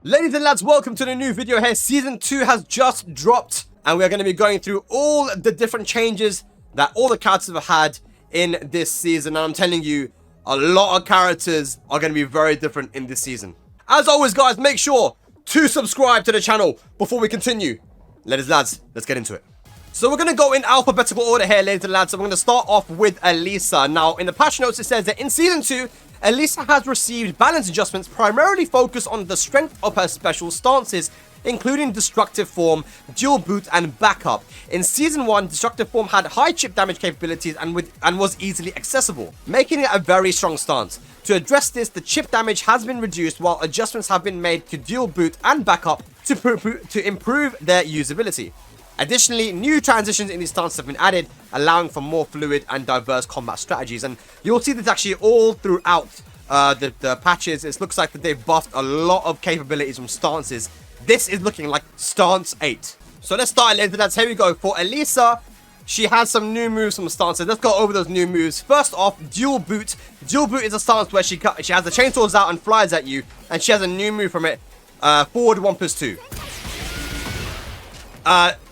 Ladies and lads, welcome to the new video here. Season 2 has just dropped, and we are going to be going through all the different changes that all the characters have had in this season. And I'm telling you, a lot of characters are going to be very different in this season. As always, guys, make sure to subscribe to the channel before we continue. Ladies and lads, let's get into it. So we're going to go in alphabetical order here, ladies and lads. So we're going to start off with Alisa. Now, in the patch notes, it says that in Season 2, Alisa has received balance adjustments primarily focused on the strength of her special stances, including Destructive Form, Dual Boot, and Backup. In Season 1, Destructive Form had high chip damage capabilities and was easily accessible, making it a very strong stance. To address this, the chip damage has been reduced while adjustments have been made to Dual Boot and Backup to improve their usability. Additionally, new transitions in these stances have been added, allowing for more fluid and diverse combat strategies. And you'll see this actually all throughout the patches. It looks like that they've buffed a lot of capabilities from stances. This is looking like stance 8. So let's start, ladies and lads. Here we go. For Alisa, she has some new moves from stances. Let's go over those new moves. First off, Dual Boot. Dual Boot is a stance where she has the chainsaws out and flies at you. And she has a new move from it. Forward 1+2.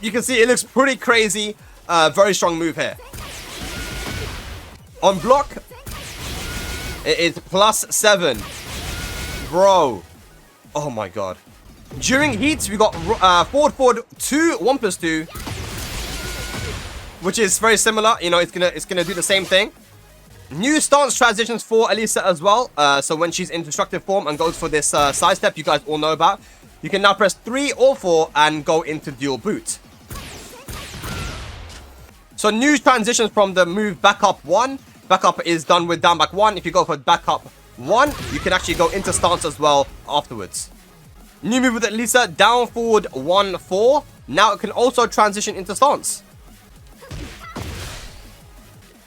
You can see it looks pretty crazy. Very strong move here. On block, it is +7. Bro. Oh my god. During heats, we got forward 2, 1+2. Which is very similar. You know, it's gonna do the same thing. New stance transitions for Alisa as well. So when she's in Destructive Form and goes for this sidestep you guys all know about, you can now press 3 or 4 and go into Dual Boot. So new transitions from the move Backup 1. Backup is done with down back 1. If you go for Backup 1, you can actually go into stance as well afterwards. New move with Alisa, down forward 1-4. Now it can also transition into stance.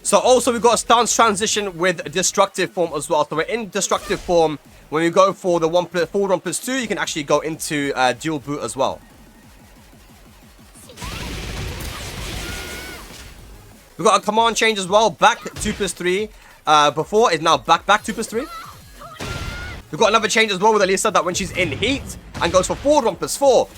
So also we've got a stance transition with Destructive Form as well. So we're in Destructive Form. When we go for the forward 1+2, you can actually go into Dual Boot as well. We've got a command change as well. Back 2+3. Before is now back 2+3. We've got another change as well with Alisa that when she's in heat and goes for forward 1+4,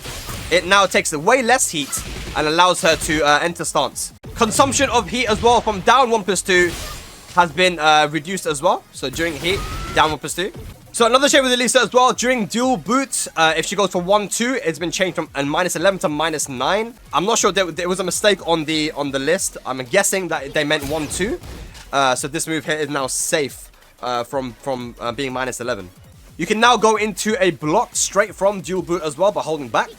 it now takes way less heat and allows her to enter stance. Consumption of heat as well from down 1+2 has been reduced as well. So during heat, down 1+2. So another change with Alisa as well. During Dual Boot, if she goes for 1-2, it's been changed from -11 to -9. I'm not sure there was a mistake on the list. I'm guessing that they meant 1-2. So this move here is now safe from being -11. You can now go into a block straight from Dual Boot as well by holding back.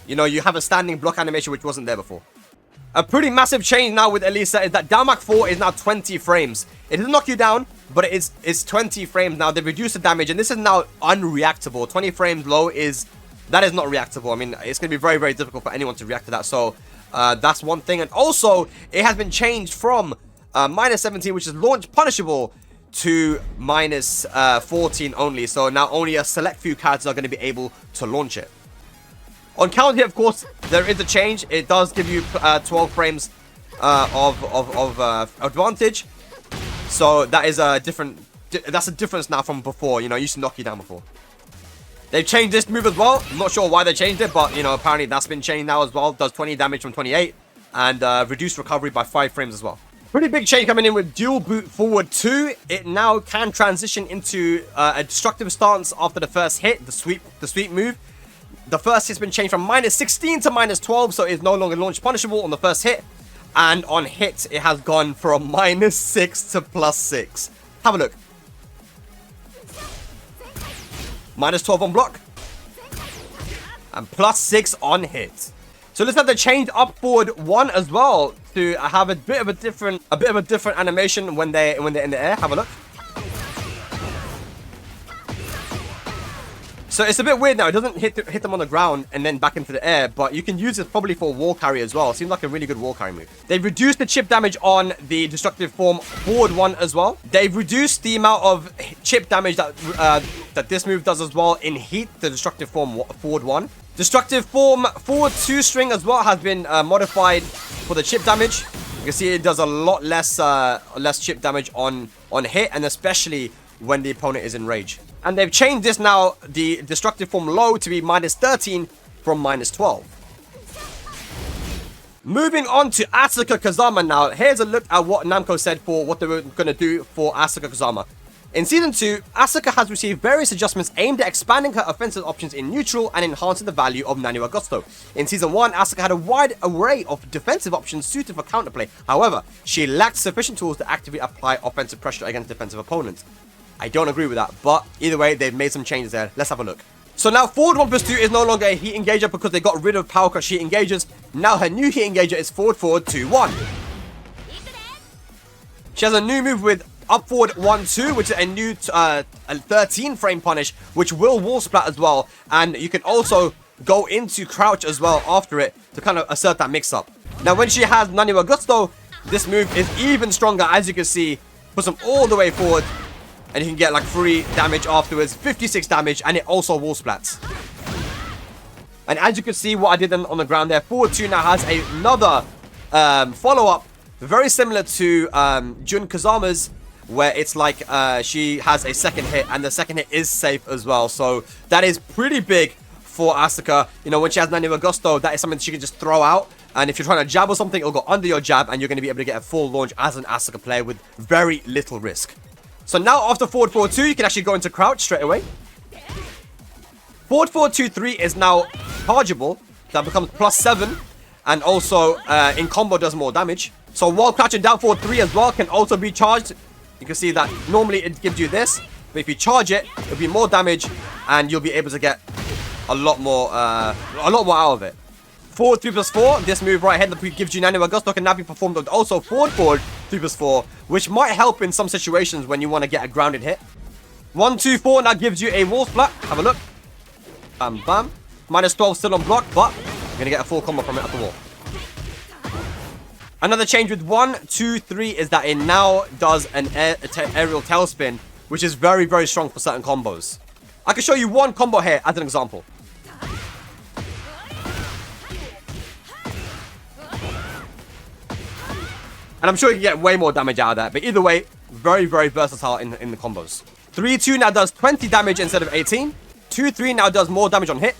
You know, you have a standing block animation which wasn't there before. A pretty massive change now with Alisa is that down back 4 is now 20 frames. It doesn't knock you down, but it's 20 frames now. They've reduced the damage, and this is now unreactable. 20 frames low that is not reactable. I mean, it's going to be very, very difficult for anyone to react to that. So that's one thing. And also, it has been changed from -17, which is launch punishable, to -14 only. So now only a select few cards are going to be able to launch it. On counter, of course, there is a change. It does give you 12 frames of advantage. So that is a that's a difference now from before. You know, it used to knock you down before. They've changed this move as well. I'm not sure why they changed it, but, you know, apparently that's been changed now as well. Does 20 damage from 28 and reduced recovery by 5 frames as well. Pretty big change coming in with Dual Boot forward 2. It now can transition into a destructive stance after the first hit, the sweep move. The first hit's been changed from -16 to -12, so it's no longer launch punishable on the first hit. And on hit, it has gone from -6 to +6. Have a look. -12 on block. And +6 on hit. So let's have the change up forward 1 as well to have a bit of a different animation when they're in the air. Have a look. So it's a bit weird now. It doesn't hit them on the ground and then back into the air, but you can use this probably for wall carry as well. Seems like a really good wall carry move. They've reduced the chip damage on the Destructive Form forward 1 as well. They've reduced the amount of chip damage that this move does as well in heat, the Destructive Form forward 1. Destructive Form forward 2 string as well has been modified for the chip damage. You can see it does a lot less chip damage on hit, and especially when the opponent is in rage. And they've changed this now, the destructive form low, to be -13 from -12. Moving on to Asuka Kazama now. Here's a look at what Namco said for what they were going to do for Asuka Kazama. In Season 2, Asuka has received various adjustments aimed at expanding her offensive options in neutral and enhancing the value of Nani wa Gusto. In Season 1, Asuka had a wide array of defensive options suited for counterplay. However, she lacked sufficient tools to actively apply offensive pressure against defensive opponents. I don't agree with that, but either way, they've made some changes there. Let's have a look. So now forward 1+2 is no longer a heat engager because they got rid of power crush heat engagers. Now her new heat engager is forward 2-1. She has a new move with up forward 1-2, which is a new 13 frame punish, which will wall splat as well. And you can also go into crouch as well after it to kind of assert that mix up. Now when she has Nani wa Gusto, this move is even stronger. As you can see, puts them all the way forward. And you can get like 3 damage afterwards, 56 damage, and it also wall splats. And as you can see what I did on the ground there, forward 2 now has another follow-up, very similar to Jun Kazama's, where it's like she has a second hit, and the second hit is safe as well. So that is pretty big for Asuka. You know, when she has Nani wa Gusto, that is something she can just throw out. And if you're trying to jab or something, it'll go under your jab, and you're going to be able to get a full launch as an Asuka player with very little risk. So now after forward 4-2, you can actually go into crouch straight away. Forward 4-2-3 is now chargeable. That becomes +7. And also in combo does more damage. So while crouching down forward 3 as well can also be charged. You can see that normally it gives you this. But if you charge it, it'll be more damage. And you'll be able to get a lot more out of it. Forward 3+4, this move right here that gives you Nani wa Gusto can now be performed with also forward 3+4, which might help in some situations when you want to get a grounded hit. 1-2-4 now gives you a wall splat. Have a look. Bam, bam. -12 still on block, but you're going to get a full combo from it at the wall. Another change with 1-2-3 is that it now does an aerial tailspin, which is very, very strong for certain combos. I can show you one combo here as an example. And I'm sure you can get way more damage out of that. But either way, very, very versatile in the combos. 3-2 now does 20 damage instead of 18. 2-3 now does more damage on hit.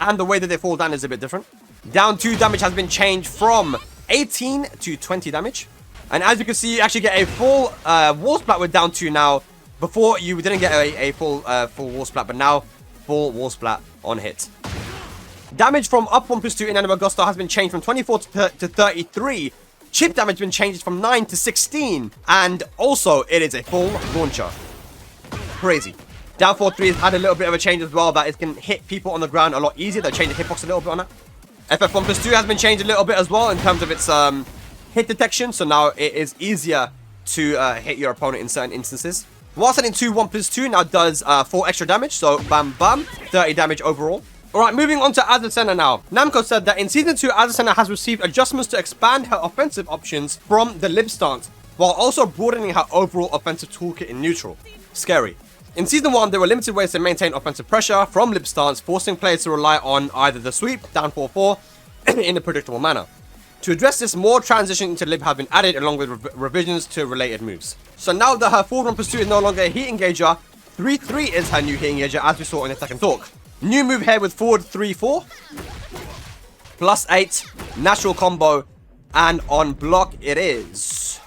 And the way that they fall down is a bit different. Down 2 damage has been changed from 18 to 20 damage. And as you can see, you actually get a full wall splat with down 2 now. Before, you didn't get a full wall splat, but now full wall splat on hit. Damage from up 1+2 in Nani wa Gusto has been changed from 24 to 33. Chip damage has been changed from 9 to 16. And also, it is a full launcher. Crazy. Down 4-3 has had a little bit of a change as well, that it can hit people on the ground a lot easier. They've changed the hitbox a little bit on that. FF1+2 has been changed a little bit as well in terms of its hit detection. So now it is easier to hit your opponent in certain instances. While setting 1+2 now does 4 extra damage. So bam bam, 30 damage overall. Alright, moving on to Azucena now. Namco said that in Season 2, Azucena has received adjustments to expand her offensive options from the lip stance, while also broadening her overall offensive toolkit in neutral. Scary. In Season 1, there were limited ways to maintain offensive pressure from lip stance, forcing players to rely on either the sweep, down 4-4, in a predictable manner. To address this, more transition into lip have been added along with revisions to related moves. So now that her forward 1+2 is no longer a heat engager, 3-3 is her new heat engager as we saw in the Tekken talk. New move here with forward 3-4, +8, natural combo, and on block it is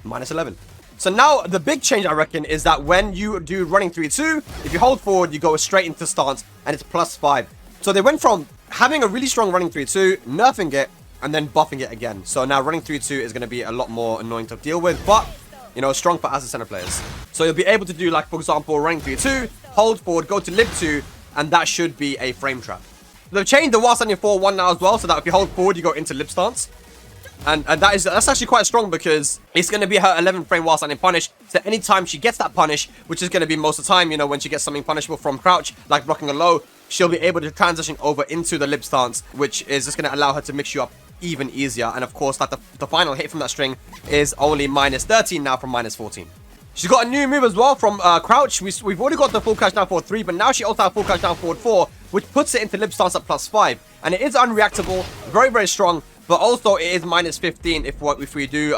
-11. So now the big change I reckon is that when you do running 3-2, if you hold forward, you go straight into stance and it's +5. So they went from having a really strong running 3-2, nerfing it, and then buffing it again. So now running 3-2 is going to be a lot more annoying to deal with, but you know, strong for Azucena players. So you'll be able to do, like, for example, running 3-2, hold forward, go to lip 2, and that should be a frame trap. They've changed the while standing 4-1 now as well, so that if you hold forward, you go into lip stance. And that's actually quite strong because it's going to be her 11th frame while standing punish. So anytime she gets that punish, which is going to be most of the time, you know, when she gets something punishable from crouch, like blocking a low, she'll be able to transition over into the lip stance, which is just going to allow her to mix you up even easier. And of course, that the final hit from that string is only -13 now from -14. She's got a new move as well from crouch. We've already got the full crouch down forward 3, but now she also has full crouch down forward 4, which puts it into lip stance at +5. And it is unreactable, very, very strong, but also it is -15 if we do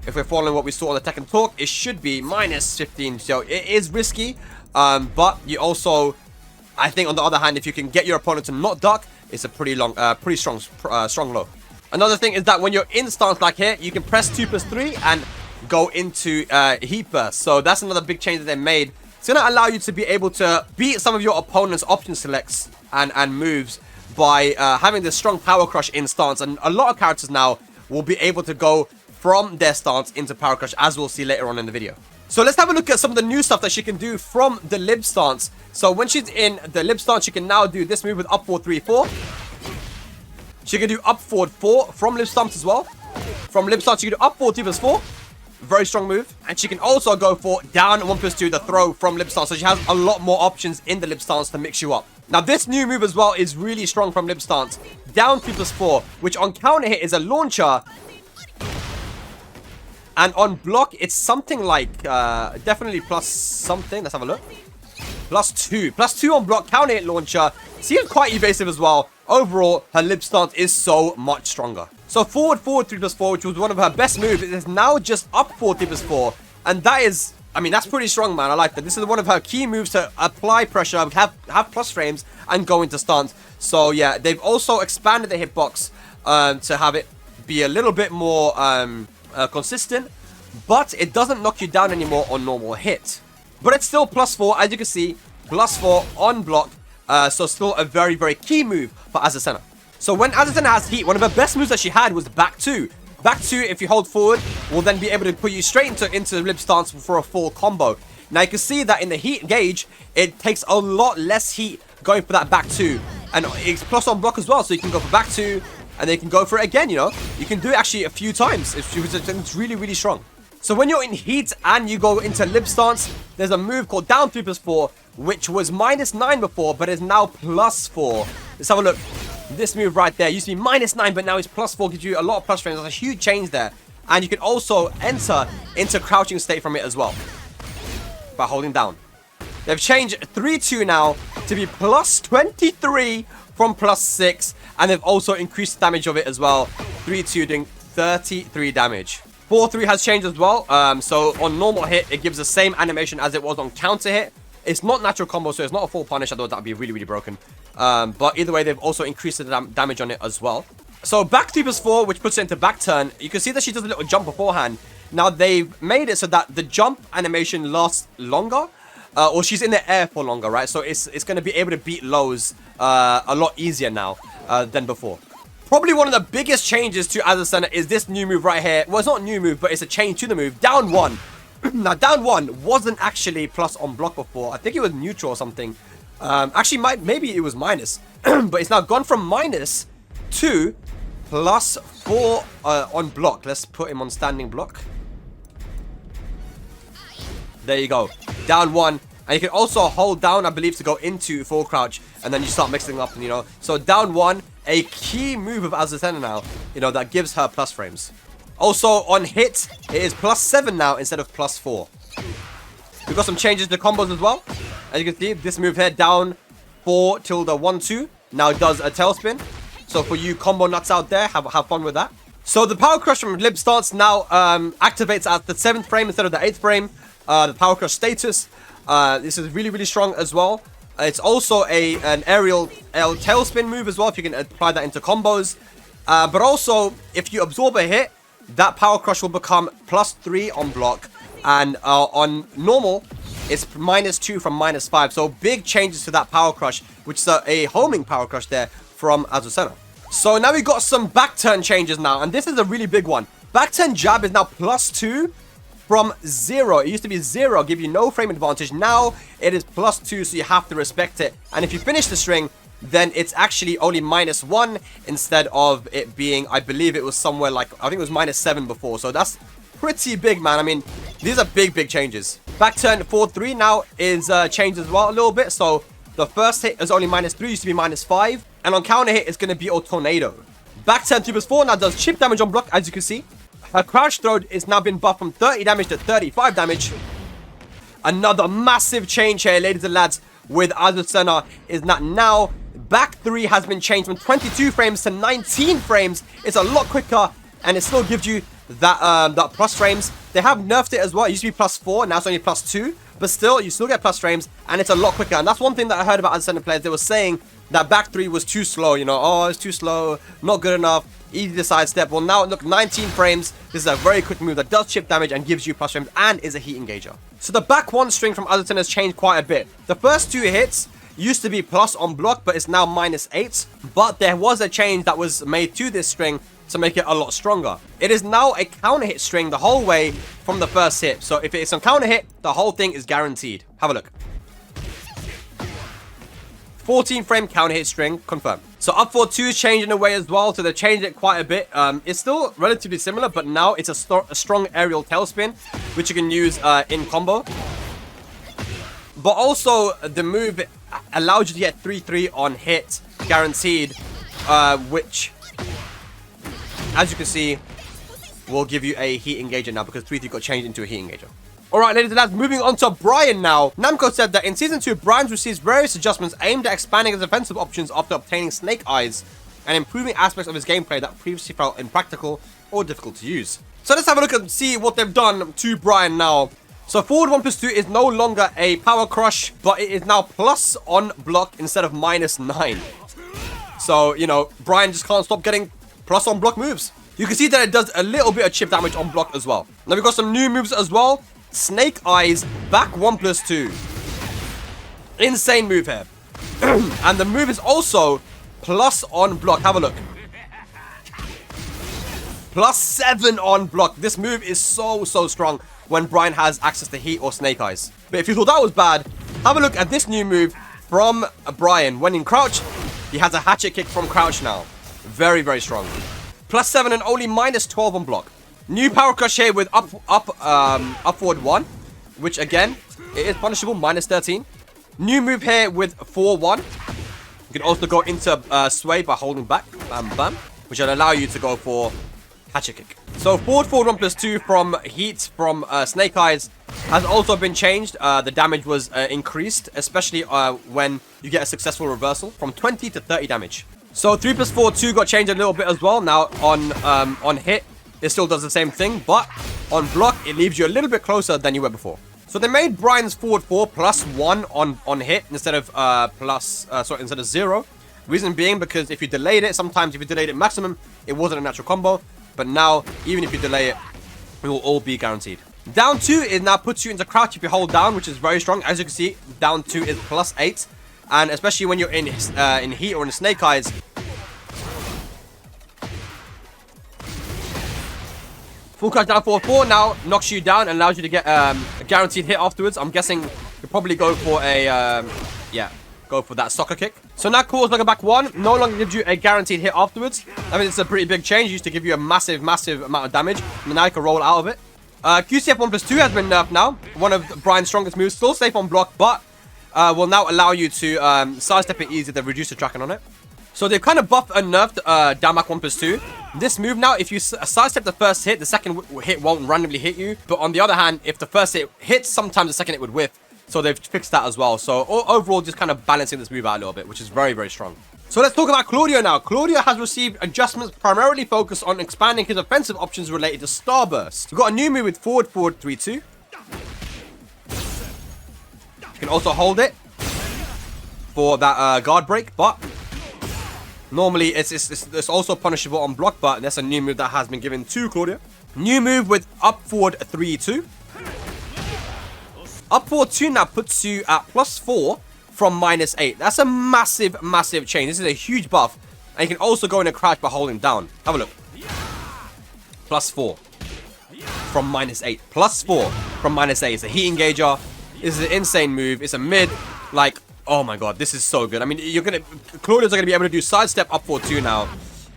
If we're following what we saw on the Tekken Talk, it should be minus 15. So it is risky, but you also, I think on the other hand, if you can get your opponent to not duck, it's a pretty strong low. Another thing is that when you're in stance like here, you can press 2+3 and go into heat burst. So that's another big change that they made. It's going to allow you to be able to beat some of your opponent's option selects and moves by having this strong power crush in stance. And a lot of characters now will be able to go from their stance into power crush, as we'll see later on in the video. So let's have a look at some of the new stuff that she can do from the lib stance. So when she's in the lib stance, she can now do this move with up 4, 3, 4. She can do up forward 4 from lib stance as well. From lib stance, she can do up 4, 2+4. Very strong move. And she can also go for down 1+2, the throw from lib stance. So she has a lot more options in the lib stance to mix you up. Now this new move as well is really strong from lib stance. Down 3+4, which on counter hit is a launcher. And on block, it's something like, definitely plus something. Let's have a look. +2. +2 on block, counter hit launcher. Seems quite evasive as well. Overall, her lib stance is so much stronger. So forward 3+4, which was one of her best moves, is now just up 4, 3+4. And that is, I mean, that's pretty strong, man. I like that. This is one of her key moves to apply pressure, have plus frames, and go into stance. So yeah, they've also expanded the hitbox to have it be a little bit more consistent, but it doesn't knock you down anymore on normal hit. But it's still +4, as you can see, +4 on block. So still a very, very key move for Azucena. So when Azucena has heat, one of her best moves that she had was back 2. Back 2, if you hold forward, will then be able to put you straight into lib stance for a full combo. Now you can see that in the heat gauge, it takes a lot less heat going for that back 2. And it's plus on block as well, so you can go for back 2, and then you can go for it again, you know. You can do it actually a few times. It's really, really strong. So when you're in heat and you go into lib stance, there's a move called down 3+4, which was -9 before, but is now +4. Let's have a look. This move right there used to be -9, but now it's +4, gives you a lot of plus frames. There's a huge change there. And you can also enter into crouching state from it as well by holding down. They've changed 3-2 now to be +23 from +6, and they've also increased the damage of it as well. 3-2 doing 33 damage. 4-3 has changed as well. So on normal hit, it gives the same animation as it was on counter hit. It's not natural combo, so it's not a full punish, although that would be really, really broken. But either way, they've also increased the damage on it as well. So back 3+4, which puts it into back turn. You can see that she does a little jump beforehand. Now they've made it so that the jump animation lasts longer. Or she's in the air for longer, right? So it's going to be able to beat lows a lot easier now than before. Probably one of the biggest changes to Azucena is this new move right here. Well, it's not a new move, but it's a change to the move. Down 1. Now, down 1 wasn't actually plus on block before. I think it was neutral or something. Actually, maybe it was minus. But it's now gone from minus to +4 on block. Let's put him on standing block. There you go. Down 1. And you can also hold down, I believe, to go into full crouch. And then you start mixing up, you know. So down 1, a key move of Azucena now, you know, that gives her plus frames. Also, on hit, it is +7 now instead of +4. We've got some changes to combos as well. As you can see, this move here, down 4 till the 1-2, now does a tailspin. So for you combo nuts out there, have fun with that. So the power crush from lib stance now activates at the 7th frame instead of the 8th frame. The power crush status. This is really, really strong as well. It's also an aerial tailspin move as well, if you can apply that into combos. But also, if you absorb a hit, that power crush will become +3 on block. And on normal, it's -2 from -5. So big changes to that power crush, which is a homing power crush there from Azucena. So now we've got some back turn changes now. And this is a really big one. Back turn jab is now +2 from 0. It used to be 0, give you no frame advantage. Now it is +2, so you have to respect it. And if you finish the string, then it's actually only -1 instead of it being, I believe it was somewhere like, I think it was -7 before. So that's pretty big, man. I mean, these are big, big changes. Back turn 4-3 now is changed as well a little bit. So the first hit is only -3, used to be -5. And on counter hit, it's going to be a tornado. Back turn 2+4 now does chip damage on block, as you can see. Her crouch throw is now been buffed from 30 damage to 35 damage. Another massive change here, ladies and lads, with Azucena is that now back 3 has been changed from 22 frames to 19 frames. It's a lot quicker, and it still gives you that plus frames. They have nerfed it as well. It used to be +4, now it's only +2. But still, you still get plus frames, and it's a lot quicker. And that's one thing that I heard about Azucena players. They were saying that back 3 was too slow. You know, oh, it's too slow, not good enough, easy to sidestep. Well, now, look, 19 frames. This is a very quick move that does chip damage and gives you plus frames and is a heat engager. So the back 1 string from Azucena has changed quite a bit. The first 2 hits used to be plus on block, but it's now -8. But there was a change that was made to this string to make it a lot stronger. It is now a counter hit string the whole way from the first hit. So if it's on counter hit, the whole thing is guaranteed. Have a look. 14 frame counter hit string confirmed. So up 4-2 is changed in a way as well, so they've changed it quite a bit. It's still relatively similar, but now it's a strong aerial tailspin, which you can use in combo. But also the move allows you to get 3-3 on hit guaranteed, which, as you can see, will give you a heat engager now because 3-3 got changed into a heat engager. Alright, ladies and lads, moving on to Bryan now. Namco said that in Season 2, Bryan receives various adjustments aimed at expanding his offensive options after obtaining Snake Eyes and improving aspects of his gameplay that previously felt impractical or difficult to use. So let's have a look and see what they've done to Bryan now. So forward 1+2 is no longer a power crush, but it is now plus on block instead of -9. So, you know, Bryan just can't stop getting plus on block moves. You can see that it does a little bit of chip damage on block as well. Now we've got some new moves as well. Snake Eyes, back 1+2. Insane move here. And the move is also plus on block. Have a look. +7 on block. This move is so strong when Bryan has access to heat or Snake Eyes. But if you thought that was bad, have a look at this new move from Bryan. When in crouch, he has a hatchet kick from crouch now. Very strong. +7 and only -12 on block. New power crush here with upward 1, which again, it is punishable, -13. New move here with 4-1. You can also go into sway by holding back, bam bam, which will allow you to go for hatchet kick. So forward 1+2 from heat from Snake Eyes has also been changed. The damage was increased, especially when you get a successful reversal from 20 to 30 damage. So 3+4-2 got changed a little bit as well. Now on hit, it still does the same thing, but on block, it leaves you a little bit closer than you were before. So they made Bryan's forward 4 +1 on hit instead of instead of 0. Reason being because if you delayed it, sometimes if you delayed it maximum, it wasn't a natural combo. But now, even if you delay it, it will all be guaranteed. Down 2 is now puts you into crouch if you hold down, which is very strong. As you can see, down 2 is +8, and especially when you're in heat or in Snake Eyes. Full crouch down forward 4 now knocks you down and allows you to get a guaranteed hit afterwards. I'm guessing you'll probably go for a, go for that soccer kick. So now calls like a back 1, no longer gives you a guaranteed hit afterwards. I mean, it's a pretty big change. It used to give you a massive amount of damage, and now you can roll out of it. QCF 1+2 has been nerfed now. One of Bryan's strongest moves, still safe on block, but will now allow you to sidestep it easier to reduce the tracking on it. So they've kind of buffed and nerfed down back 1+2. This move now, if you sidestep the first hit, the second hit won't randomly hit you. But on the other hand, if the first hit hits, sometimes the second hit would whiff. So they've fixed that as well. So overall, just kind of balancing this move out a little bit, which is very strong. So let's talk about Claudio now. Claudio has received adjustments primarily focused on expanding his offensive options related to Starburst. We've got a new move with forward 3-2. You can also hold it for that guard break, but normally it's also punishable on block, but that's a new move that has been given to Claudio. New move with up forward 3-2. Up forward 2 now puts you at +4 from -8. That's a massive change. This is a huge buff. And you can also go in a crouch by holding down. Have a look. +4 from -8. +4 from -8. It's a heat engager. This is an insane move. It's a mid. Like, oh my god, this is so good. I mean, Claudio's are gonna be able to do sidestep up 4-2 now.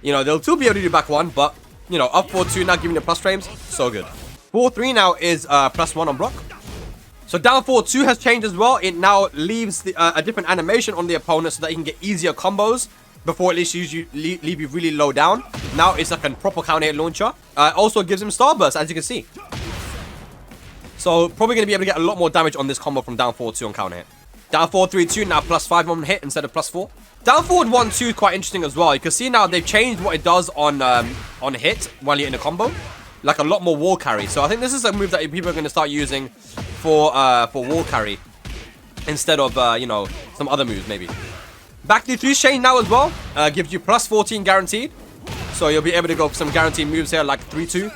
You know, they'll still be able to do back 1, but you know, up 4-2 now giving the plus frames, so good. 4-3 now is +1 on block. So down 4-2 has changed as well. It now leaves a different animation on the opponent so that you can get easier combos before it leave you really low down. Now it's like a proper counter hit launcher. Also gives him Starburst, as you can see. So probably going to be able to get a lot more damage on this combo from down 4-2 on counter hit. Down 4-3-2 now +5 on hit instead of +4. Down forward 1-2 is quite interesting as well. You can see now they've changed what it does on hit while you're in a combo. like a lot more wall carry. So I think this is a move that people are going to start using for wall carry instead of, you know, some other moves maybe. Back to 3 Shaheen now as well. Gives you plus 14 guaranteed. So you'll be able to go for some guaranteed moves here like 3-2.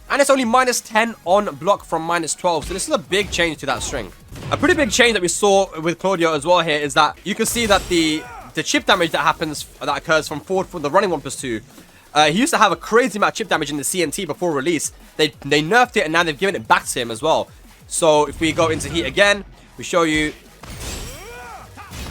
And it's only minus 10 on block from minus 12. So this is a big change to that string. A pretty big change that we saw with Claudio as well here is that you can see that the chip damage that occurs from forward for the running 1+2. He used to have a crazy amount of chip damage in the CNT before release. They nerfed it and now they've given it back to him as well. So if we go into heat again, we show you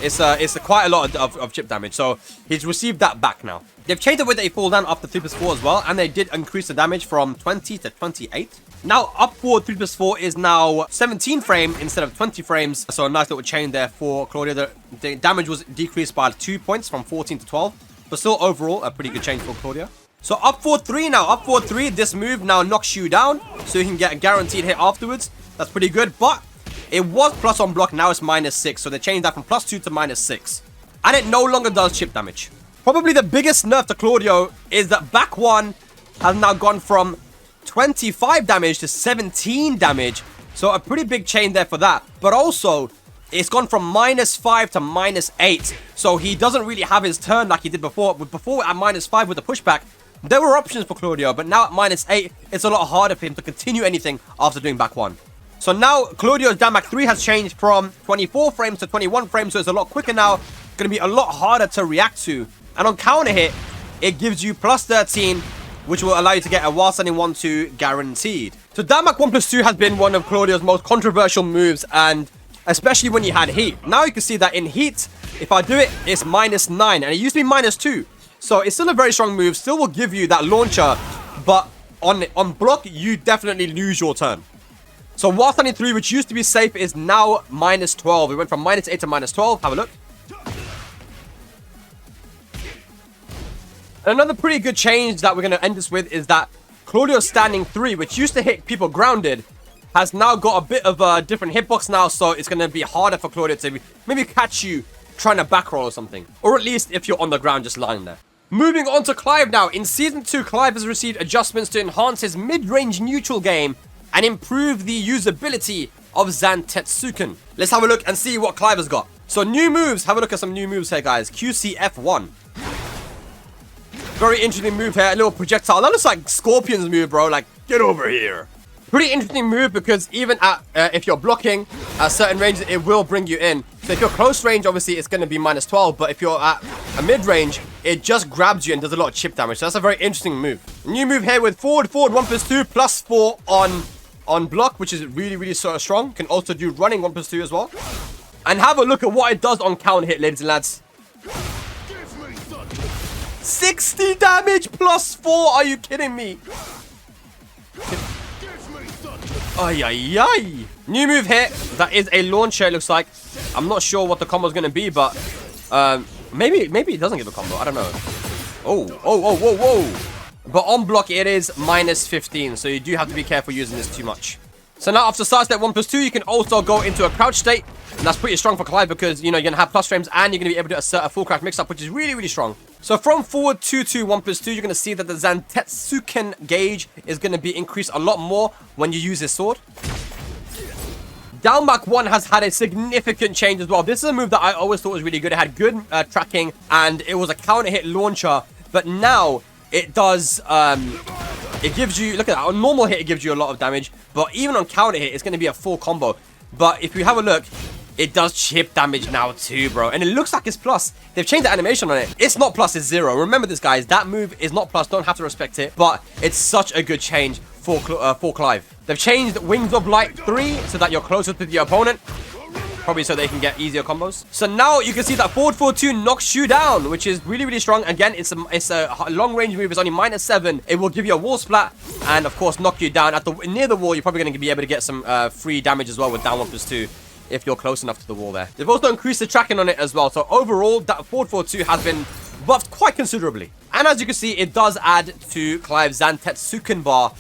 it's quite a lot of chip damage. So he's received that back now. They've changed the way that he falls down after 3+4 as well, and they did increase the damage from 20 to 28. Now up forward 3+4 is now 17 frame instead of 20 frames. So a nice little change there for Claudio. The damage was decreased by 2 points from 14 to 12. But still overall a pretty good change for Claudio. So up forward 3 now. Up forward 3. This move now knocks you down. So you can get a guaranteed hit afterwards. That's pretty good. But it was plus on block. Now it's minus 6. So they changed that from +2 to minus 6. And it no longer does chip damage. Probably the biggest nerf to Claudio is that back 1 has now gone from 25 damage to 17 damage. So a pretty big change there for that. But also, it's gone from minus 5 to minus 8. So he doesn't really have his turn like he did before. Before at minus 5 with the pushback, there were options for Claudio. But now at minus 8, it's a lot harder for him to continue anything after doing back 1. So now Claudio's down back 3 has changed from 24 frames to 21 frames. So it's a lot quicker now. Going to be a lot harder to react to. And on counter hit, it gives you plus 13, which will allow you to get a while standing 1-2 guaranteed. So down back 1+2 has been one of Claudio's most controversial moves, and especially when you had heat. Now you can see that in heat, if I do it, it's minus 9, and it used to be minus 2. So it's still a very strong move, still will give you that launcher, but on block, you definitely lose your turn. So while standing 3, which used to be safe, is now minus 12. We went from minus 8 to minus 12. Have a look. Another pretty good change that we're going to end this with is that Claudio's standing 3, which used to hit people grounded, has now got a bit of a different hitbox now, so it's going to be harder for Claudio to maybe catch you trying to back roll or something. Or at least if you're on the ground just lying there. Moving on to Clive now. In Season 2, Clive has received adjustments to enhance his mid-range neutral game and improve the usability of Zantetsuken. Let's have a look and see what Clive has got. So new moves. Have a look at some new moves here, guys. QCF1. Very interesting move here. A little projectile. That looks like Scorpion's move, bro. Like, get over here. Pretty interesting move because even at if you're blocking at certain ranges, it will bring you in. So if you're close range, obviously it's going to be minus 12. But if you're at a mid range, it just grabs you and does a lot of chip damage. So that's a very interesting move. New move here with forward 1+2 plus 4 on block, which is really sort of strong. Can also do running 1+2 as well. And have a look at what it does on counter hit, ladies and lads. 60 damage plus 4. Are you kidding me? Ay, ay, ay. New move here. That is a launcher, it looks like. I'm not sure what the combo is going to be, but maybe it doesn't give a combo. I don't know. Whoa. But on block, it is minus 15. So you do have to be careful using this too much. So now after start step 1+2, you can also go into a crouch state. And that's pretty strong for Clive because, you know, you're going to have plus frames and you're going to be able to assert a full crouch mix-up, which is really strong. So from forward 2 1+2, you're going to see that the Zantetsuken gauge is going to be increased a lot more when you use this sword. Down back 1 has had a significant change as well. This is a move that I always thought was really good. It had good tracking and it was a counter hit launcher. But now it does... it gives you... Look at that. On normal hit, it gives you a lot of damage. But even on counter hit, it's going to be a full combo. But if you have a look... It does chip damage now too, bro. And it looks like it's plus. They've changed the animation on it. It's not plus, it's 0. Remember this, guys. That move is not plus. Don't have to respect it. But it's such a good change for Clive. They've changed Wings of Light 3 so that you're closer to the opponent. Probably so they can get easier combos. So now you can see that forward 2 knocks you down, which is really strong. Again, it's a long range move. It's only minus 7. It will give you a wall splat and, of course, knock you down. Near the wall, you're probably going to be able to get some free damage as well with down 1+2. If you're close enough to the wall there. They've also increased the tracking on it as well. So overall, that forward 2 has been buffed quite considerably. And as you can see, it does add to Clive's Zantetsuken bar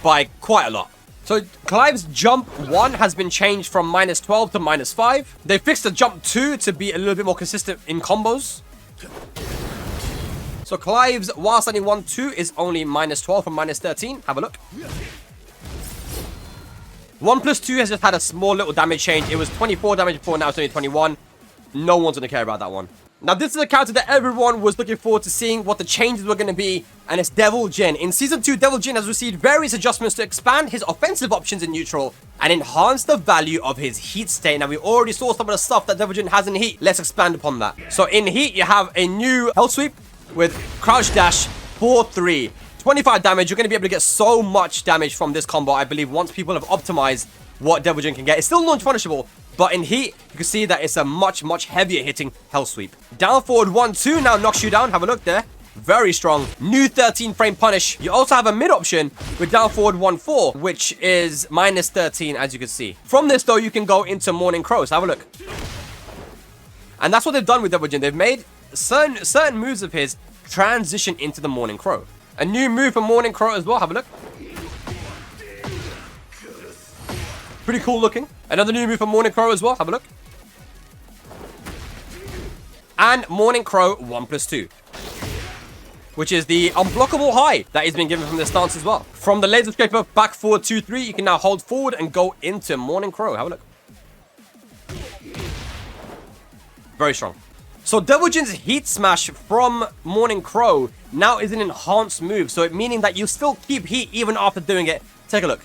by quite a lot. So Clive's jump 1 has been changed from minus 12 to minus 5. They fixed the jump 2 to be a little bit more consistent in combos. So Clive's while standing 1-2 is only -12 from -13. Have a look. 1+2 has just had a small little damage change. It was 24 damage before, now it's only 21. No one's going to care about that one. Now, this is a character that everyone was looking forward to seeing what the changes were going to be, and it's Devil Jin. In Season 2, Devil Jin has received various adjustments to expand his offensive options in neutral and enhance the value of his heat state. Now, we already saw some of the stuff that Devil Jin has in heat. Let's expand upon that. So, in heat, you have a new Hell Sweep with Crouch Dash 4-3. 25 damage. You're going to be able to get so much damage from this combo, I believe, once people have optimized what Devil Jin can get. It's still launch punishable, but in heat, you can see that it's a much heavier hitting Hell Sweep. Down forward 1-2 now knocks you down. Have a look there. Very strong. New 13 frame punish. You also have a mid option with down forward 1-4, which is -13, as you can see. From this, though, you can go into Morning Crows. Have a look. And that's what they've done with Devil Jin. They've made certain moves of his transition into the Morning Crow. A new move for Morning Crow as well. Have a look. Pretty cool looking. Another new move for Morning Crow as well. Have a look. And Morning Crow 1+2. Which is the unblockable high that he's been given from this stance as well. From the laser scraper back forward 2-3, you can now hold forward and go into Morning Crow. Have a look. Very strong. So Devil Jin's Heat Smash from Morning Crow now is an enhanced move. So it meaning that you still keep heat even after doing it. Take a look.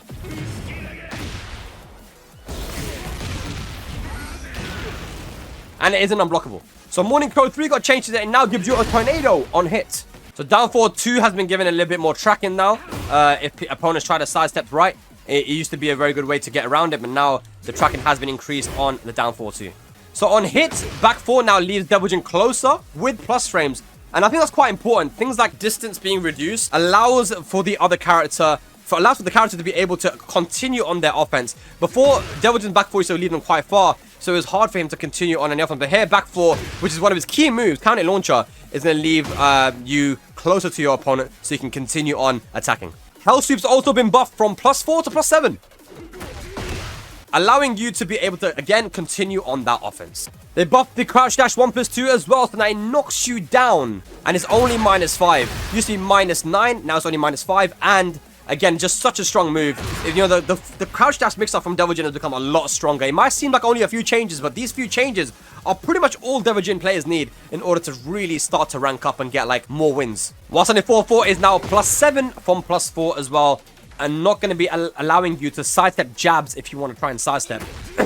And it isn't unblockable. So Morning Crow 3 got changed to that and now gives you a tornado on hit. So down forward 2 has been given a little bit more tracking now. If opponents try to sidestep right, it used to be a very good way to get around it, but now the tracking has been increased on the down forward 2. So on hit, back 4 now leaves Devil Jin closer with plus frames. And I think that's quite important. Things like distance being reduced allows for the other character, allows for the character to be able to continue on their offense. Before, Devil Jin's back 4 used to leave them quite far, so it was hard for him to continue on any offense. But here, back 4, which is one of his key moves, counter launcher, is going to leave you closer to your opponent so you can continue on attacking. Hell Sweep's also been buffed from +4 to +7. Allowing you to be able to, again, continue on that offense. They buffed the Crouch Dash 1+2 as well, so now it knocks you down. And it's only -5. Used to be -9, now it's only -5. And, again, just such a strong move. You know, the Crouch Dash mix-up from Devil Jin has become a lot stronger. It might seem like only a few changes, but these few changes are pretty much all Devil Jin players need in order to really start to rank up and get, like, more wins. Whilst on the 4-4 is now +7 from +4 as well. And not going to be allowing you to sidestep jabs if you want to try and sidestep.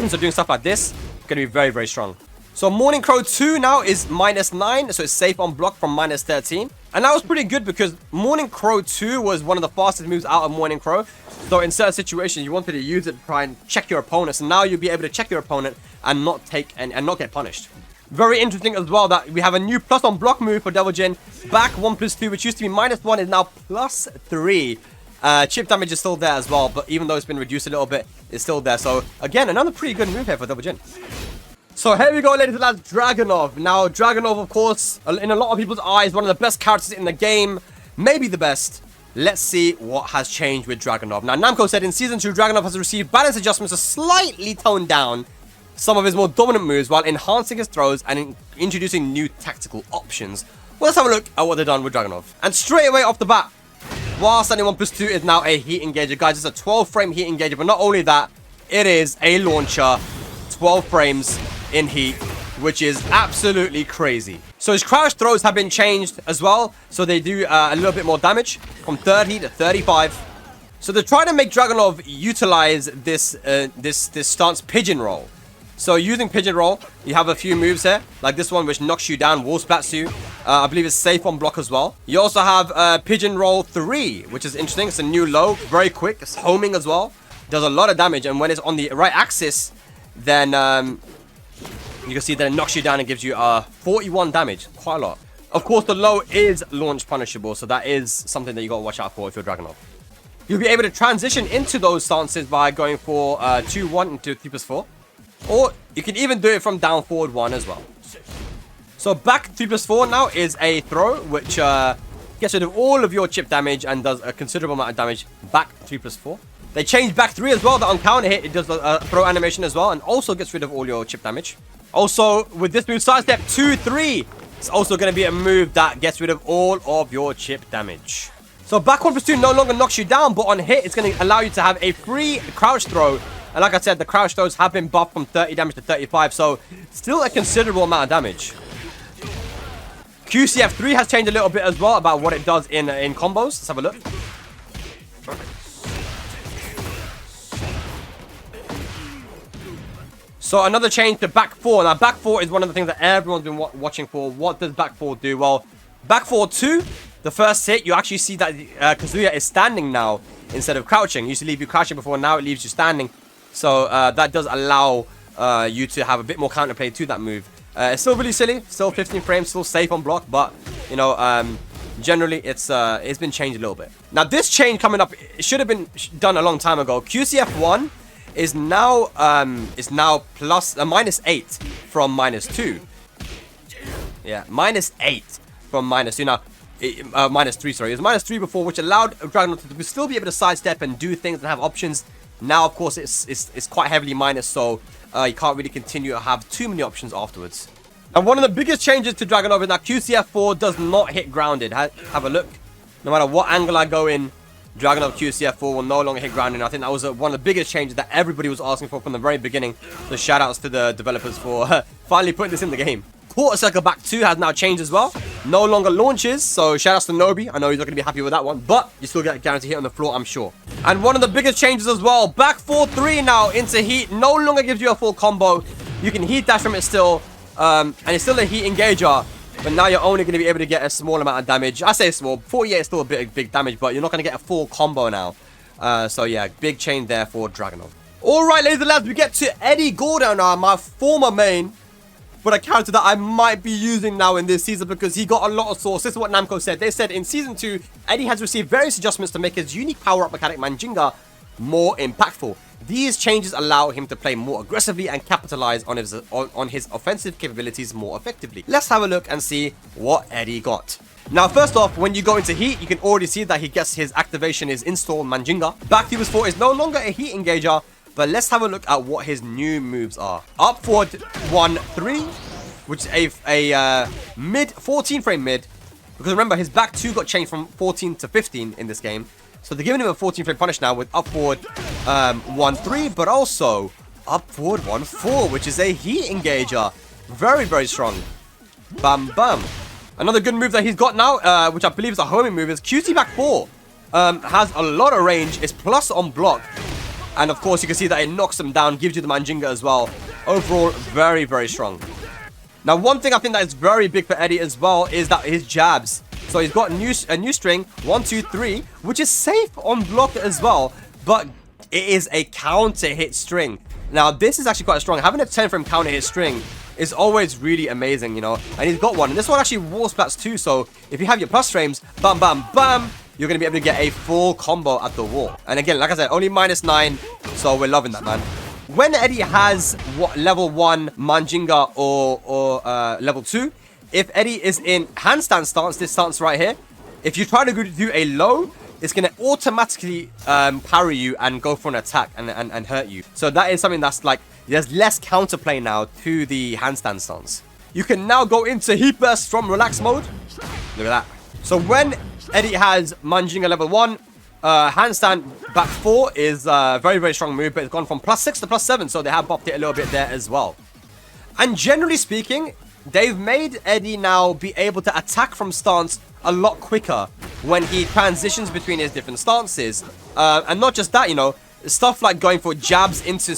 So doing stuff like this, going to be very strong. So Morning Crow 2 now is -9, so it's safe on block from -13. And that was pretty good because Morning Crow 2 was one of the fastest moves out of Morning Crow. So in certain situations, you wanted to use it to try and check your opponent. So now you'll be able to check your opponent and not take and not get punished. Very interesting as well that we have a new plus on block move for Devil Jin. Back 1+2, which used to be -1, is now +3. Chip damage is still there as well, but even though it's been reduced a little bit, it's still there. So, again, another pretty good move here for Devil Jin. So, here we go, ladies and lads, Dragunov. Now, Dragunov, of course, in a lot of people's eyes, one of the best characters in the game. Maybe the best. Let's see what has changed with Dragunov. Now, Namco said in Season 2, Dragunov has received balance adjustments to slightly tone down some of his more dominant moves while enhancing his throws and introducing new tactical options. Well, let's have a look at what they've done with Dragunov. And straight away off the bat, while standing 1+2 is now a heat engager. Guys, it's a 12 frame heat engager, but not only that, it is a launcher, 12 frames in heat, which is absolutely crazy. So his crouch throws have been changed as well, so they do a little bit more damage, from 30 to 35. So they're trying to make Dragunov utilize this stance pigeon roll. So using pigeon roll, you have a few moves here, like this one which knocks you down, wall splats you. I believe it's safe on block as well. You also have pigeon roll 3, which is interesting. It's a new low, very quick. It's homing as well. Does a lot of damage, and when it's on the right axis, then you can see that it knocks you down and gives you 41 damage, quite a lot. Of course, the low is launch punishable, so that is something that you got to watch out for if you're Dragunov. You'll be able to transition into those stances by going for 2-1 into 3+4. Or you can even do it from down forward 1 as well. So back 3+4 now is a throw, which gets rid of all of your chip damage and does a considerable amount of damage. Back 3+4. They changed back 3 as well. The on counter hit, it does a throw animation as well, and also gets rid of all your chip damage. Also, with this move, sidestep 2-3. It's also going to be a move that gets rid of all of your chip damage. So back 1+2 no longer knocks you down, but on hit, it's going to allow you to have a free crouch throw. And like I said, the crouch throws have been buffed from 30 damage to 35, so still a considerable amount of damage. QCF3 has changed a little bit as well about what it does in combos. Let's have a look. So another change to back 4. Now back 4 is one of the things that everyone's been watching for. What does back 4 do? Well, back 4 2, the first hit, you actually see that Kazuya is standing now instead of crouching. It used to leave you crouching before, now it leaves you standing. So that does allow you to have a bit more counterplay to that move. It's still really silly, still 15 frames, still safe on block, but you know, generally it's been changed a little bit. Now this change coming up, it should have been done a long time ago. QCF1 is now plus -8 from -2. Yeah, -8 from -2. Now -3, sorry, it was -3 before, which allowed Dragunov to still be able to sidestep and do things and have options. Now, of course, it's quite heavily minus, so you can't really continue to have too many options afterwards. And one of the biggest changes to Dragunov is that QCF4 does not hit grounded. Have a look. No matter what angle I go in, Dragunov QCF4 will no longer hit grounded. I think that was one of the biggest changes that everybody was asking for from the very beginning. So shout outs to the developers for finally putting this in the game. Quarter circle back 2 has now changed as well. No longer launches, so shout outs to Nobi. I know he's not going to be happy with that one, but you still get a guaranteed hit on the floor, I'm sure. And one of the biggest changes as well, back 4-3 now into heat. No longer gives you a full combo. You can heat dash from it still, and it's still a heat engager, but now you're only going to be able to get a small amount of damage. I say small, 48 is still a bit of big damage, but you're not going to get a full combo now. So yeah, big change there for Dragunov. Alright, ladies and lads, we get to Eddy Gordo now, my former main. But a character that I might be using now in this season because he got a lot of sauce. This is what Namco said. They said in Season 2, Eddy has received various adjustments to make his unique power-up mechanic Manjinga more impactful. These changes allow him to play more aggressively and capitalize on his offensive capabilities more effectively. Let's have a look and see what Eddy got. Now, first off, when you go into heat, you can already see that he gets his activation is installed Manjinga. Back Fubers 4 is no longer a heat engager, but let's have a look at what his new moves are. Up forward 1-3, which is a mid 14 frame mid. Because remember, his back 2 got changed from 14 to 15 in this game. So they're giving him a 14 frame punish now with up forward 1-3, but also up forward 1-4, which is a heat engager. Very, very strong. Bam, bam. Another good move that he's got now, which I believe is a homing move, is QT back 4. Has a lot of range, is plus on block. And of course, you can see that it knocks them down, gives you the Manjinga as well. Overall, very, very strong. Now, one thing I think that is very big for Eddy as well is that his jabs. So he's got a new string, 1, 2, 3, which is safe on block as well. But it is a counter hit string. Now, this is actually quite strong. Having a 10 frame counter hit string is always really amazing, you know. And he's got one. And this one actually wall splats too. So if you have your plus frames, bam, bam, bam, you're going to be able to get a full combo at the wall. And again, like I said, only -9. So we're loving that, man. When Eddy has level 1 Manjinga or level 2, if Eddy is in handstand stance, this stance right here, if you try to do a low, it's going to automatically parry you and go for an attack and hurt you. So that is something that's like, there's less counterplay now to the handstand stance. You can now go into heat burst from relax mode. Look at that. So when Eddy has Manjinga level 1, handstand back 4 is a very, very strong move, but it's gone from +6 to +7, so they have buffed it a little bit there as well. And generally speaking, they've made Eddy now be able to attack from stance a lot quicker when he transitions between his different stances. And not just that, you know, stuff like going for jabs into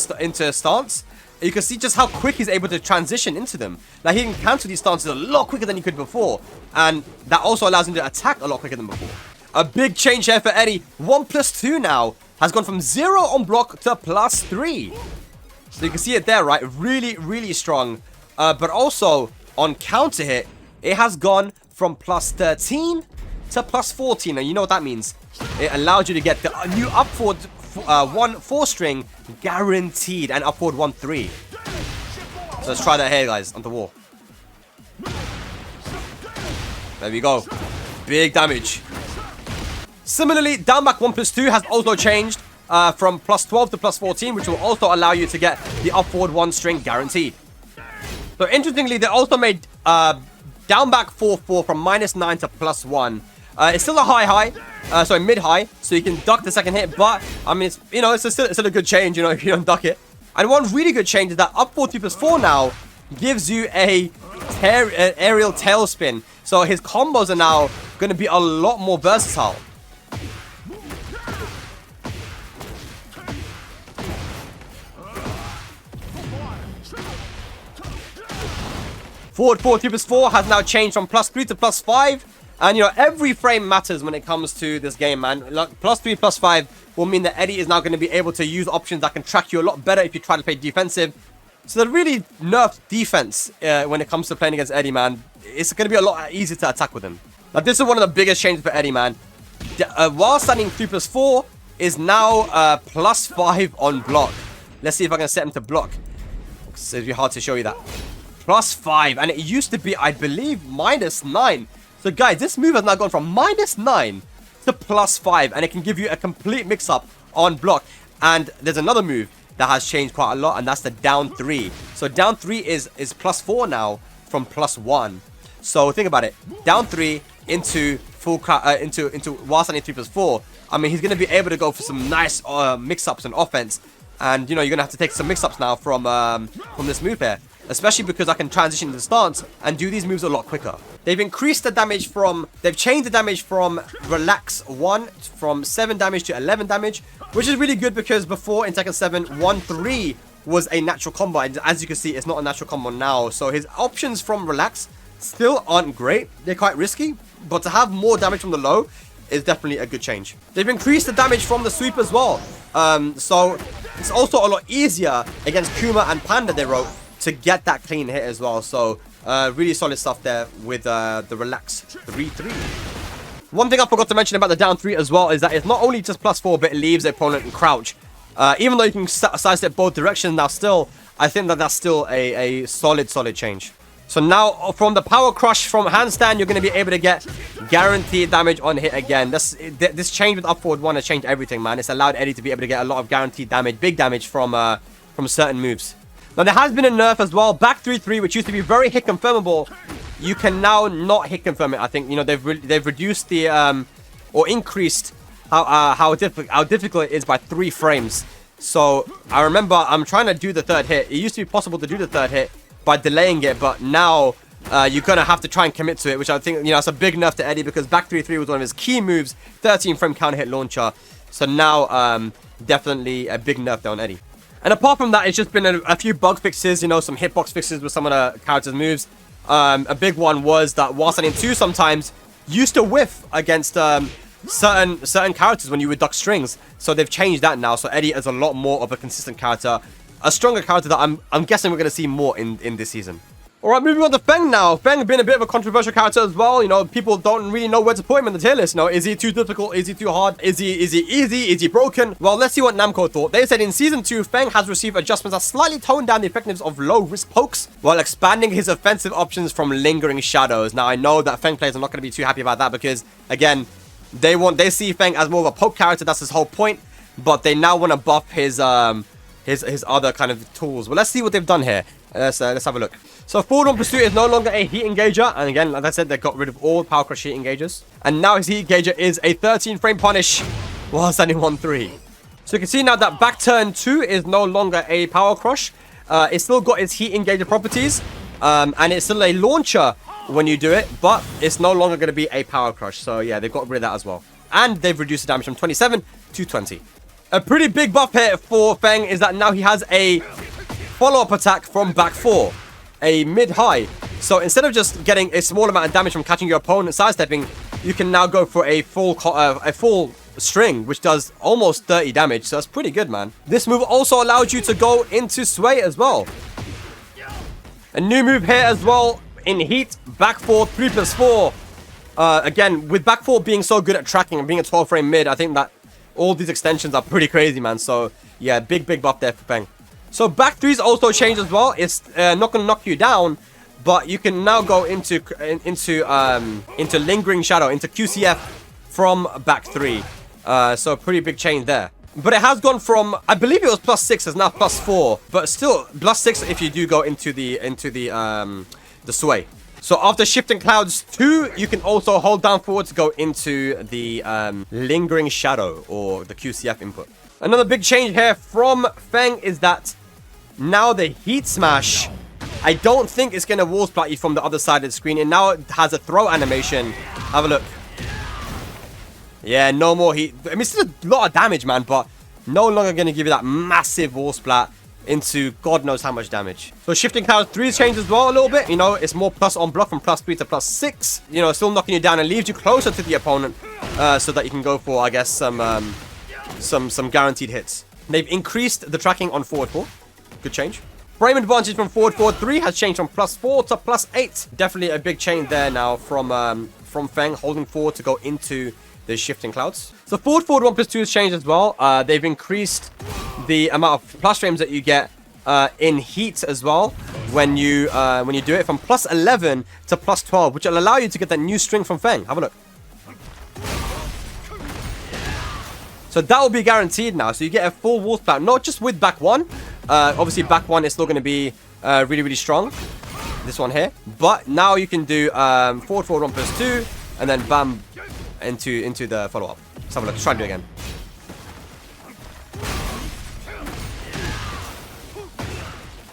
stance. You can see just how quick he's able to transition into them. Like, he can cancel these stances a lot quicker than he could before. And that also allows him to attack a lot quicker than before. A big change here for Eddy. 1+2 now has gone from 0 on block to +3. So you can see it there, right? Really, really strong. But also on counter hit, it has gone from +13 to +14. Now, you know what that means. It allows you to get the new upward 1-4 string guaranteed and upward 1-3. So let's try that here, guys, on the wall. There we go. Big damage. Similarly, down back 1+2 has also changed from +12 to +14, which will also allow you to get the upward 1 string guaranteed. So interestingly, they also made down back 4-4 from -9 to +1. It's still a high, sorry, mid-high, so you can duck the second hit, but, I mean, it's, you know, it's still a good change, you know, if you don't duck it. And one really good change is that up 4 2+4 now gives you an aerial tailspin. So his combos are now going to be a lot more versatile. Forward 4 2+4 has now changed from +3 to +5. And, you know, every frame matters when it comes to this game, man. Like, +3, +5 will mean that Eddy is now going to be able to use options that can track you a lot better if you try to play defensive. So they really nerfed defense when it comes to playing against Eddy, man. It's going to be a lot easier to attack with him. Now, this is one of the biggest changes for Eddy, man. While standing 3+4 is now +5 on block. Let's see if I can set him to block. It's going to be hard to show you that. +5, and it used to be, I believe, -9. So guys, this move has now gone from -9 to +5, and it can give you a complete mix-up on block. And there's another move that has changed quite a lot, and that's the down 3. So down 3 is +4 now from +1. So think about it, down 3 into full into while standing 3+4. I mean, he's going to be able to go for some nice mix-ups and offense, and you know, you're going to have to take some mix-ups now from this move here. Especially because I can transition the stance and do these moves a lot quicker. They've increased the damage from... They've changed the damage from Relax 1 from 7 damage to 11 damage. Which is really good because before in Tekken 7, 1-3 was a natural combo. And as you can see, it's not a natural combo now. So his options from Relax still aren't great. They're quite risky. But to have more damage from the low is definitely a good change. They've increased the damage from the sweep as well. So it's also a lot easier against Kuma and Panda, they wrote, to get that clean hit as well. So really solid stuff there with the Relax 3-3. One thing I forgot to mention about the down 3 as well is that it's not only just +4, but it leaves the opponent in crouch. Even though you can sidestep both directions now, still I think that's still a solid change. So now from the power crush from handstand, you're going to be able to get guaranteed damage on hit again. This change with up forward 1 has changed everything, man. It's allowed Eddy to be able to get a lot of guaranteed damage, big damage from certain moves. Now, there has been a nerf as well. Back 3-3, which used to be very hit confirmable, you can now not hit confirm it. I think, you know, they've reduced the or increased how difficult it is by 3 frames. So I remember I'm trying to do the third hit. It used to be possible to do the third hit by delaying it, but now you're gonna have to try and commit to it, which I think, you know, it's a big nerf to Eddy because back 3-3 was one of his key moves, 13 frame counter hit launcher. So now definitely a big nerf there on Eddy. And apart from that, it's just been a few bug fixes, you know, some hitbox fixes with some of the characters' moves. A big one was that while standing 2 sometimes used to whiff against certain characters when you would duck strings. So they've changed that now. So Eddy is a lot more of a consistent character, a stronger character that I'm guessing we're going to see more in this season. Alright, moving on to Feng now. Feng has been a bit of a controversial character as well. You know, people don't really know where to put him in the tier list. You know, is he too difficult? Is he too hard? Is he easy? Is he broken? Well, let's see what Namco thought. They said in Season 2, Feng has received adjustments that slightly tone down the effectiveness of low-risk pokes while expanding his offensive options from lingering shadows. Now, I know that Feng players are not going to be too happy about that because, again, they see Feng as more of a poke character. That's his whole point. But they now want to buff his other kind of tools. Well, let's see what they've done here. Let's have a look. So forward on pursuit is no longer a heat engager, and again, like I said, they got rid of all power crush heat engagers, and now his heat engager is a 13 frame punish while standing 1-3. So you can see now that back turn 2 is no longer a power crush. It's still got its heat engager properties, and it's still a launcher when you do it, but it's no longer going to be a power crush. So yeah, they've got rid of that as well, and they've reduced the damage from 27 to 20. A pretty big buff here for Feng is that now he has a follow-up attack from back 4. A mid-high. So instead of just getting a small amount of damage from catching your opponent sidestepping, you can now go for a full string, which does almost 30 damage. So that's pretty good, man. This move also allows you to go into sway as well. A new move here as well in heat. Back 4, 3+4. Again, with back 4 being so good at tracking and being a 12 frame mid, I think that all these extensions are pretty crazy, man. So yeah, big buff there for Feng. So back 3's also changed as well. It's not going to knock you down, but you can now go into lingering shadow, into QCF from back 3. So pretty big change there. But it has gone from, I believe it was +6, it's now +4, but still +6 if you do go into the sway. So after shifting clouds 2, you can also hold down forward to go into the lingering shadow or the QCF input. Another big change here from Feng is that now the heat smash, I don't think it's going to wall splat you from the other side of the screen. It now has a throw animation. Have a look. Yeah, no more heat. I mean, it's still a lot of damage, man, but no longer going to give you that massive wall splat into God knows how much damage. So shifting cloud 3 changed as well a little bit. You know, it's more plus on block from +3 to +6. You know, still knocking you down and leaves you closer to the opponent so that you can go for, I guess, some guaranteed hits. They've increased the tracking on forward 4. Good change. Frame advantage from forward 3 has changed from +4 to +8. Definitely a big change there now from Feng holding forward to go into the shifting clouds. So forward 1+2 has changed as well. They've increased the amount of plus frames that you get in heat as well when you do it from +11 to +12, which will allow you to get that new string from Feng. Have a look. So that will be guaranteed now. So you get a full wall splat, not just with back 1. Obviously back 1 is still going to be really, really strong. This one here. But now you can do forward 1+2 and then bam into the follow-up. Let's have a look. Let's try and do it again.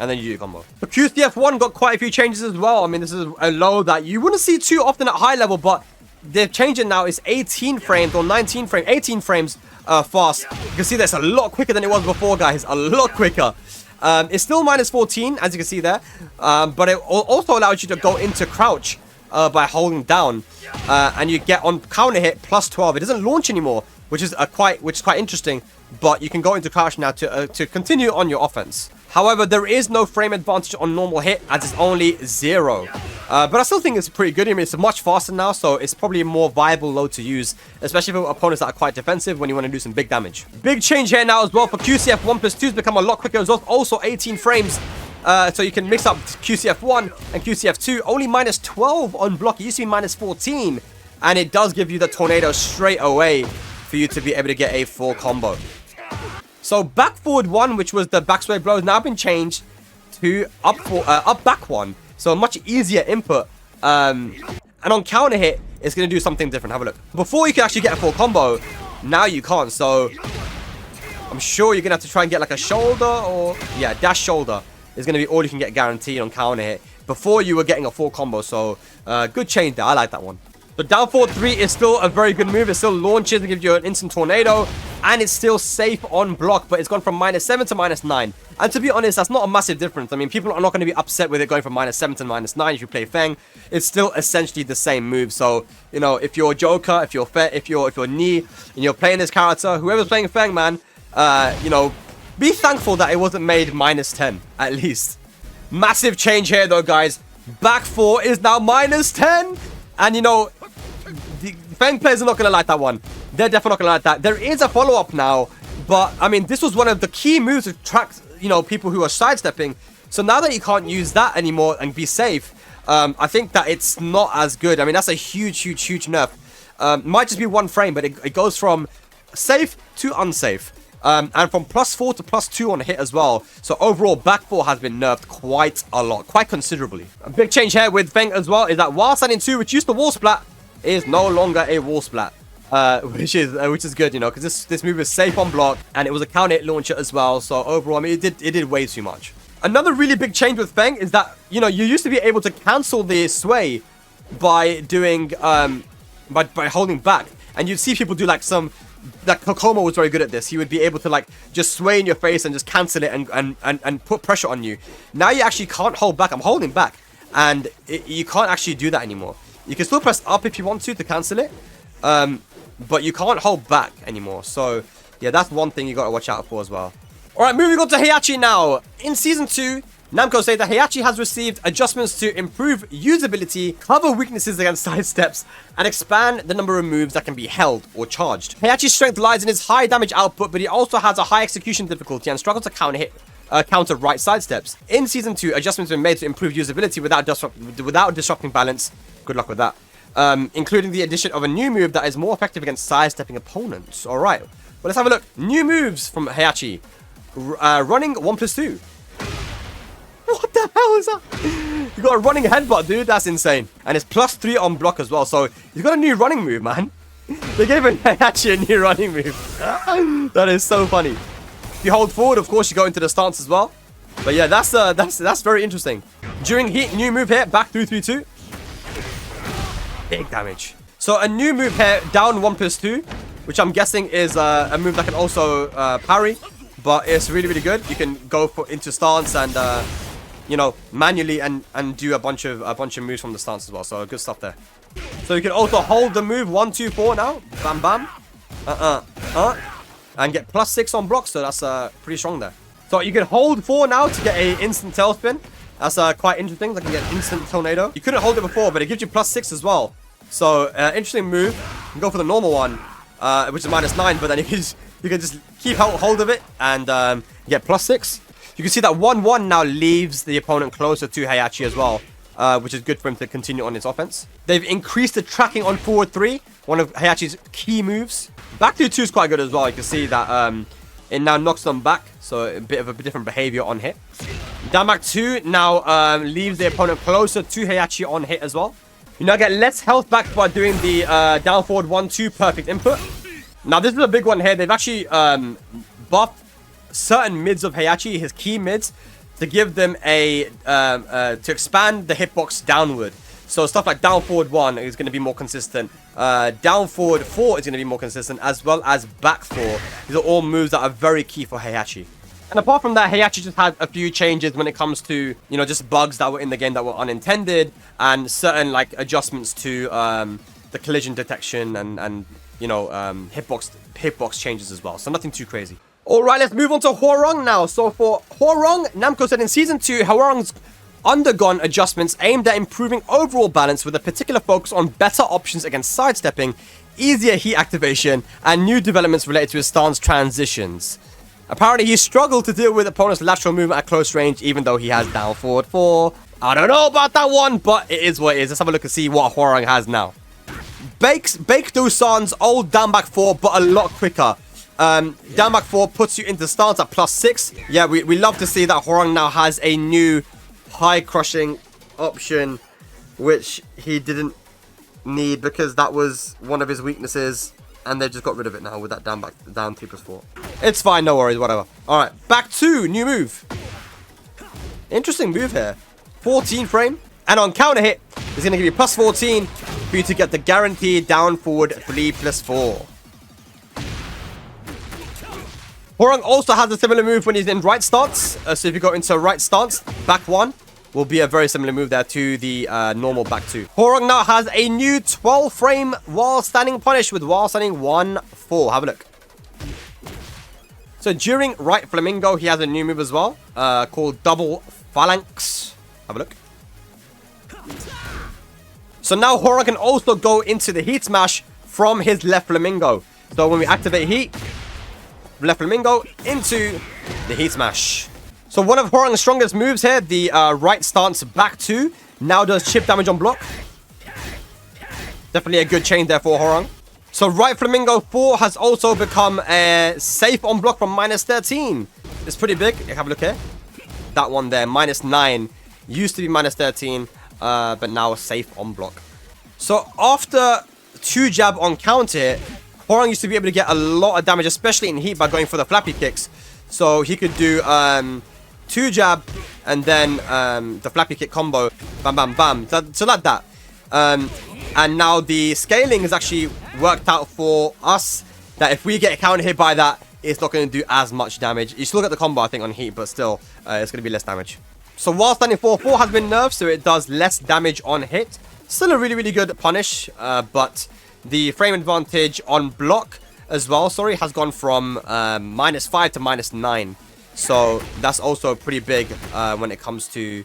And then you do a combo. The QCF1 got quite a few changes as well. I mean, this is a low that you wouldn't see too often at high level, but they've changed it now. It's 18 frames or 19 frames, 18 frames fast. You can see that's a lot quicker than it was before, guys. A lot quicker. It's still -14, as you can see there. But it also allows you to go into crouch by holding down. And you get on counter hit +12. It doesn't launch anymore, which is quite interesting. But you can go into crouch now to continue on your offense. However, there is no frame advantage on normal hit as it's only 0. But I still think it's pretty good. I mean, it's much faster now, so it's probably a more viable load to use, especially for opponents that are quite defensive when you want to do some big damage. Big change here now as well for QCF 1+2 has become a lot quicker as well. Also 18 frames. So you can mix up QCF1 and QCF2. Only -12 on block. It used to be -14. And it does give you the tornado straight away for you to be able to get a full combo. So back forward 1, which was the backsway blow, has now been changed to up back 1. So a much easier input. And on counter hit, it's going to do something different. Have a look. Before you could actually get a full combo, now you can't. So I'm sure you're going to have to try and get like a shoulder or, yeah, dash shoulder is going to be all you can get guaranteed on counter hit. Before you were getting a full combo. So good change there. I like that one. The down forward 3 is still a very good move. It still launches and gives you an instant tornado. And it's still safe on block. But it's gone from -7 to -9. And to be honest, that's not a massive difference. I mean, people are not going to be upset with it going from -7 to -9 if you play Feng. It's still essentially the same move. So, you know, if you're Joker, if you're Ni, and you're playing this character, whoever's playing Feng, man, you know, be thankful that it wasn't made -10, at least. Massive change here, though, guys. Back 4 is now -10. And, you know, the Feng players are not going to like that one. They're definitely not going to like that. There is a follow-up now. But, I mean, this was one of the key moves to attract, you know, people who are sidestepping. So now that you can't use that anymore and be safe, I think that it's not as good. I mean, that's a huge, huge, huge nerf. Might just be 1 frame, but it goes from safe to unsafe. And from +4 to +2 on hit as well. So overall, back 4 has been nerfed quite a lot, quite considerably. A big change here with Feng as well is that while standing 2, which used to wall splat, is no longer a wall splat. Which is good, you know, because this move is safe on block, and it was a counter hit launcher as well. So overall, I mean, it did way too much. Another really big change with Feng is that, you know, you used to be able to cancel the sway by doing by holding back, and you'd see people do like some. Like Kokoma was very good at this. He would be able to like just sway in your face and just cancel it and put pressure on you. Now you actually can't hold back. I'm holding back, and you can't actually do that anymore. You can still press up if you want to cancel it, but you can't hold back anymore. So yeah, that's one thing you got to watch out for as well. All right, moving on to Heihachi now. In Season 2, Namco say that Heihachi has received adjustments to improve usability, cover weaknesses against side steps, and expand the number of moves that can be held or charged. Heihachi's strength lies in his high damage output, but he also has a high execution difficulty and struggles to counter right side steps. In Season 2, adjustments have been made to improve usability without disrupting balance. Good luck with that. Including the addition of a new move that is more effective against sidestepping opponents. All right, well, let's have a look. New moves from Heihachi. Running 1+2. What the hell is that? You got a running headbutt, dude. That's insane. And it's +3 on block as well. So he's got a new running move, man. They gave him actually a new running move. That is so funny. If you hold forward, of course, you go into the stance as well. But yeah, that's very interesting. During heat, new move here, back 3-3-2. Big damage. So a new move here, down 1+2, which I'm guessing is a move that can also parry. But it's really, really good. You can go into stance and you know, manually and do a bunch of moves from the stance as well. So good stuff there. So you can also hold the move 1-2-4 now. Bam bam. And get +6 on block. So that's pretty strong there. So you can hold 4 now to get a instant tailspin. That's quite interesting. Like you get instant tornado. You couldn't hold it before, but it gives you +6 as well. So interesting move. You can go for the normal one, which is -9, but then you can just keep hold of it and get +6. You can see that 1-1 now leaves the opponent closer to Heihachi as well, which is good for him to continue on his offense. They've increased the tracking on forward 3, one of Heihachi's key moves. Back 2 is quite good as well. You can see that it now knocks them back, so a bit of a different behavior on hit. Down back 2 now leaves the opponent closer to Heihachi on hit as well. You now get less health back by doing the down forward 1-2 perfect input. Now this is a big one here. They've actually buffed certain mids of Heihachi, his key mids, to give them a to expand the hitbox downward. So stuff like down forward 1 is going to be more consistent. Down forward 4 is going to be more consistent, as well as back 4. These are all moves that are very key for Heihachi. And apart from that, Heihachi just had a few changes when it comes to, you know, just bugs that were in the game that were unintended, and certain like adjustments to the collision detection and you know, hitbox changes as well. So nothing too crazy. Alright, let's move on to Hwoarang now. So for Hwoarang, Namco said in Season 2, Hwoarang's undergone adjustments aimed at improving overall balance with a particular focus on better options against sidestepping, easier heat activation, and new developments related to his stance transitions. Apparently, he struggled to deal with opponents' lateral movement at close range, even though he has down forward 4. I don't know about that one, but it is what it is. Let's have a look and see what Hwoarang has now. Bake Dosan's old down back 4, but a lot quicker. Down back 4 puts you into stance at +6. Yeah, we love to see that Hwoarang now has a new high crushing option, which he didn't need because that was one of his weaknesses, and they just got rid of it now with that down 2+4. It's fine, no worries, whatever. Alright, back 2, new move. Interesting move here. 14 frame, and on counter hit, it's going to give you +14 for you to get the guaranteed down forward 3+4. Hwoarang also has a similar move when he's in right stance. So if you go into right stance, back 1 will be a very similar move there to the normal back 2. Hwoarang now has a new 12 frame while standing punish with while standing 1-4. Have a look. So during right flamingo, he has a new move as well called double phalanx. Have a look. So now Hwoarang can also go into the heat smash from his left flamingo. So when we activate heat, left flamingo into the heat smash. So one of Hwoarang's strongest moves here, the right stance back 2, now does chip damage on block. Definitely a good change there for Hwoarang. So right flamingo 4 has also become safe on block from -13. It's pretty big. Have a look here. That one there, -9. Used to be -13, but now safe on block. So after 2 jab on counter hit, Hwoarang used to be able to get a lot of damage, especially in heat, by going for the flappy kicks. So he could do 2 jab and then the flappy kick combo, bam, bam, bam. So like that. And now the scaling has actually worked out for us that if we get counter hit by that, it's not going to do as much damage. You still get the combo, I think, on heat, but still, it's going to be less damage. So while standing 4-4 has been nerfed, so it does less damage on hit. Still a really, really good punish, but the frame advantage on block as well, sorry, has gone from -5 to -9. So that's also pretty big when it comes to, you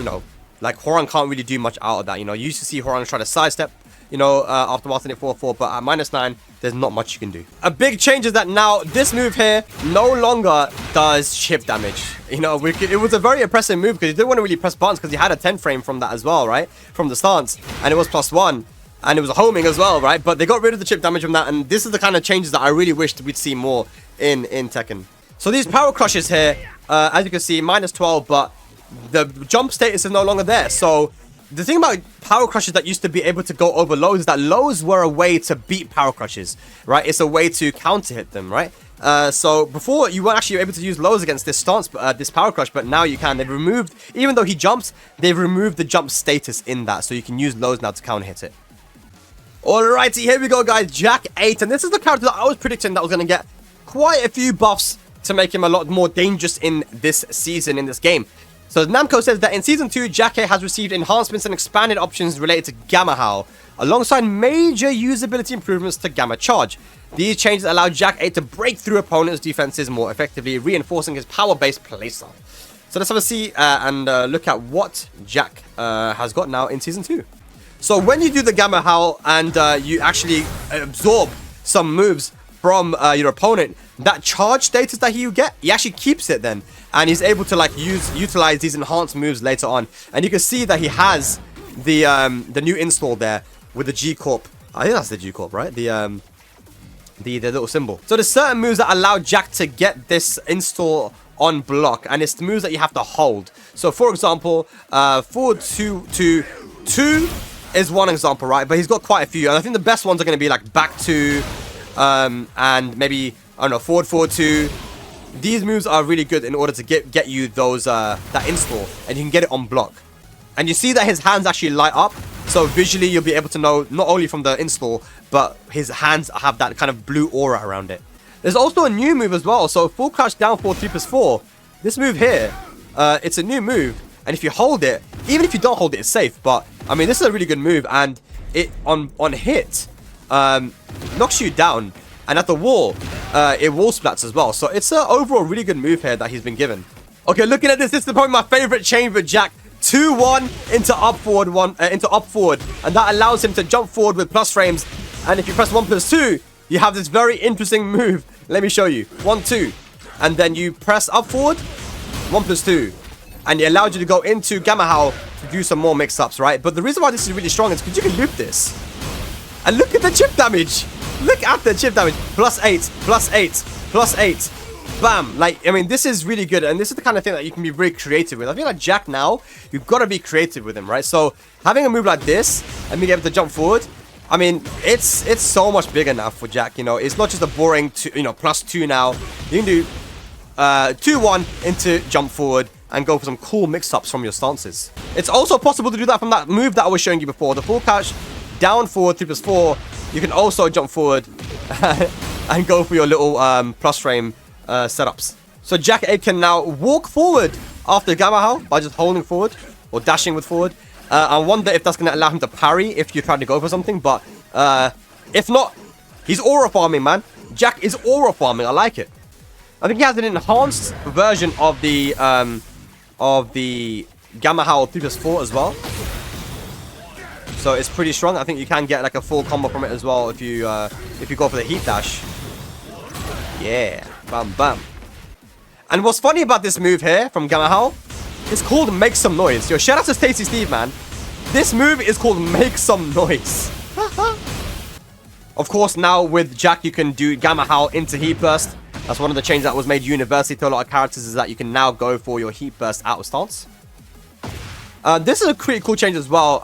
know, like Hwoarang can't really do much out of that. You know, you used to see Hwoarang try to sidestep, you know, after while standing 4-4, but at -9, there's not much you can do. A big change is that now this move here no longer does chip damage. You know, it was a very impressive move because you didn't want to really press buttons because you had a 10 frame from that as well, right? From the stance, and it was +1. And it was a homing as well, right? But they got rid of the chip damage from that. And this is the kind of changes that I really wished we'd see more in Tekken. So these power crushes here, as you can see, -12. But the jump status is no longer there. So the thing about power crushes that used to be able to go over lows is that lows were a way to beat power crushes, right? It's a way to counter hit them, right? So before you weren't actually able to use lows against this stance, this power crush, but now you can. They've removed, even though he jumps, they've removed the jump status in that, so you can use lows now to counter hit it. Alrighty, here we go, guys. Jack 8, and this is the character that I was predicting that was going to get quite a few buffs to make him a lot more dangerous in this season, in this game. So Namco says that in Season 2, Jack 8 has received enhancements and expanded options related to Gamma Howl, alongside major usability improvements to Gamma Charge. These changes allow Jack 8 to break through opponents' defenses more effectively, reinforcing his power-based playstyle. So let's have a see and look at what Jack has got now in Season 2. So when you do the Gamma Howl and you actually absorb some moves from your opponent, that charge status that he actually keeps it then, and he's able to like utilize these enhanced moves later on. And you can see that he has the new install there with the G Corp. I think that's the G Corp, right? The little symbol. So there's certain moves that allow Jack to get this install on block, and it's the moves that you have to hold. So for example, forward 2 is one example, right? But he's got quite a few, and I think the best ones are going to be like back 2, and maybe, I don't know, forward 2. These moves are really good in order to get you those that install, and you can get it on block. And you see that his hands actually light up, so visually you'll be able to know not only from the install, but his hands have that kind of blue aura around it. There's also a new move as well, so full crouch down forward 3+4. This move here, it's a new move, and if you hold it, even if you don't hold it, it's safe. But I mean, this is a really good move, and it on hit knocks you down, and at the wall, it wall splats as well. So it's an overall really good move here that he's been given. Okay, looking at this is probably my favorite change with Jack. 2-1 into up forward, and that allows him to jump forward with plus frames. And if you press 1+2, you have this very interesting move. Let me show you. 1-2, and then you press up forward, 1+2, and it allows you to go into Gamma Howl to do some more mix-ups, right? But the reason why this is really strong is because you can loop this. And look at the chip damage. Look at the chip damage. +8, +8, +8. Bam. Like, I mean, this is really good, and this is the kind of thing that you can be very creative with. I feel like Jack now, you've got to be creative with him, right? So having a move like this and being able to jump forward, I mean, it's so much bigger now for Jack. You know, it's not just a boring +2 now. You can do 2-1 into jump forward and go for some cool mix-ups from your stances. It's also possible to do that from that move that I was showing you before, the full couch down forward 3+4. You can also jump forward and go for your little plus frame setups. So Jack 8 can now walk forward after Gamma Howl by just holding forward or dashing with forward. I wonder if that's going to allow him to parry if you try to go for something, but if not, he's aura farming, man. Jack is aura farming. I like it. I think he has an enhanced version of the Gamma Howl 3+4 as well. So it's pretty strong. I think you can get like a full combo from it as well if you go for the heat dash. Yeah, bam bam. And what's funny about this move here from Gamma Howl, it's called Make Some Noise. Yo, shout out to Stacy Steve, man. This move is called Make Some Noise. Of course, now with Jack, you can do Gamma Howl into Heat Burst. That's one of the changes that was made universally to a lot of characters, is that you can now go for your Heat Burst out of stance. This is a pretty cool change as well.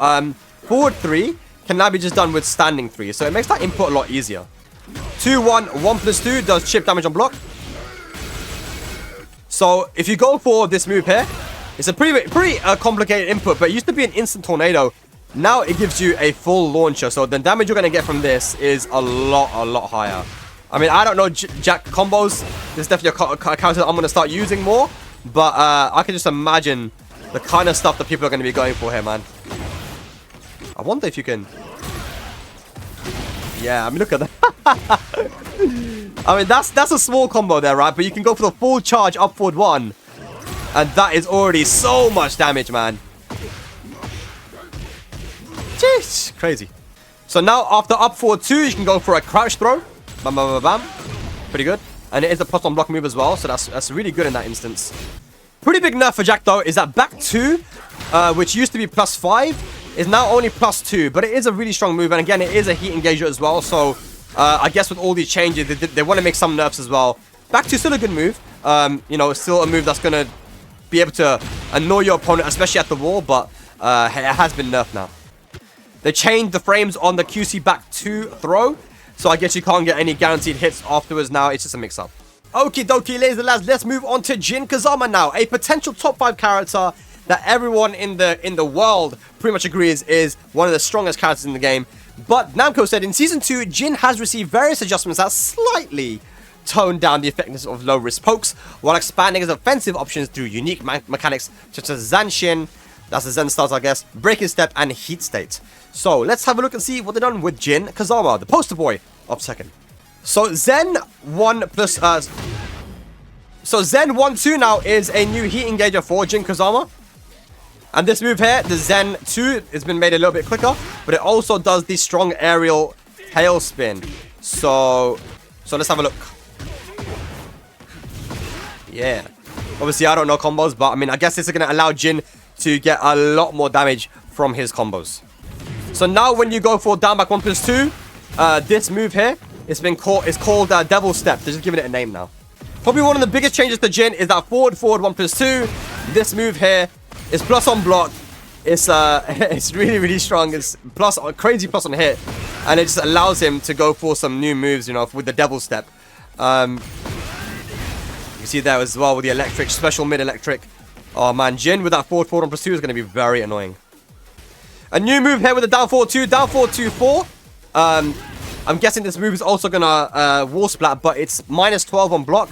Forward 3 can now be just done with standing 3, so it makes that input a lot easier. 2-1, 1+2 does chip damage on block. So if you go for this move here, it's a pretty complicated input, but it used to be an instant tornado. Now it gives you a full launcher, so the damage you're going to get from this is a lot higher. I mean, I don't know Jack combos. This is definitely a character that I'm going to start using more, but I can just imagine the kind of stuff that people are going to be going for here, man. I wonder if you can... Yeah, I mean, look at that. I mean, that's a small combo there, right? But you can go for the full charge up forward 1. And that is already so much damage, man. Jeez, crazy. So now, after up forward 2, you can go for a crouch throw. Bam, bam, bam, bam. Pretty good. And it is a plus on block move as well, so that's really good in that instance. Pretty big nerf for Jack, though, is that back 2, which used to be +5, is now only +2, but it is a really strong move, and again, it is a heat engager as well, so I guess with all these changes, they want to make some nerfs as well. Back 2 is still a good move. You know, it's still a move that's going to be able to annoy your opponent, especially at the wall, but it has been nerfed now. They changed the frames on the QC back to throw, so I guess you can't get any guaranteed hits afterwards now. It's just a mix-up. Okie dokie, ladies and lads, let's move on to Jin Kazama now. A potential top 5 character that everyone in the world pretty much agrees is one of the strongest characters in the game. But Namco said in Season 2, Jin has received various adjustments that slightly tone down the effectiveness of low-risk pokes, while expanding his offensive options through unique mechanics such as Zanshin, that's the Zen stance I guess, Breaking Step, and Heat State. So let's have a look and see what they've done with Jin Kazama, the poster boy of Tekken. So Zen 1 plus... So Zen 1-2 now is a new Heat Engager for Jin Kazama. And this move here, the Zen 2, has been made a little bit quicker, but it also does the strong aerial tail spin. So let's have a look. Yeah. Obviously, I don't know combos, but I mean, I guess this is going to allow Jin to get a lot more damage from his combos. So now when you go for down back 1+2, this move here, it's called Devil Step. They're just giving it a name now. Probably one of the biggest changes to Jin is that forward 1+2. This move here is plus on block. It's really strong. It's crazy plus on hit, and it just allows him to go for some new moves, you know, with the Devil Step. You see there as well with the electric, special mid electric. Oh man, Jin with that forward 1+2 is going to be very annoying. A new move here with the down forward 2, down forward 2-4. I'm guessing this move is also going to wall splat, but it's -12 on block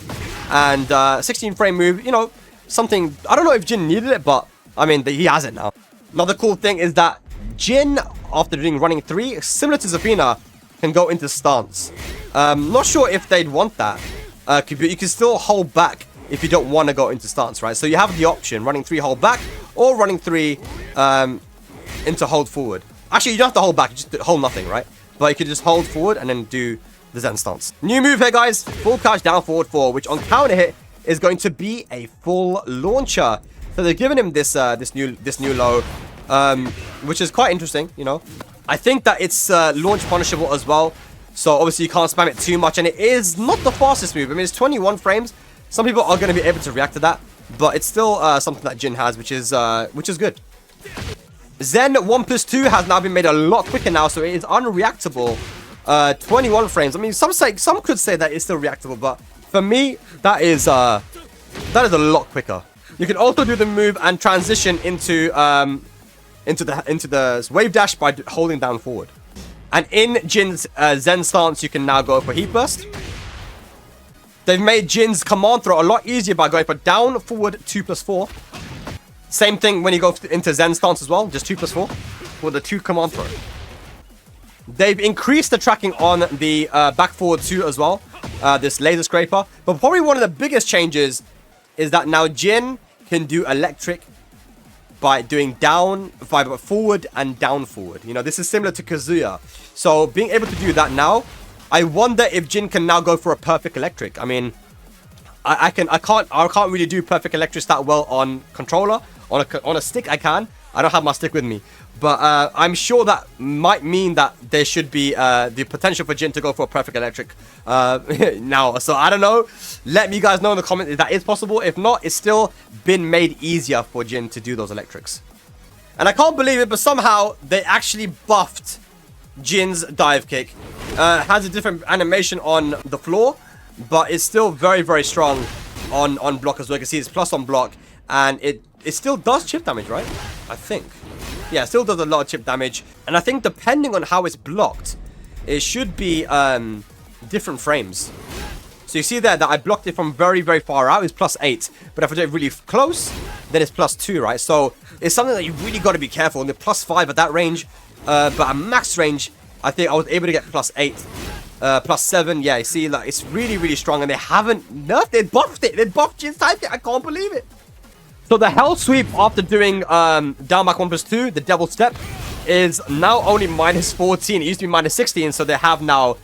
and 16 frame move. You know, something, I don't know if Jin needed it, but I mean, he has it now. Another cool thing is that Jin, after doing running 3, similar to Zafina, can go into stance. Not sure if they'd want that. You can still hold back if you don't want to go into stance, right? So you have the option, running 3 hold back, or running 3 into hold forward. Actually, you don't have to hold back, you just hold nothing, right? But you can just hold forward and then do the Zen stance. New move here, guys. Full catch down forward 4, which on counter hit is going to be a full launcher. So they're giving him this new low, which is quite interesting, you know. I think that it's launch punishable as well. So obviously you can't spam it too much, and it is not the fastest move. I mean, it's 21 frames. Some people are going to be able to react to that, but it's still something that Jin has, which is good. Zen 1+2 has now been made a lot quicker now, so it is unreactable. 21 frames. I mean, some could say that it's still reactable, but for me, that is a lot quicker. You can also do the move and transition into the wave dash by holding down forward. And in Jin's Zen stance, you can now go for Heat Burst. They've made Jin's command throw a lot easier by going for down forward 2+4. Same thing when you go into Zen stance as well, just 2+4 for the 2 command throw. They've increased the tracking on the back forward 2 as well, this laser scraper. But probably one of the biggest changes is that now Jin can do electric by doing forward and down forward. You know, this is similar to Kazuya. So being able to do that now, I wonder if Jin can now go for a perfect electric. I mean, I can't really do perfect electrics that well on controller. On a stick, I can. I don't have my stick with me. But I'm sure that might mean that there should be the potential for Jin to go for a perfect electric now. So I don't know. Let me guys know in the comments if that is possible. If not, it's still been made easier for Jin to do those electrics. And I can't believe it, but somehow they actually buffed Jin's dive kick. Has a different animation on the floor, but it's still very strong on block as well. You can see it's plus on block, and it still does chip damage, right? I think. Yeah, it still does a lot of chip damage. And I think depending on how it's blocked, it should be different frames. So you see there that I blocked it from very far out. It's +8. But if I do it really close, then it's +2, right? So it's something that you really got to be careful. And the +5 at that range, but at max range, I think I was able to get +8. +7, yeah, you see, like, it's really strong. And they haven't nerfed it. They buffed it. They buffed Jin's type kick. I can't believe it. So the hell sweep after doing down back 1+2, the double step, is now only -14. It used to be -16, so they have now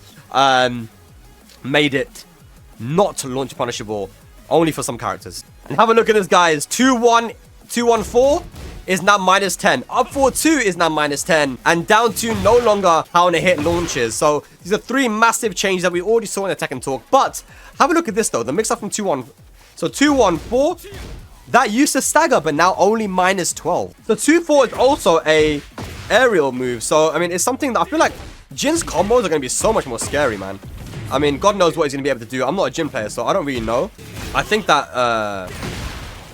made it not launch punishable, only for some characters. And have a look at this, guys. 2-1, 2-1-4 is now -10. Up 4-2 is now -10. And down 2 no longer counter hit launches. So these are 3 massive changes that we already saw in the Tekken talk. But have a look at this, though. The mix up from 2-1. So 2-1-4. that used to stagger, but now only minus 12. The 2-4 is also a aerial move. So, I mean, it's something that I feel like Jin's combos are going to be so much more scary, man. I mean, God knows what he's going to be able to do. I'm not a Jin player, so I don't really know. I think that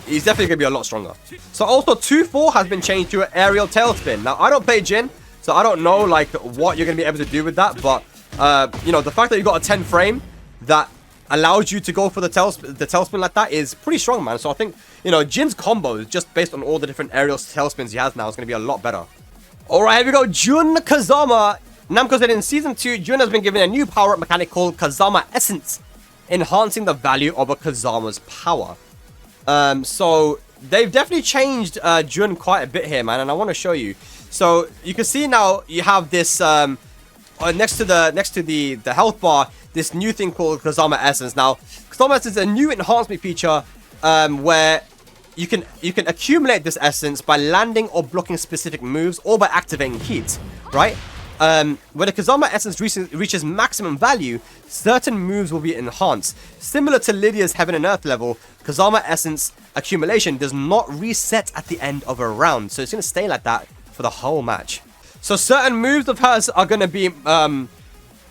he's definitely going to be a lot stronger. So, also, 2-4 has been changed to an aerial tailspin. Now, I don't play Jin, so I don't know, like, what you're going to be able to do with that. But, you know, the fact that you got a 10 frame that allows you to go for the tailspin like that is pretty strong, man. So I think, you know, Jin's combos, just based on all the different aerial tailspins he has now, is going to be a lot better. Alright, here we go. Jun Kazama. Namco said in Season 2, Jun has been given a new power-up mechanic called Kazama Essence, enhancing the value of a Kazama's power. So they've definitely changed Jun quite a bit here, man, and I want to show you. So you can see now you have this next to the health bar, this new thing called Kazama Essence. Now, Kazama Essence is a new enhancement feature where you can accumulate this essence by landing or blocking specific moves or by activating heat, right? When the Kazama Essence reaches maximum value, certain moves will be enhanced. Similar to Lidia's Heaven and Earth level, Kazama Essence accumulation does not reset at the end of a round, so it's going to stay like that for the whole match. So certain moves of hers are going to be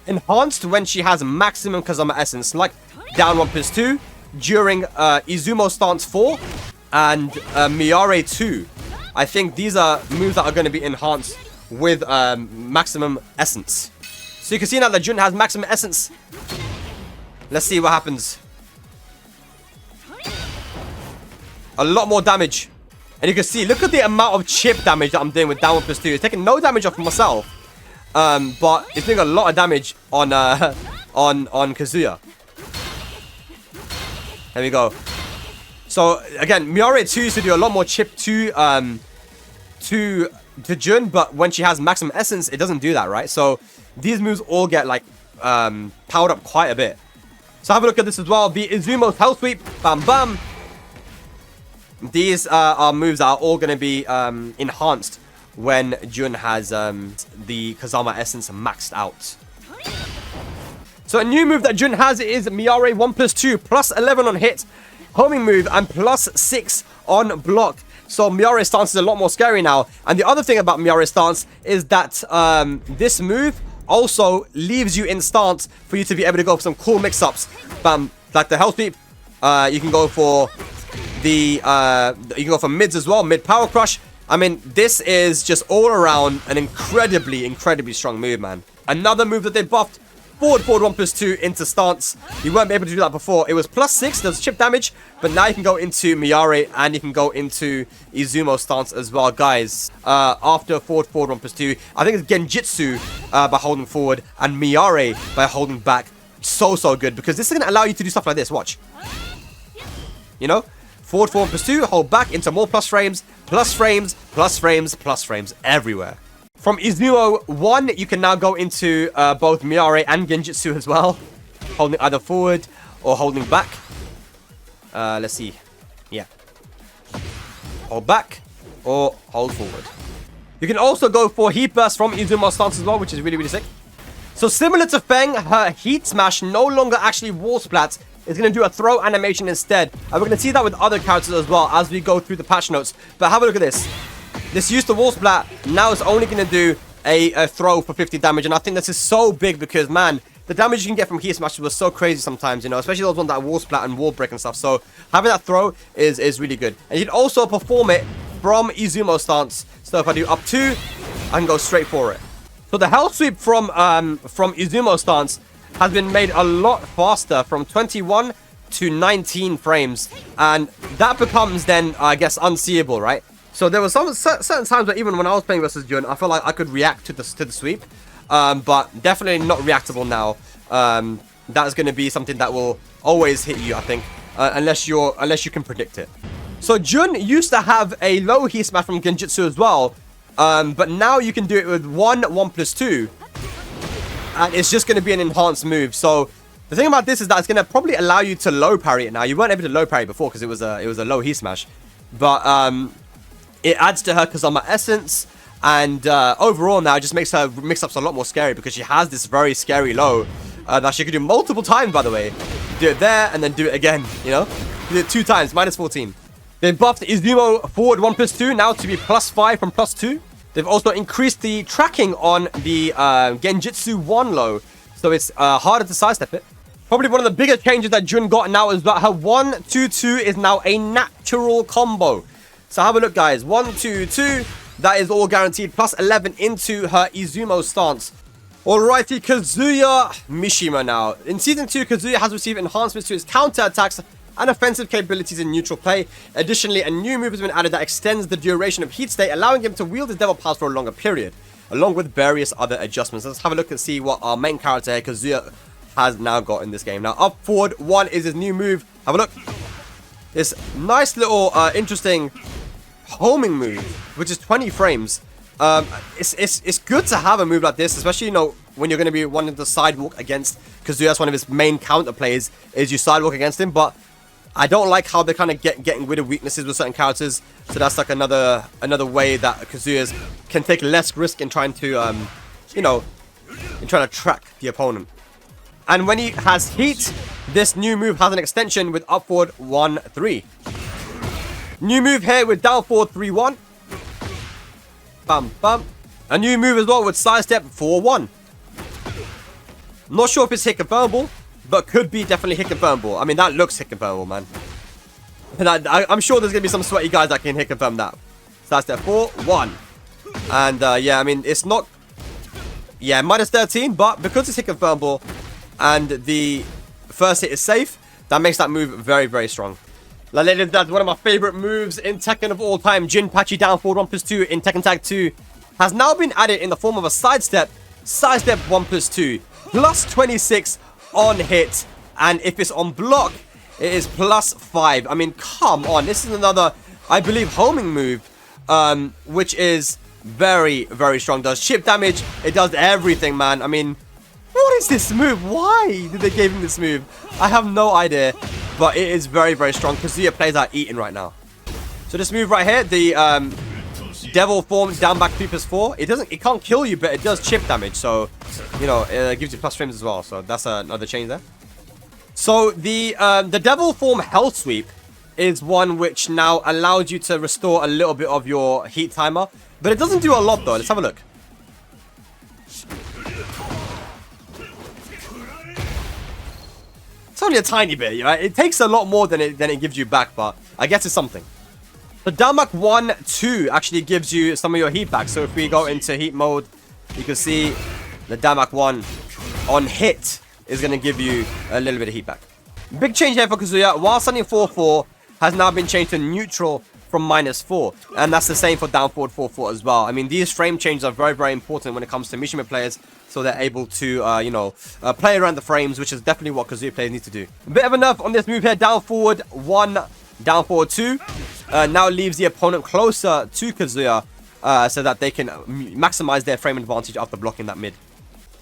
enhanced when she has maximum Kazama Essence, like down 1+2 during Izumo Stance 4 and Miare 2. I think these are moves that are going to be enhanced with maximum Essence. So you can see now that Jun has maximum Essence. Let's see what happens. A lot more damage. And you can see, look at the amount of chip damage that I'm doing with down 1+2. It's taking no damage off myself. But it's doing a lot of damage on Kazuya. There we go. So again, Miare 2 used to do a lot more chip to Jun, but when she has maximum essence, it doesn't do that, right? So these moves all get like powered up quite a bit. So have a look at this as well. The Izumo's Hell Sweep, bam bam. These are moves that are all going to be enhanced when Jun has the Kazama Essence maxed out. So a new move that Jun has is Miare 1+2, +11 on hit, homing move, and +6 on block. So Miare Stance is a lot more scary now. And the other thing about Miare Stance is that this move also leaves you in stance for you to be able to go for some cool mix-ups. Bam, like the Hell Sweep. You can go for the you can go for mids as well, mid Power Crush. I mean, this is just all around an incredibly strong move, man. Another move that they buffed, forward 1+2 into stance. You weren't able to do that before. It was +6, there's chip damage, but now you can go into Miare and you can go into Izumo stance as well, guys. After forward 1+2, I think it's Genjutsu by holding forward and Miare by holding back. So good, because this is going to allow you to do stuff like this. Watch. You know? Forward 1+2, hold back into more plus frames everywhere. From Izumo 1, you can now go into both Miare and Genjutsu as well. Holding either forward or holding back. Let's see. Yeah. Hold back or hold forward. You can also go for Heat Burst from Izumo stance as well, which is really sick. So similar to Feng, her Heat Smash no longer actually wall splats. It's going to do a throw animation instead. And we're going to see that with other characters as well as we go through the patch notes. But have a look at this. This used to wall splat. Now it's only going to do a throw for 50 damage. And I think this is so big because, man, the damage you can get from Heat Smashes was so crazy sometimes, you know, especially those ones that wall splat and wall break and stuff. So having that throw is really good. And you can also perform it from Izumo stance. So if I do up 2, I can go straight for it. So the Hell Sweep from Izumo stance has been made a lot faster, from 21 to 19 frames. And that becomes then, I guess, unseeable, right? So there were some certain times where even when I was playing versus Jun, I felt like I could react to the sweep. But definitely not reactable now. That is going to be something that will always hit you, I think. Unless you can predict it. So Jun used to have a low Heat Smash from Genjutsu as well. But now you can do it with 1+2. And it's just going to be an enhanced move. So the thing about this is that it's going to probably allow you to low parry it now. You weren't able to low parry before because it was a low Heat Smash. But it adds to her Kazama Essence. And overall now, it just makes her mix-ups a lot more scary because she has this very scary low that she could do multiple times, by the way. Do it there and then do it again, you know? Do it 2 times, -14. They buffed Izumo forward 1+2 now to be +5 from +2. They've also increased the tracking on the Genjutsu 1 low, so it's harder to sidestep it. Probably one of the bigger changes that Jun got now is that her 1-2-2 is now a natural combo. So have a look, guys. 1-2-2. That is all guaranteed. Plus 11 into her Izumo stance. Alrighty, Kazuya Mishima now. In Season 2, Kazuya has received enhancements to his counter-attacks and offensive capabilities in neutral play. Additionally, a new move has been added that extends the duration of heat state, allowing him to wield his devil powers for a longer period, along with various other adjustments. Let's have a look and see what our main character here, Kazuya, has now got in this game. Now, up forward 1 is his new move. Have a look. This nice little, interesting homing move, which is 20 frames. It's good to have a move like this, especially, you know, when you're going to be wanting to sidewalk against Kazuya. That's one of his main counter plays, is you sidewalk against him. But I don't like how they're kind of getting rid of weaknesses with certain characters. So that's like another way that Kazuya can take less risk in trying to, you know, in trying to track the opponent. And when he has heat, this new move has an extension with up forward 1-3. New move here with down forward 3-1. Bam, bam. A new move as well with sidestep 4-1. Not sure if it's hit confirmable, but could be definitely hit confirmable. I mean, that looks hit confirmable, man. And I'm sure there's going to be some sweaty guys that can hit confirm that. Sidestep 4-1. And yeah, I mean, it's not... Yeah, -13, but because it's hit confirmable and the first hit is safe, that makes that move very, very strong. Like, ladies, that's one of my favorite moves in Tekken of all time. Jinpachi down forward 1+2 in Tekken Tag 2 has now been added in the form of a sidestep 1+2, plus 26 on hit, and if it's on block, it is +5. I mean, come on, this is another, I believe, homing move, which is very, very strong. Does chip damage, it does everything, man. I mean, what is this move? Why did they give him this move? I have no idea, but it is very, very strong. Kazuya plays out eating right now. So this move right here, the devil form down back 3+4, it can't kill you, but it does chip damage. So, you know, it gives you plus frames as well. So that's another change there. So the devil form hell sweep is one which now allows you to restore a little bit of your heat timer, but it doesn't do a lot though. Let's have a look. It's only a tiny bit, right? It takes a lot more than it gives you back, but I guess it's something. The Damak 1-2 actually gives you some of your heat back. So if we go into heat mode, you can see the Damak 1 on hit is going to give you a little bit of heat back. Big change here for Kazuya. While standing 4-4 has now been changed to neutral from -4. And that's the same for down forward 4-4 as well. I mean, these frame changes are very, very important when it comes to Mishima players. So they're able to, you know, play around the frames, which is definitely what Kazuya players need to do. A bit of a nerf on this move here. Down forward 1, down forward 2. Now leaves the opponent closer to Kazuya so that they can maximize their frame advantage after blocking that mid.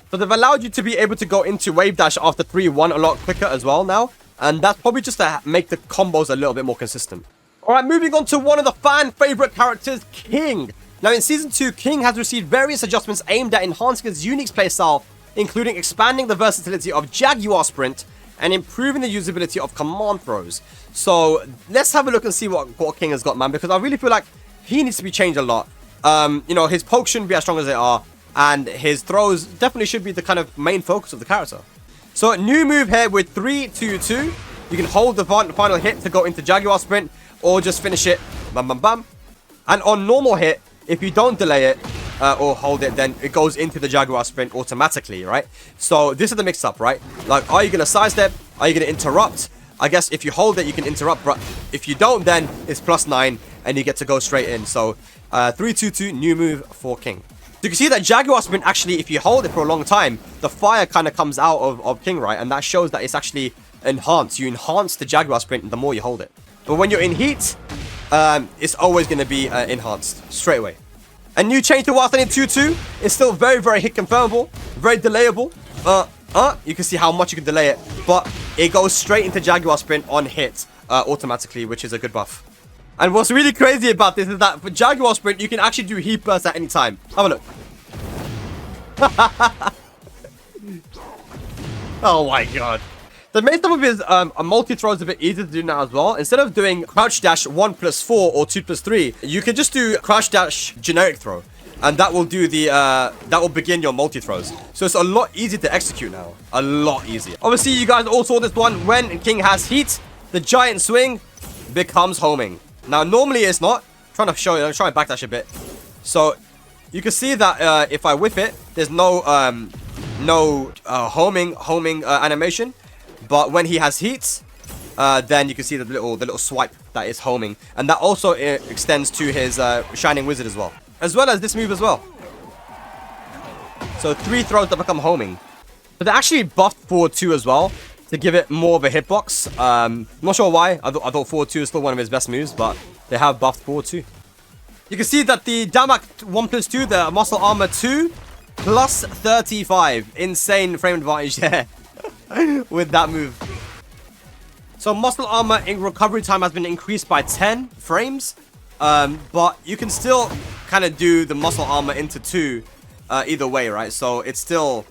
So they've allowed you to be able to go into wave dash after 3-1 a lot quicker as well now. And that's probably just to make the combos a little bit more consistent. Alright, moving on to one of the fan favorite characters, King. Now in Season 2, King has received various adjustments aimed at enhancing his unique playstyle, including expanding the versatility of Jaguar Sprint and improving the usability of command throws. So let's have a look and see what King has got, man, because I really feel like he needs to be changed a lot. You know, his pokes shouldn't be as strong as they are, and his throws definitely should be the kind of main focus of the character. So new move here with 3-2-2. You can hold the final hit to go into Jaguar Sprint, or just finish it, bam, bam, bam. And on normal hit, if you don't delay it or hold it, then it goes into the Jaguar Sprint automatically, right? So this is the mix-up, right? Like, are you going to sidestep? Are you going to interrupt? I guess if you hold it, you can interrupt, but if you don't, then it's +9, and you get to go straight in. So 3-2-2, new move for King. You can see that Jaguar Sprint, actually, if you hold it for a long time, the fire kind of comes out of King, right? And that shows that it's actually enhanced. You enhance the Jaguar Sprint the more you hold it. But when you're in heat, it's always going to be enhanced straight away. A new change to while standing 2-2 is still very, very hit confirmable, very delayable. You can see how much you can delay it, but it goes straight into Jaguar Sprint on hit automatically, which is a good buff. And what's really crazy about this is that for Jaguar Sprint, you can actually do heat burst at any time. Have a look. Oh my god. The main stuff is a multi-throw is a bit easier to do now as well. Instead of doing crouch dash 1+4 or 2+3, you can just do crouch dash generic throw. And that will do the, that will begin your multi-throws. So it's a lot easier to execute now. A lot easier. Obviously, you guys all saw this one. When King has heat, the giant swing becomes homing. Now, normally it's not. I'm trying to show you. I'm trying to backdash a bit. So, you can see that if I whip it, there's no homing animation. But when he has heat, then you can see the little swipe that is homing. And that also extends to his Shining Wizard as well. As well as this move as well. So 3 throws that become homing. But they actually buffed forward 2 as well to give it more of a hitbox. Not sure why. I thought forward 2 is still one of his best moves, but they have buffed forward 2. You can see that the Damak 1+2, the muscle armor 2, plus 35. Insane frame advantage there with that move. So muscle armor in recovery time has been increased by 10 frames. But you can still kind of do the muscle armor into 2 either way, right? So it's still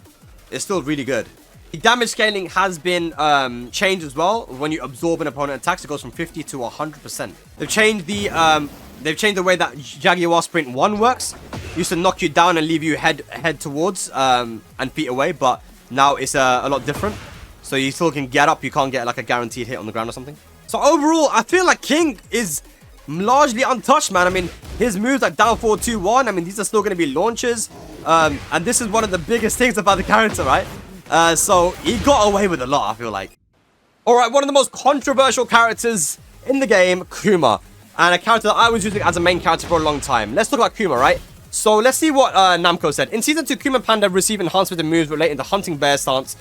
really good. The damage scaling has been changed as well. When you absorb an opponent attacks, it goes from 50 to 100%. They've changed the way that Jaguar Sprint 1 works. It used to knock you down and leave you head towards and feet away, but now it's a lot different. So you still can get up, you can't get like a guaranteed hit on the ground or something. So overall, I feel like King is largely untouched, man. I mean, his moves like down forward 2-1, I mean, these are still going to be launches. And this is one of the biggest things about the character, right? So he got away with a lot, I feel like. Alright, one of the most controversial characters in the game, Kuma. And a character that I was using as a main character for a long time. Let's talk about Kuma, right? So let's see what Namco said. In Season 2, Kuma and Panda receive enhancements and moves relating to hunting bear stance,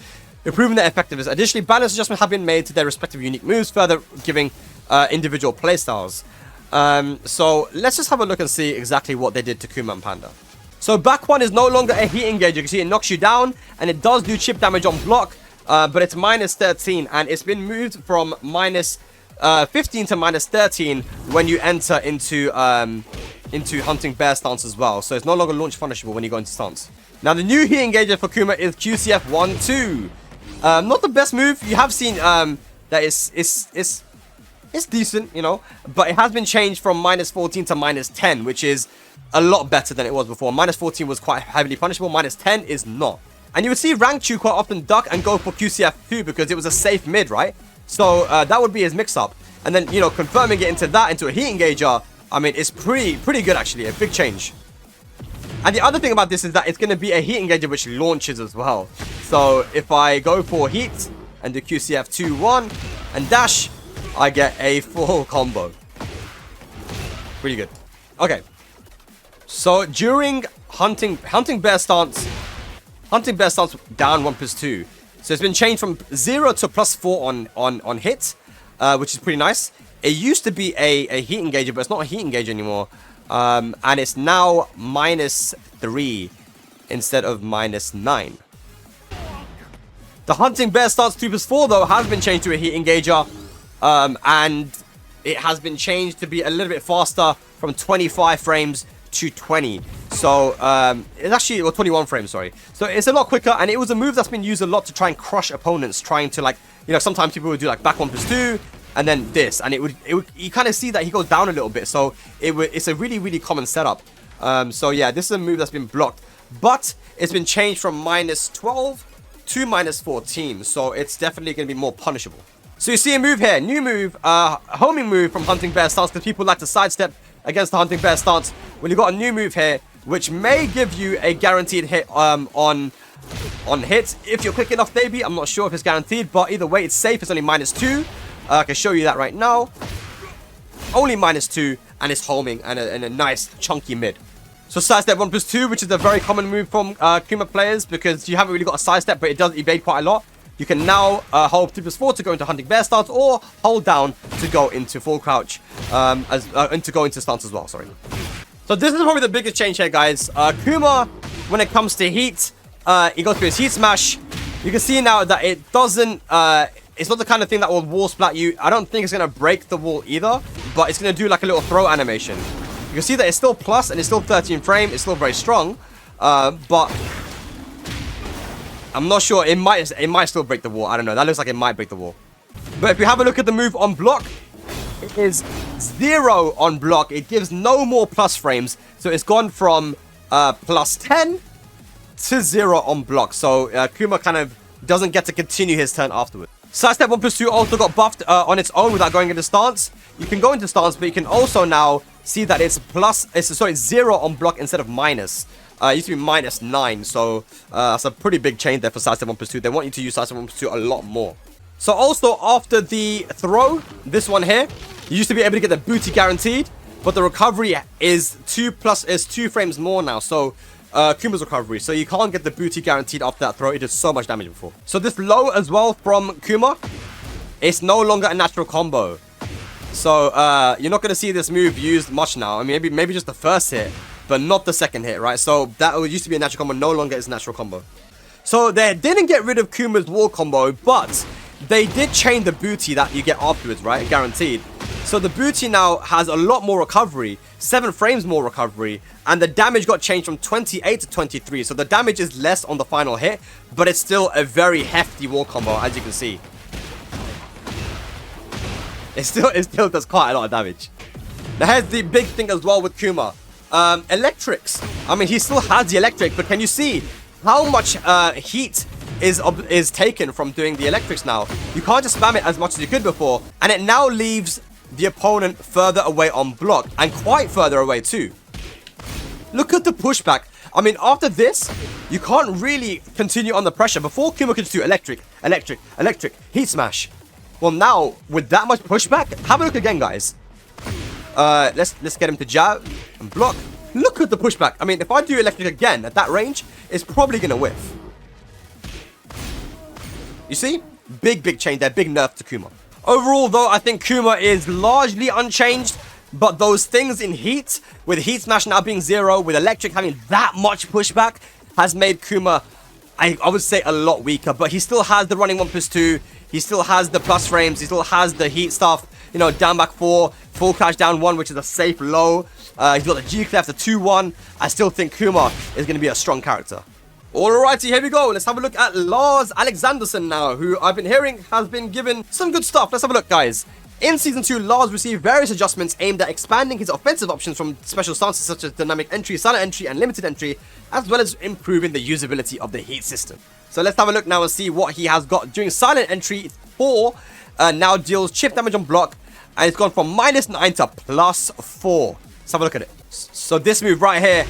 improving their effectiveness. Additionally, balance adjustments have been made to their respective unique moves, further giving individual playstyles. So let's just have a look and see exactly what they did to Kuma and Panda. So back one is no longer a heat engager. You can see it knocks you down and it does do chip damage on block, but it's minus 13 and it's been moved from minus 15 to minus 13 when you enter into hunting bear stance as well. So it's no longer launch punishable when you go into stance. Now the new heat engager for Kuma is QCF 1-2. Not the best move. You have seen that it's decent, you know, but it has been changed from minus 14 to minus 10, which is a lot better than it was before. Minus 14 was quite heavily punishable. Minus 10 is not. And you would see Rangchu quite often duck and go for QCF2 because it was a safe mid, right? So that would be his mix-up. And then, you know, confirming it into a heat engager, I mean, it's pretty good, actually. A big change. And the other thing about this is that it's going to be a heat engager which launches as well. So if I go for heat and do QCF 2-1 and dash, I get a full combo. Pretty good. Okay. So during hunting bear stance down 1+2. So it's been changed from 0 to +4 on hit, which is pretty nice. It used to be a heat engager, but it's not a heat engager anymore. And it's now -3 instead of -9. The hunting bear stance 2+4 though has been changed to a heat engager. And it has been changed to be a little bit faster from 25 frames to 20. So it's actually, well, 21 frames, sorry. So it's a lot quicker, and it was a move that's been used a lot to try and crush opponents, trying to, like, you know, sometimes people would do like back 1+2 and then this, and it would you kind of see that he goes down a little bit. So it's a really common setup. So yeah, this is a move that's been blocked, but it's been changed from -12 to -14. So it's definitely going to be more punishable. So you see a move here, new move, homing move from hunting bear stance, because people like to sidestep against the hunting bear stance. Well, you've got a new move here, which may give you a guaranteed hit on hit if you're quick enough, maybe. I'm not sure if it's guaranteed, but either way, it's safe. It's only -2. I can show you that right now. Only -2, and it's homing and a nice chunky mid. So sidestep 1+2, which is a very common move from Kuma players, because you haven't really got a sidestep, but it does evade quite a lot. You can now hold 2+4 to go into hunting bear stance, or hold down to go into full crouch, and to go into stance as well, sorry. So this is probably the biggest change here, guys. Kuma, when it comes to heat, he goes through his heat smash. You can see now that it doesn't, it's not the kind of thing that will wall splat you. I don't think it's going to break the wall either, but it's going to do like a little throw animation. You can see that it's still plus, and it's still 13 frame. It's still very strong, but I'm not sure. It might still break the wall. I don't know. That looks like it might break the wall. But if you have a look at the move on block, it is 0 on block. It gives no more plus frames. So it's gone from plus 10 to 0 on block. So Kuma kind of doesn't get to continue his turn afterwards. Sidestep 1+2 also got buffed on its own without going into stance. You can go into stance, but you can also now see that it's 0 on block instead of minus. It used to be -9, so that's a pretty big change there for Sidestep 1+2. They want you to use Sidestep 1+2 a lot more. So also after the throw, this one here, you used to be able to get the booty guaranteed, but the recovery is 2 frames more now. So Kuma's recovery, so you can't get the booty guaranteed after that throw. It did so much damage before. So this low as well from Kuma, it's no longer a natural combo. So you're not going to see this move used much now. I mean, maybe just the first hit, but not the second hit, right? So that used to be a natural combo, no longer is a natural combo. So they didn't get rid of Kuma's wall combo, but they did change the booty that you get afterwards, right? Guaranteed. So the booty now has a lot more recovery, 7 frames more recovery, and the damage got changed from 28 to 23. So the damage is less on the final hit, but it's still a very hefty wall combo, as you can see. It still does quite a lot of damage. Now here's the big thing as well with Kuma. Electrics. I mean, he still has the electric, but can you see how much heat is taken from doing the electrics now? You can't just spam it as much as you could before, and it now leaves the opponent further away on block, and quite further away too. Look at the pushback. I mean, after this, you can't really continue on the pressure. Before, Kuma could just do electric, electric, electric, heat smash. Well, now, with that much pushback, have a look again, guys. Let's get him to jab and block. Look at the pushback. I mean, if I do electric again at that range, it's probably going to whiff. You see? Big change there. Big nerf to Kuma. Overall, though, I think Kuma is largely unchanged. But those things in heat, with heat smash now being 0, with electric having that much pushback, has made Kuma, I would say, a lot weaker. But he still has the running 1+2. He still has the plus frames. He still has the heat stuff. You know, down back 4, full crash down 1, which is a safe low. He's got the G clef, the 2-1. I still think Kuma is going to be a strong character. Alrighty, here we go. Let's have a look at Lars Alexanderson now, who I've been hearing has been given some good stuff. Let's have a look, guys. In Season 2, Lars received various adjustments aimed at expanding his offensive options from special stances such as dynamic entry, silent entry, and limited entry, as well as improving the usability of the heat system. So let's have a look now and see what he has got. During silent entry, 4 now deals chip damage on block, and it's gone from -9 to +4. Let's have a look at it. So this move right here,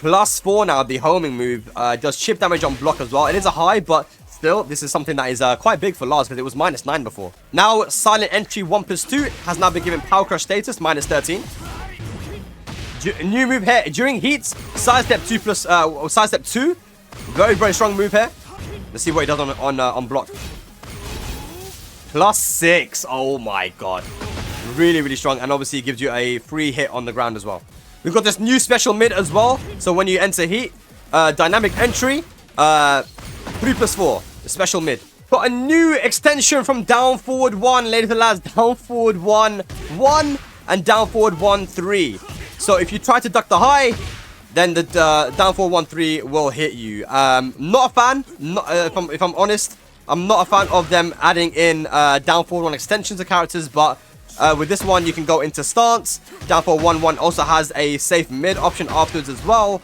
+4 now, the homing move, does chip damage on block as well. It is a high, but still, this is something that is quite big for Lars because it was -9 before. Now, silent entry 1+2 has now been given power crush status, -13. New move here, during heats, sidestep 2. Very strong move here. Let's see what he does on block. +6. Oh my god. Really strong. And obviously, it gives you a free hit on the ground as well. We've got this new special mid as well. So when you enter heat, dynamic entry, 3+4. Special mid. Got a new extension from down forward 1, ladies and lads. Down forward 1, 1, and down forward 1, 3. So if you try to duck the high, then the down forward 1, 3 will hit you. Not a fan. If I'm honest, I'm not a fan of them adding in down forward 1 extensions of characters, but with this one, you can go into stance. Down forward 1, 1 also has a safe mid option afterwards as well,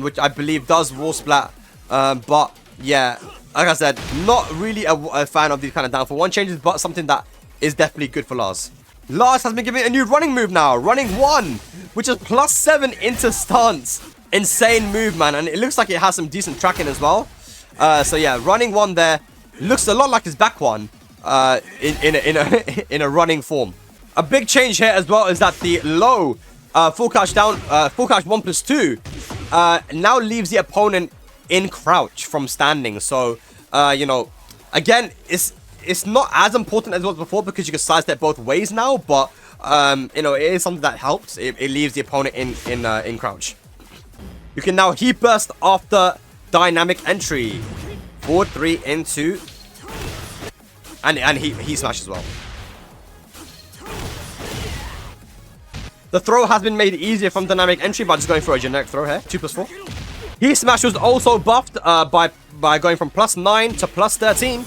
which I believe does wall splat. But yeah, like I said, not really a fan of these kind of down forward 1 changes, but something that is definitely good for Lars. Lars has been given a new running move now, running 1, which is +7 into stance. Insane move, man, and it looks like it has some decent tracking as well. So yeah, running 1 there looks a lot like his back one. In a running form. A big change here as well is that the low full crouch 1+2 now leaves the opponent in crouch from standing. So you know, again, it's not as important as it was before because you can sidestep both ways now, but you know, it is something that helps. It leaves the opponent in crouch. You can now heat burst after dynamic entry. Forward 3 into. And he smash as well. The throw has been made easier from dynamic entry by just going for a generic throw here. 2+4. Heat Smash was also buffed by going from +9 to +13.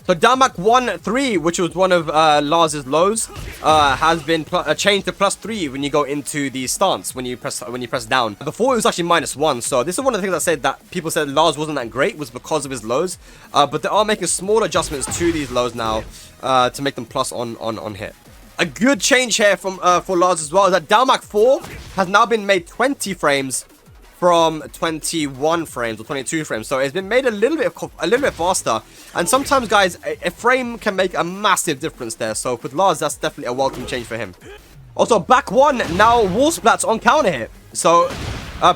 So Downback 1-3, which was one of Lars's lows, has been changed to +3 when you go into the stance when you press down. Before it was actually -1. So this is one of the things I said that people said Lars wasn't that great was because of his lows, but they are making small adjustments to these lows now to make them plus on hit. A good change here from for Lars as well is that Downback 4 has now been made 20 frames from 21 frames or 22 frames, so it's been made a little bit faster. And sometimes, guys, a frame can make a massive difference there. So with Lars, that's definitely a welcome change for him. Also, back 1 now wall splats on counter hit, so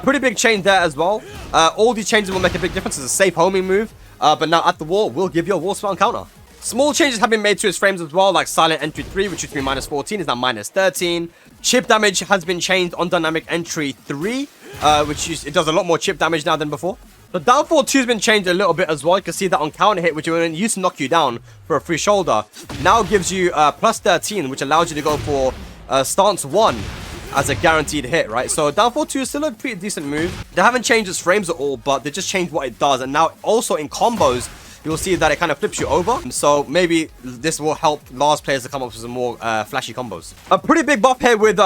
pretty big change there as well. All these changes will make a big difference. It's a safe homing move, but now at the wall will give you a wall splat on counter. Small changes have been made to his frames as well, like Silent Entry 3, which used to be -14, is now -13. Chip damage has been changed on Dynamic Entry 3, it does a lot more chip damage now than before. The downfall 2 has been changed a little bit as well. You can see that on counter hit, which used to knock you down for a free shoulder, now gives you +13, which allows you to go for stance 1 as a guaranteed hit, right? So downfall 2 is still a pretty decent move. They haven't changed its frames at all, but they just changed what it does. And now also in combos, you'll see that it kind of flips you over. So maybe this will help Lars players to come up with some more flashy combos. A pretty big buff here with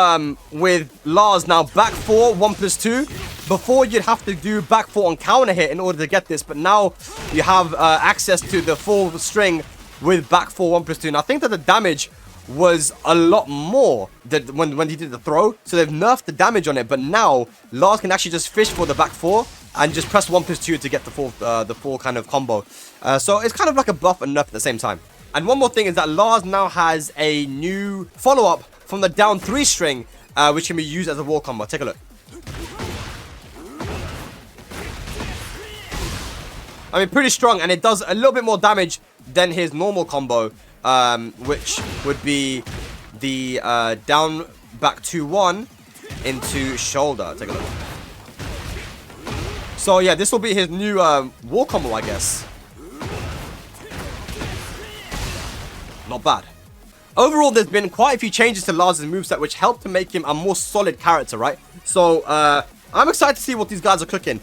Lars now. Back 4, 1+2. Before you'd have to do back 4 on counter hit in order to get this. But now you have access to the full string with back 4, 1+2. And I think that the damage was a lot more that when he did the throw. So they've nerfed the damage on it. But now Lars can actually just fish for the back 4 and just press 1+2 to get the full kind of combo. So it's kind of like a buff and nerf at the same time. And one more thing is that Lars now has a new follow-up from the down 3 string, which can be used as a wall combo. Take a look. I mean, pretty strong, and it does a little bit more damage than his normal combo, which would be the down back 2-1 into shoulder. Take a look. So yeah, this will be his new wall combo, I guess. Not bad. Overall, there's been quite a few changes to Lars' moveset, which helped to make him a more solid character, right? So I'm excited to see what these guys are cooking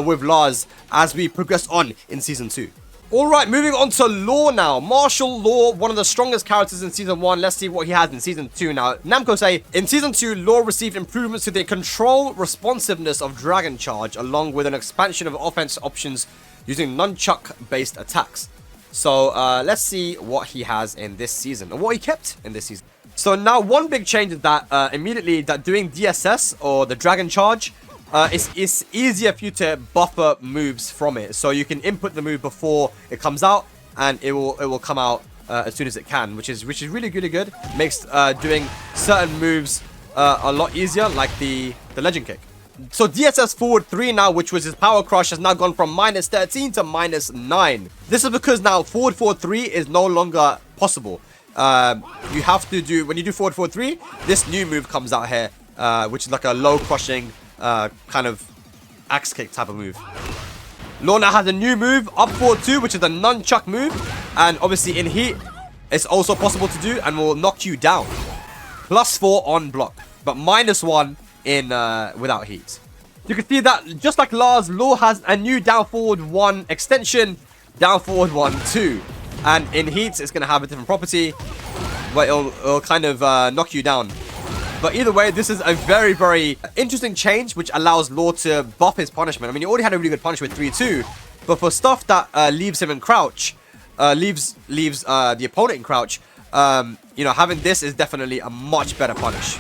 with Lars as we progress on in Season 2. Alright, moving on to Law now. Martial Law, one of the strongest characters in Season 1. Let's see what he has in Season 2 now. Namco say, in Season 2, Law received improvements to the control responsiveness of Dragon Charge, along with an expansion of offense options using nunchuck-based attacks. So, let's see what he has in this season, and what he kept in this season. So now, one big change is that immediately that doing DSS, or the Dragon Charge, it's easier for you to buffer moves from it. So you can input the move before it comes out, and it will come out as soon as it can, which is really good. Makes doing certain moves a lot easier, like the legend kick. So DSS forward 3 now, which was his power crush, has now gone from -13 to -9. This is because now forward 3 is no longer possible. You have to do, when you do forward 3, this new move comes out here, which is like a low crushing kind of axe kick type of move. Lorna has a new move, up forward 2, which is a nunchuck move, and obviously in heat it's also possible to do and will knock you down. +4 on block, but -1 in without heat. You can see that just like Lars, Law has a new down forward 1 extension, down forward 1 2, and in heat it's going to have a different property where it'll kind of knock you down. But either way, this is a very interesting change, which allows Law to buff his punishment. I mean, he already had a really good punish with 3-2, but for stuff that leaves him in crouch, leaves the opponent in crouch, you know, having this is definitely a much better punish.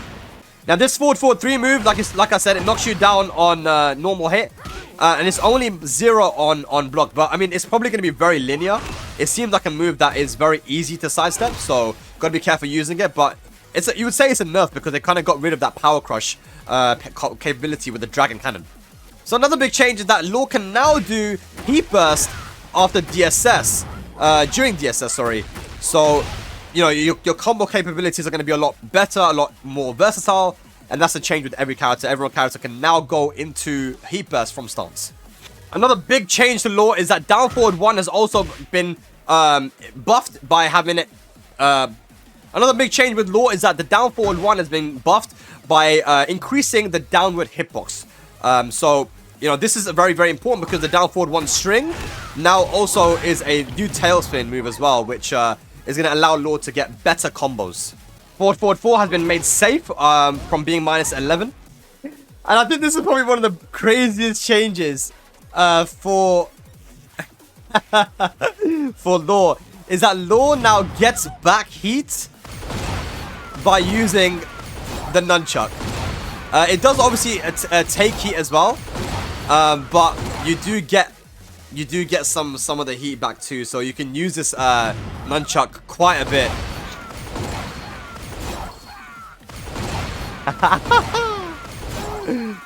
Now, this forward 3 move, like I said, it knocks you down on normal hit, and it's only 0 on block. But I mean, it's probably going to be very linear. It seems like a move that is very easy to sidestep, so gotta be careful using it. But you would say it's a nerf because they kind of got rid of that power crush capability with the dragon cannon. So another big change is that Law can now do heat burst after DSS, during DSS, sorry. So, you know, your combo capabilities are going to be a lot better, a lot more versatile, and that's a change with every character. Every character can now go into heat burst from stance. Another big change to Law is that down forward 1 has also been buffed by having it. Another big change with Law is that the down forward 1 has been buffed by increasing the downward hitbox. So you know, this is very, very important because the down forward 1 string now also is a new tailspin move as well, which is going to allow Lord to get better combos. Forward 4 has been made safe from being -11. And I think this is probably one of the craziest changes for for Law, is that Law now gets back heat by using the nunchuck. It does obviously take heat as well, but you do get some of the heat back too, so you can use this nunchuck quite a bit.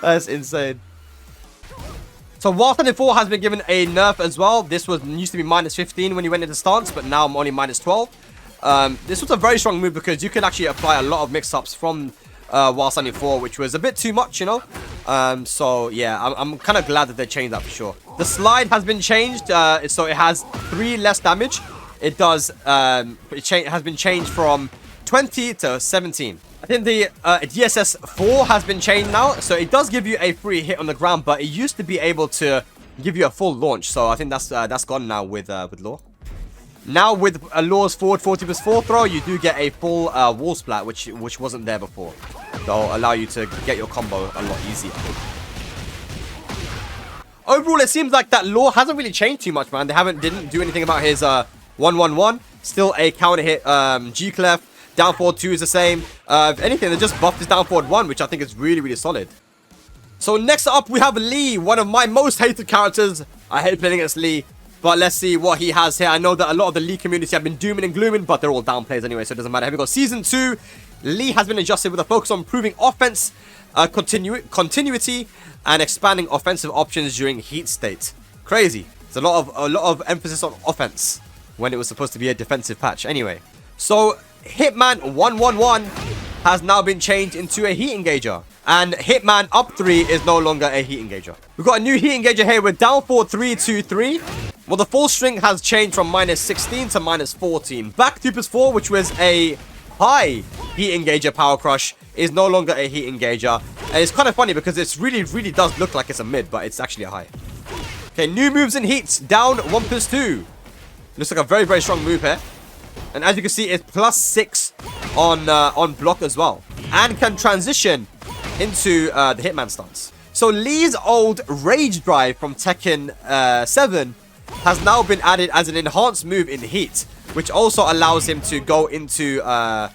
That's insane. So while Standing 4 has been given a nerf as well, this used to be -15 when you went into stance, but now I'm only -12. This was a very strong move because you can actually apply a lot of mix-ups from while Standing 4, which was a bit too much, you know. So yeah, I'm kind of glad that they changed that for sure. The slide has been changed, so it has 3 less damage. It does, it has been changed from 20 to 17. I think the DSS 4 has been changed now, so it does give you a free hit on the ground, but it used to be able to give you a full launch. So I think that's gone now with Law. Now with Law's forward 40+4 throw, you do get a full wall splat, which wasn't there before. That'll allow you to get your combo a lot easier. Overall, it seems like that Law hasn't really changed too much, man. They didn't do anything about his 1-1-1. Still a counter hit G-Clef. Down forward 2 is the same. If anything, they just buffed his down forward 1, which I think is really, really solid. So next up, we have Lee, one of my most hated characters. I hate playing against Lee, but let's see what he has here. I know that a lot of the Lee community have been dooming and glooming, but they're all down plays anyway, so it doesn't matter. Here we go. Season 2, Lee has been adjusted with a focus on improving offense, continuity, and expanding offensive options during heat state. Crazy. There's a lot of emphasis on offense when it was supposed to be a defensive patch. Anyway, so Hitman 111 has now been changed into a heat engager, and Hitman up 3 is no longer a heat engager. We've got a new heat engager here with down forward 3-2-3. Well, the full string has changed from -16 to -14. Back 2+4, which was a high heat engager power crush, is no longer a heat engager. And it's kind of funny because it really does look like it's a mid, but it's actually a high. Okay, new moves in heats. Down 1+2. Looks like a very, very strong move here. And as you can see, it's +6 on block as well. And can transition into the Hitman stance. So Lee's old Rage Drive from Tekken 7 has now been added as an enhanced move in Heat, which also allows him to go into a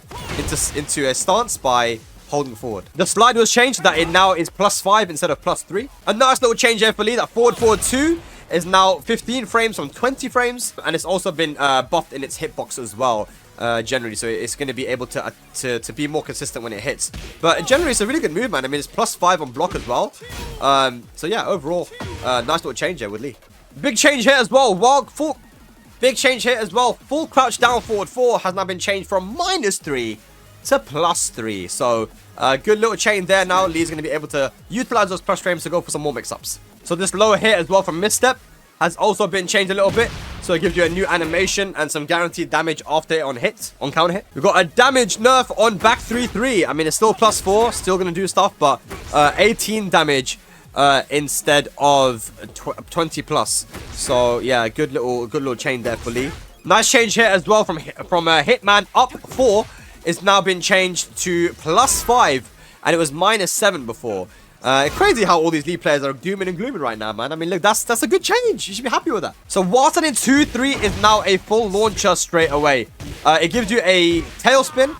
stance by holding forward. The slide was changed so that it now is +5 instead of +3. A nice little change here for Lee, that forward 2 is now 15 frames from 20 frames, and it's also been buffed in its hitbox as well, generally, so it's going to be able to be more consistent when it hits. But generally, it's a really good move, man. I mean, it's +5 on block as well. So yeah, overall, nice little change here with Lee. Big change here as well. Big change here as well. Full crouch down forward 4 has now been changed from -3 to +3. So good little change there. Now Lee's going to be able to utilize those plus frames to go for some more mix-ups. So this lower hit as well from misstep has also been changed a little bit. So it gives you a new animation and some guaranteed damage after it on hit, on counter hit. We've got a damage nerf on back 3-3. I mean, it's still +4, still going to do stuff, but 18 damage instead of 20+. So yeah, good little change there for Lee. Nice change here as well from Hitman up 4 is now been changed to +5, and it was -7 before. Crazy how all these Lee players are dooming and glooming right now, man. I mean, look, that's a good change. You should be happy with that. So whilst in 2-3 is now a full launcher straight away. It gives you a tailspin.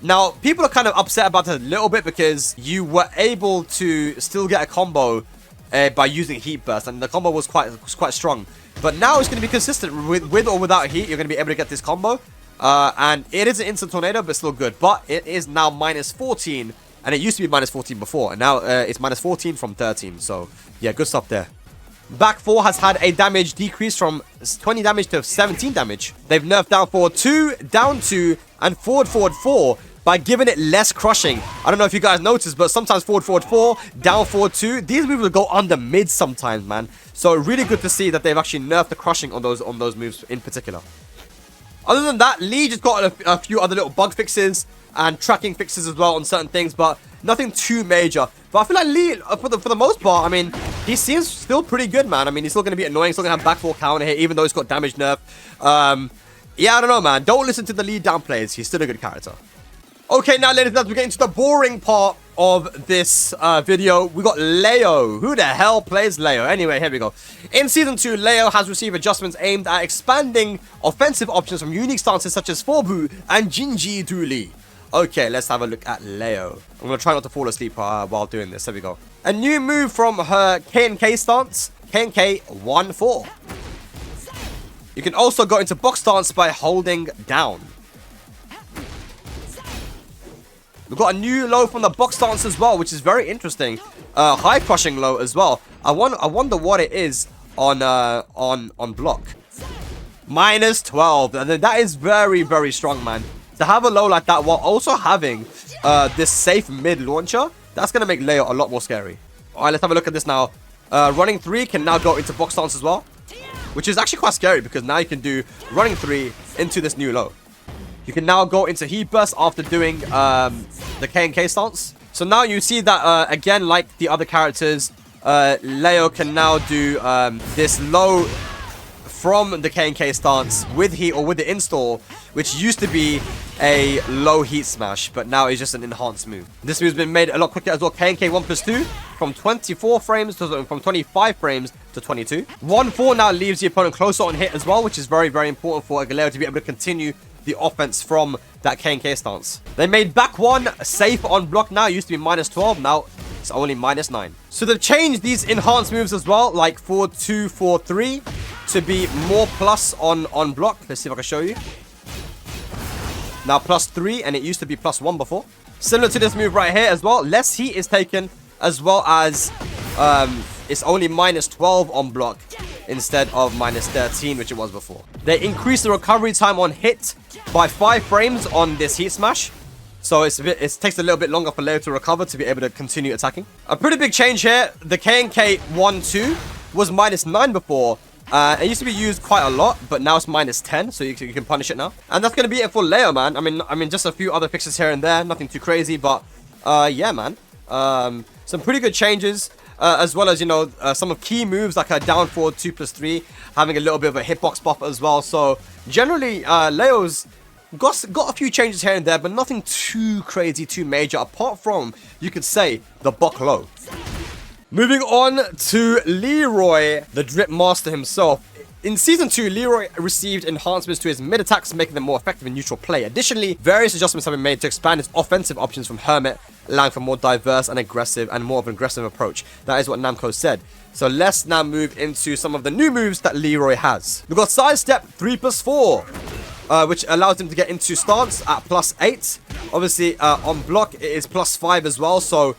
Now, people are kind of upset about it a little bit because you were able to still get a combo by using Heat Burst, and the combo was quite strong. But now it's going to be consistent with or without Heat. You're going to be able to get this combo. And it is an instant tornado, but still good. But it is now -14. And it used to be -14 before, and now it's -14 from 13. So, yeah, good stuff there. Back 4 has had a damage decrease from 20 damage to 17 damage. They've nerfed down forward 2, down 2, and forward 4 by giving it less crushing. I don't know if you guys noticed, but sometimes forward 4, down forward 2, these moves will go under mid sometimes, man. So, really good to see that they've actually nerfed the crushing on those moves in particular. Other than that, Lee just got a few other little bug fixes. and tracking fixes as well on certain things, but nothing too major. But I feel like Lee, for the most part, I mean, he seems still pretty good, man. I mean, he's still going to be annoying, still going to have back 4 counter hit, even though he's got damage nerf. Yeah, I don't know, man. Don't listen to the Lee downplays. He's still a good character. Okay, now, ladies and gentlemen, we're getting to the boring part of this video. We got Leo. Who the hell plays Leo? Anyway, here we go. In Season 2, Leo has received adjustments aimed at expanding offensive options from unique stances such as Forbu and Jinji Duli. Okay, let's have a look at Leo. I'm going to try not to fall asleep while doing this. There we go. A new move from her K&K stance, K&K 1-4. You can also go into box stance by holding down. We've got a new low from the box stance as well, which is very interesting. High crushing low as well. I wonder what it is on block. -12. And that is very, very strong, man. To have a low like that while also having this safe mid launcher, that's going to make Leo a lot more scary. Alright, let's have a look at this now. Running 3 can now go into box stance as well, which is actually quite scary because now you can do running 3 into this new low. You can now go into heat burst after doing the K&K stance. So now you see that, again, like the other characters, Leo can now do this low from the K&K stance with heat or with the install, which used to be a low heat smash, but now is just an enhanced move. This move's been made a lot quicker as well. K&K 1+2 from 24 frames to from 25 frames to 22. 1-4 now leaves the opponent closer on hit as well, which is very, very important for Leo to be able to continue the offense from that K&K stance. They made back 1 safe on block now. It used to be -12. Now it's only -9. So they've changed these enhanced moves as well, like 4-2, 4-3, to be more plus on block. Let's see if I can show you. Now +3, and it used to be +1 before. Similar to this move right here as well. Less heat is taken, as well as it's only -12 on block instead of -13, which it was before. They increased the recovery time on hit by 5 frames on this heat smash. So it takes a little bit longer for Leo to recover to be able to continue attacking. A pretty big change here. The K&K 1-2 was -9 before. It used to be used quite a lot, but now it's -10, so you can punish it now. And that's going to be it for Leo, man. I mean, just a few other fixes here and there. Nothing too crazy, but yeah, man. Some pretty good changes. As well as, you know, some of key moves like a down forward 2+3, having a little bit of a hitbox buff as well. So generally, Leo's got a few changes here and there, but nothing too crazy, too major, apart from, you could say, the buck low. Moving on to Leroy, the drip master himself. In Season 2, Leroy received enhancements to his mid-attacks, making them more effective in neutral play. Additionally, various adjustments have been made to expand his offensive options from Hermit, allowing for more diverse and aggressive and more of an aggressive approach. That is what Namco said. So let's now move into some of the new moves that Leroy has. We've got Sidestep 3+4, which allows him to get into stance at +8. Obviously, on block, it is +5 as well. So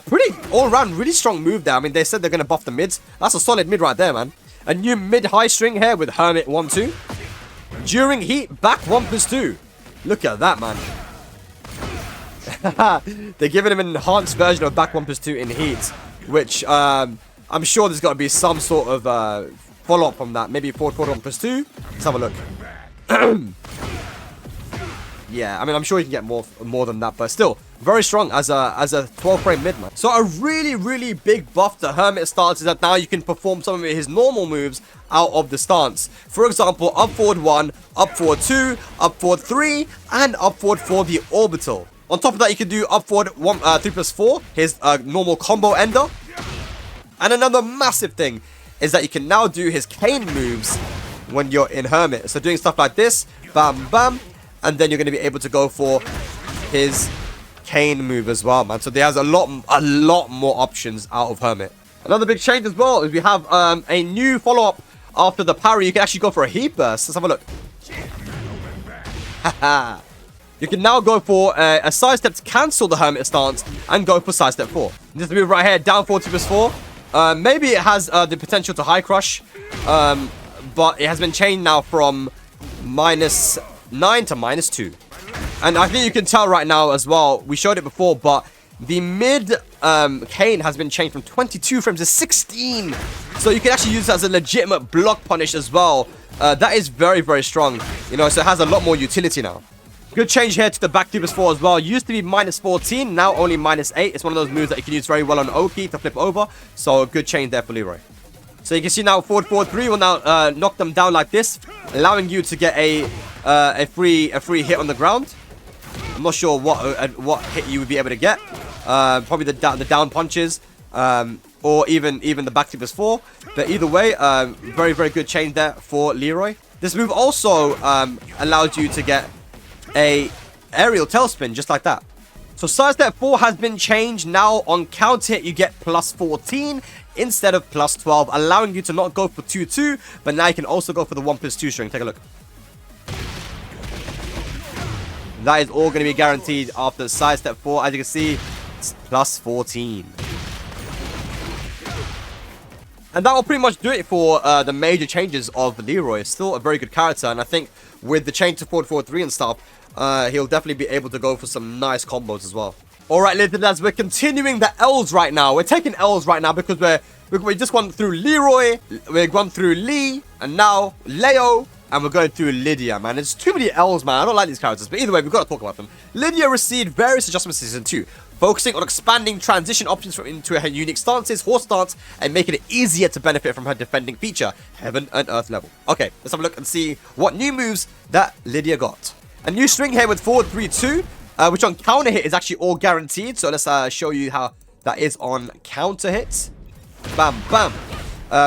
pretty all-around, really strong move there. I mean, they said they're going to buff the mids. That's a solid mid right there, man. A new mid-high string here with Hermit 1-2. During heat, back 1+2. Look at that, man. They're giving him an enhanced version of back 1+2 in heat, which I'm sure there's got to be some sort of follow-up from that. Maybe forward 1+2. Let's have a look. Yeah, I mean, I'm sure you can get more than that, but still very strong as a 12-frame mid, man. So a really, really big buff to Hermit stance is that now you can perform some of his normal moves out of the stance. For example, up forward 1, up forward 2, up forward 3, and up forward 4 the orbital. On top of that, you can do up forward 3+4, his normal combo ender. And another massive thing is that you can now do his cane moves when you're in Hermit. So doing stuff like this, bam, bam, and then you're going to be able to go for his cane move as well, man. So there's a lot more options out of Hermit. Another big change as well is we have a new follow-up after the parry. You can actually go for a heat burst. Let's have a look. Haha. You can now go for a sidestep to cancel the Hermit stance and go for sidestep 4. This move right here, down 4 2+4. Maybe it has the potential to high crush, but it has been changed now from -9 to -2. And I think you can tell right now as well, we showed it before, but the mid cane has been changed from 22 frames to 16. So you can actually use it as a legitimate block punish as well. That is very, very strong. You know, so it has a lot more utility now. Good change here to the back 2+4 as well. Used to be -14, now only -8. It's one of those moves that you can use very well on Oki to flip over. So good change there for Leroy. So you can see now forward 4-3 will now knock them down like this, allowing you to get a free hit on the ground. I'm not sure what hit you would be able to get. Probably the down punches, or even the back 2+4. But either way, very, very good change there for Leroy. This move also allows you to get a aerial tailspin just like that. So sidestep 4 has been changed. Now on counter hit you get +14 instead of +12, allowing you to not go for 2-2, but now you can also go for the 1+2 string. Take a look. That is all going to be guaranteed after sidestep 4. As you can see, it's +14. And that will pretty much do it for the major changes of Leroy. Still a very good character, and I think with the change to forward 4-3 and stuff, he'll definitely be able to go for some nice combos as well. Alright, ladies and gents, we're continuing the L's right now. We're taking L's right now because we just gone through Leroy, we've gone through Lee, and now Leo, and we're going through Lidia, man. There's too many L's, man. I don't like these characters, but either way, we've got to talk about them. Lidia received various adjustments in Season 2, focusing on expanding transition options into her unique stances, horse stance, and making it easier to benefit from her defending feature, Heaven and Earth level. Okay, let's have a look and see what new moves that Lidia got. A new string here with forward 3-2, which on counter hit is actually all guaranteed. So let's show you how that is on counter hits. Bam, bam.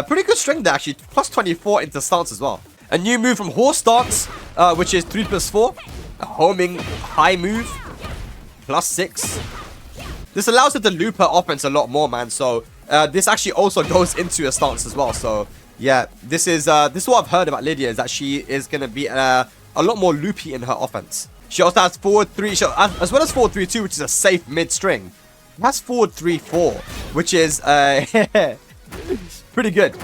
Pretty good string there, actually. +24 into stance as well. A new move from horse stance, which is 3+4. A homing high move, +6. This allows her to loop her offense a lot more, man. So this actually also goes into a stance as well. So yeah, this is what I've heard about Lidia, is that she is going to be a lot more loopy in her offense. She also has forward 3, as well as forward 3-2, which is a safe mid string. She has forward 3-4, which is pretty good.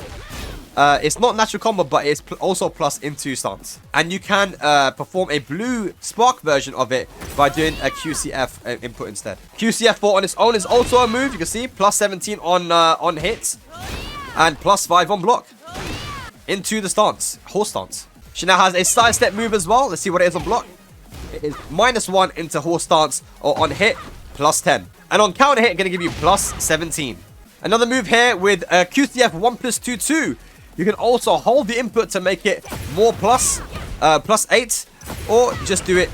It's not natural combo, but it's also plus into stance. And you can perform a blue spark version of it by doing a QCF input instead. QCF4 on its own is also a move. You can see +17 on hits and +5 on block into the stance, horse stance. She now has a sidestep move as well. Let's see what it is on block. It is -1 into horse stance, or on hit +10, and on counter hit going to give you +17. Another move here with QCF 1+2-2. You can also hold the input to make it more +8, or just do it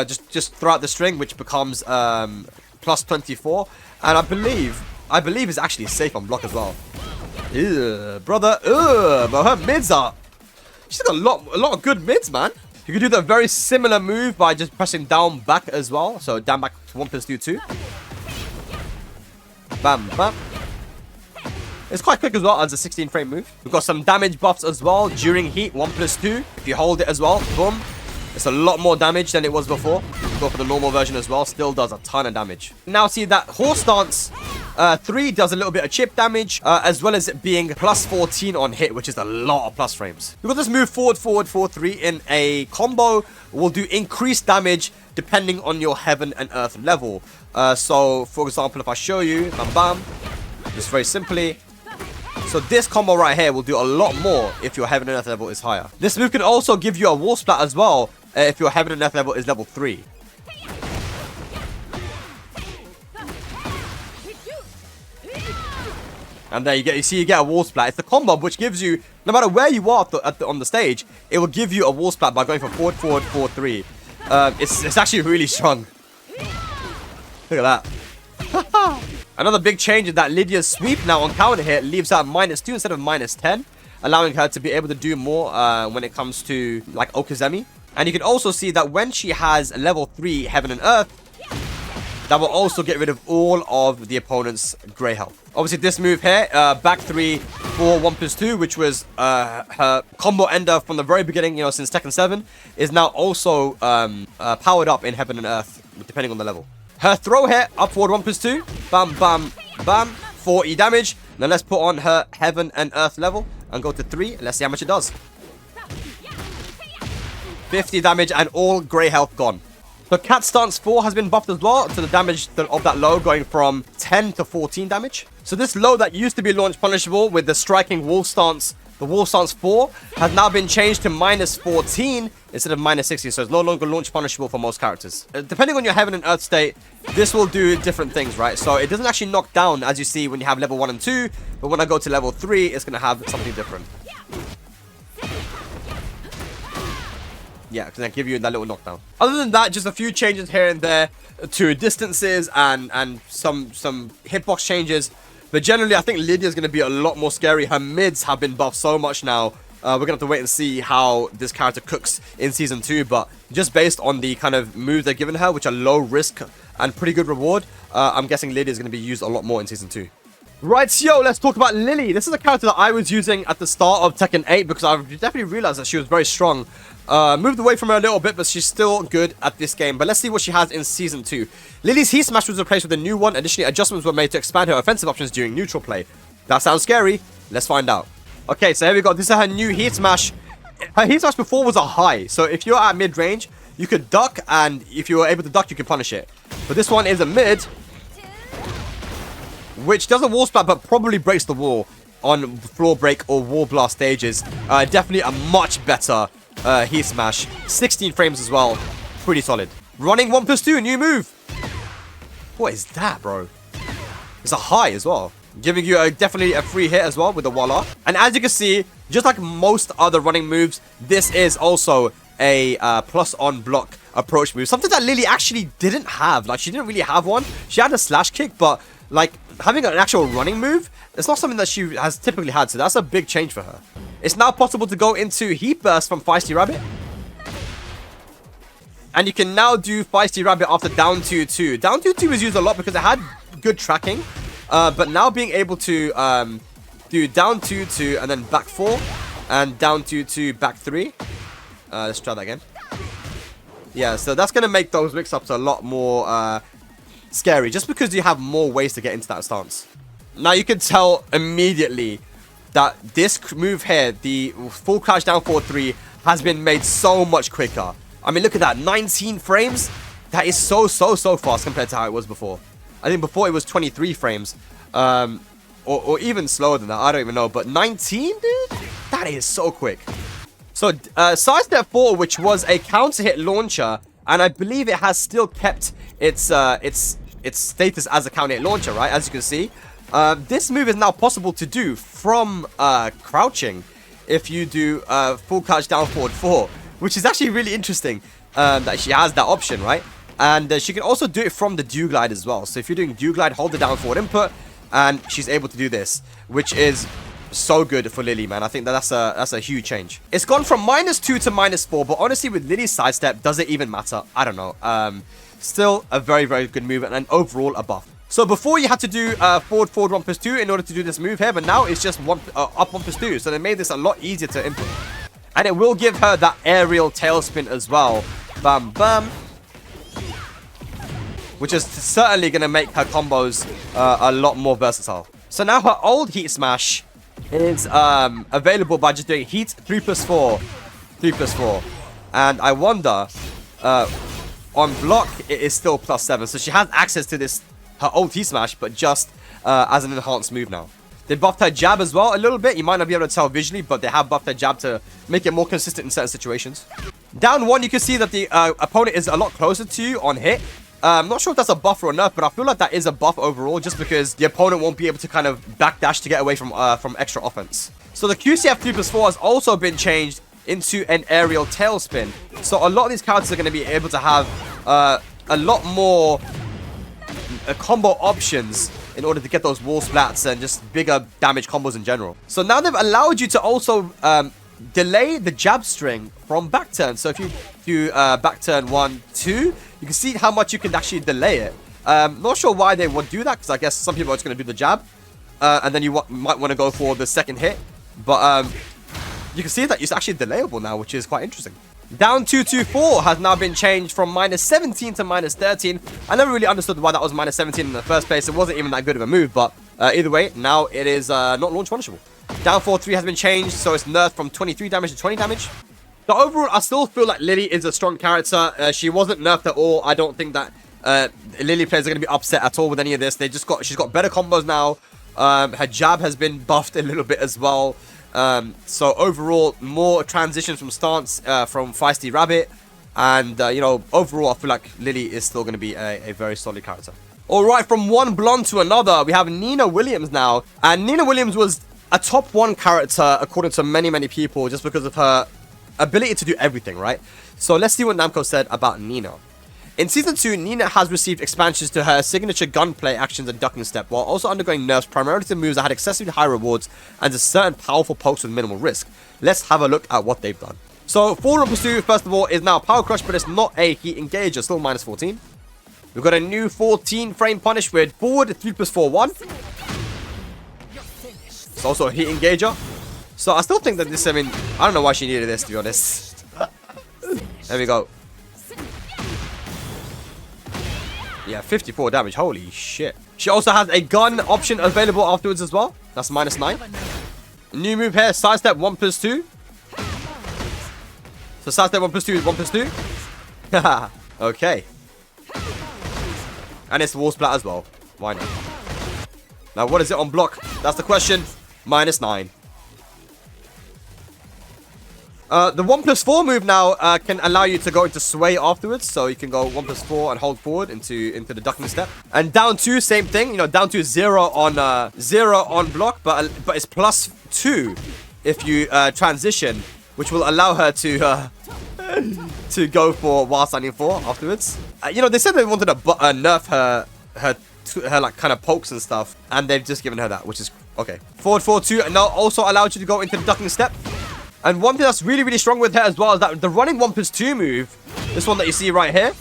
just throw out the string, which becomes +24. And I believe it's actually safe on block as well. Ew, brother, but her mids are. She's got a lot of good mids, man. You can do the very similar move by just pressing down back as well. So down back to 1+2-2. Bam, bam. It's quite quick as well as a 16 frame move. We've got some damage buffs as well during heat, 1+2. If you hold it as well, boom. It's a lot more damage than it was before. Go for the normal version as well. Still does a ton of damage. Now see that horse stance 3 does a little bit of chip damage, as well as it being +14 on hit, which is a lot of plus frames. We've got this move forward 4-3 in a combo. Will do increased damage depending on your Heaven and Earth level. So for example, if I show you, bam bam, just very simply. So this combo right here will do a lot more if your Heaven and Earth level is higher. This move can also give you a wall splat as well if your Heaven and Earth level is level 3. And there you get a wall splat. It's the combo which gives you, no matter where you are on the stage, it will give you a wall splat by going from forward 4-3. It's actually really strong. Look at that. Another big change is that Lidia's sweep now on counter hit leaves her at -2 instead of -10, allowing her to be able to do more when it comes to like Okizeme. And you can also see that when she has level 3 Heaven and Earth, that will also get rid of all of the opponent's grey health. Obviously this move here, back 3 for 1+2, which was her combo ender from the very beginning, since Tekken 7, is now also powered up in Heaven and Earth, depending on the level. Her throw here, up forward 1+2, bam, bam, bam, 40 damage. Now let's put on her Heaven and Earth level and go to 3. Let's see how much it does. 50 damage and all grey health gone. So Cat Stance 4 has been buffed as well to the damage of that low, going from 10 to 14 damage. So this low that used to be launch punishable with the striking wall stance The wall stance 4 has now been changed to -14 instead of -16, so it's no longer launch punishable for most characters. Depending on your heaven and earth state, this will do different things, right? So it doesn't actually knock down, as you see when you have level 1 and 2, but when I go to level 3, it's going to have something different. Yeah, because I give you that little knockdown. Other than that, just a few changes here and there to distances and some hitbox changes. But generally, I think Lidia is going to be a lot more scary. Her mids have been buffed so much now. We're going to have to wait and see how this character cooks in Season 2. But just based on the kind of moves they're giving her, which are low risk and pretty good reward, I'm guessing Lidia is going to be used a lot more in Season 2. Right, so let's talk about Lili. This is a character that I was using at the start of Tekken 8 because I've definitely realized that she was very strong. Moved away from her a little bit, but she's still good at this game. But let's see what she has in Season 2. Lili's Heat Smash was replaced with a new one. Additionally, adjustments were made to expand her offensive options during neutral play. That sounds scary. Let's find out. Okay, so here we go. This is her new Heat Smash. Her Heat Smash before was a high. So if you're at mid-range, you could duck, and if you were able to duck, you can punish it. But this one is a mid, which does a wall splat, but probably breaks the wall on floor break or wall blast stages. Definitely a much better Heat Smash. 16 frames as well. Pretty solid. Running 1+2, new move. What is that, bro? It's a high as well. Giving you definitely a free hit as well with the Walla. And as you can see, just like most other running moves, this is also a plus on block approach move. Something that Lili actually didn't have. Like, she didn't really have one. She had a slash kick, but like having an actual running move, it's not something that she has typically had. So that's a big change for her. It's now possible to go into Heat Burst from Feisty Rabbit. And you can now do Feisty Rabbit after down 2-2. Down 2-2 is used a lot because it had good tracking. But now being able to do down 2-2 and then back 4. And down 2-2, back 3. Let's try that again. Yeah, so that's going to make those mix-ups a lot more scary. Just because you have more ways to get into that stance. Now you can tell immediately that this move here, the full crouch down 4-3, has been made so much quicker. I mean, look at that, 19 frames. That is so fast compared to how it was before. I think before it was 23 frames, or even slower than that. I don't even know, but 19, dude, that is so quick. So sidestep 4, which was a counter hit launcher, and I believe it has still kept its status as a counter hit launcher, right? As you can see. This move is now possible to do from crouching if you do full crouch down forward 4, which is actually really interesting that she has that option, right? And she can also do it from the dew glide as well. So if you're doing dew glide, hold the down forward input, and she's able to do this, which is so good for Lili, man. I think that's a huge change. It's gone from -2 to -4, but honestly, with Lili's sidestep, does it even matter? I don't know. Still a very good move and overall a buff. So before you had to do forward 1+2 in order to do this move here, but now it's just up 1+2. So they made this a lot easier to input. And it will give her that aerial tailspin as well. Bam, bam. Which is certainly going to make her combos a lot more versatile. So now her old Heat Smash is available by just doing Heat 3+4. 3+4. And I wonder, on block, it is still +7. So she has access to this, her old Heat Smash, but just as an enhanced move now. They buffed her jab as well a little bit. You might not be able to tell visually, but they have buffed her jab to make it more consistent in certain situations. Down 1, you can see that the opponent is a lot closer to you on hit. I'm not sure if that's a buff or enough, but I feel like that is a buff overall, just because the opponent won't be able to kind of backdash to get away from extra offense. So the QCF 3+4 has also been changed into an aerial tailspin. So a lot of these characters are going to be able to have a lot more combo options in order to get those wall splats and just bigger damage combos in general. So now they've allowed you to also delay the jab string from back turn. So if you do back turn 1, 2, you can see how much you can actually delay it. Not sure why they would do that, because I guess some people are just going to do the jab. And then you might want to go for the second hit. But you can see that it's actually delayable now, which is quite interesting. Down 2-2-4 has now been changed from -17 to -13. I never really understood why that was -17 in the first place. It wasn't even that good of a move, but either way, now it is not launch punishable. Down 4-3 has been changed, so it's nerfed from 23 damage to 20 damage. So overall, I still feel like Lili is a strong character. She wasn't nerfed at all. I don't think that Lili players are going to be upset at all with any of this. She's got better combos now. Her jab has been buffed a little bit as well. So overall, more transitions from stance from Feisty Rabbit. And, you know, overall, I feel like Lili is still going to be a very solid character. Alright, from one blonde to another, we have Nina Williams now. And Nina Williams was a top 1 character, according to many, many people, just because of her ability to do everything, right? So let's see what Namco said about Nina. In Season 2, Nina has received expansions to her signature gunplay actions and ducking step, while also undergoing nerfs primarily to moves that had excessively high rewards and to certain powerful pokes with minimal risk. Let's have a look at what they've done. So, Forward Pursuit, first of all, is now Power Crush, but it's not a Heat Engager, still minus 14. We've got a new 14 frame punish with forward 3+4 1. It's also a Heat Engager. So I still think that this, I mean, I don't know why she needed this, to be honest. There we go. Yeah, 54 damage, holy shit. She also has a gun option available afterwards as well. That's minus 9. New move here, sidestep 1+2. So sidestep 1+2 is 1+2. Okay. And it's wall splat as well. Why not? Now, what is it on block? That's the question. Minus 9. The 1+4 move now can allow you to go into sway afterwards. So you can go 1+4 and hold forward into the ducking step. And down 2, same thing. You know, down 2 is 0 on block, but it's +2 if you transition, which will allow her to go for while standing 4 afterwards. You know, they said they wanted to nerf her like kind of pokes and stuff, and they've just given her that, which is okay. Forward 4-2, and now also allows you to go into the ducking step. And one thing that's really, really strong with her as well is that the running 1+2 move, this one that you see right here,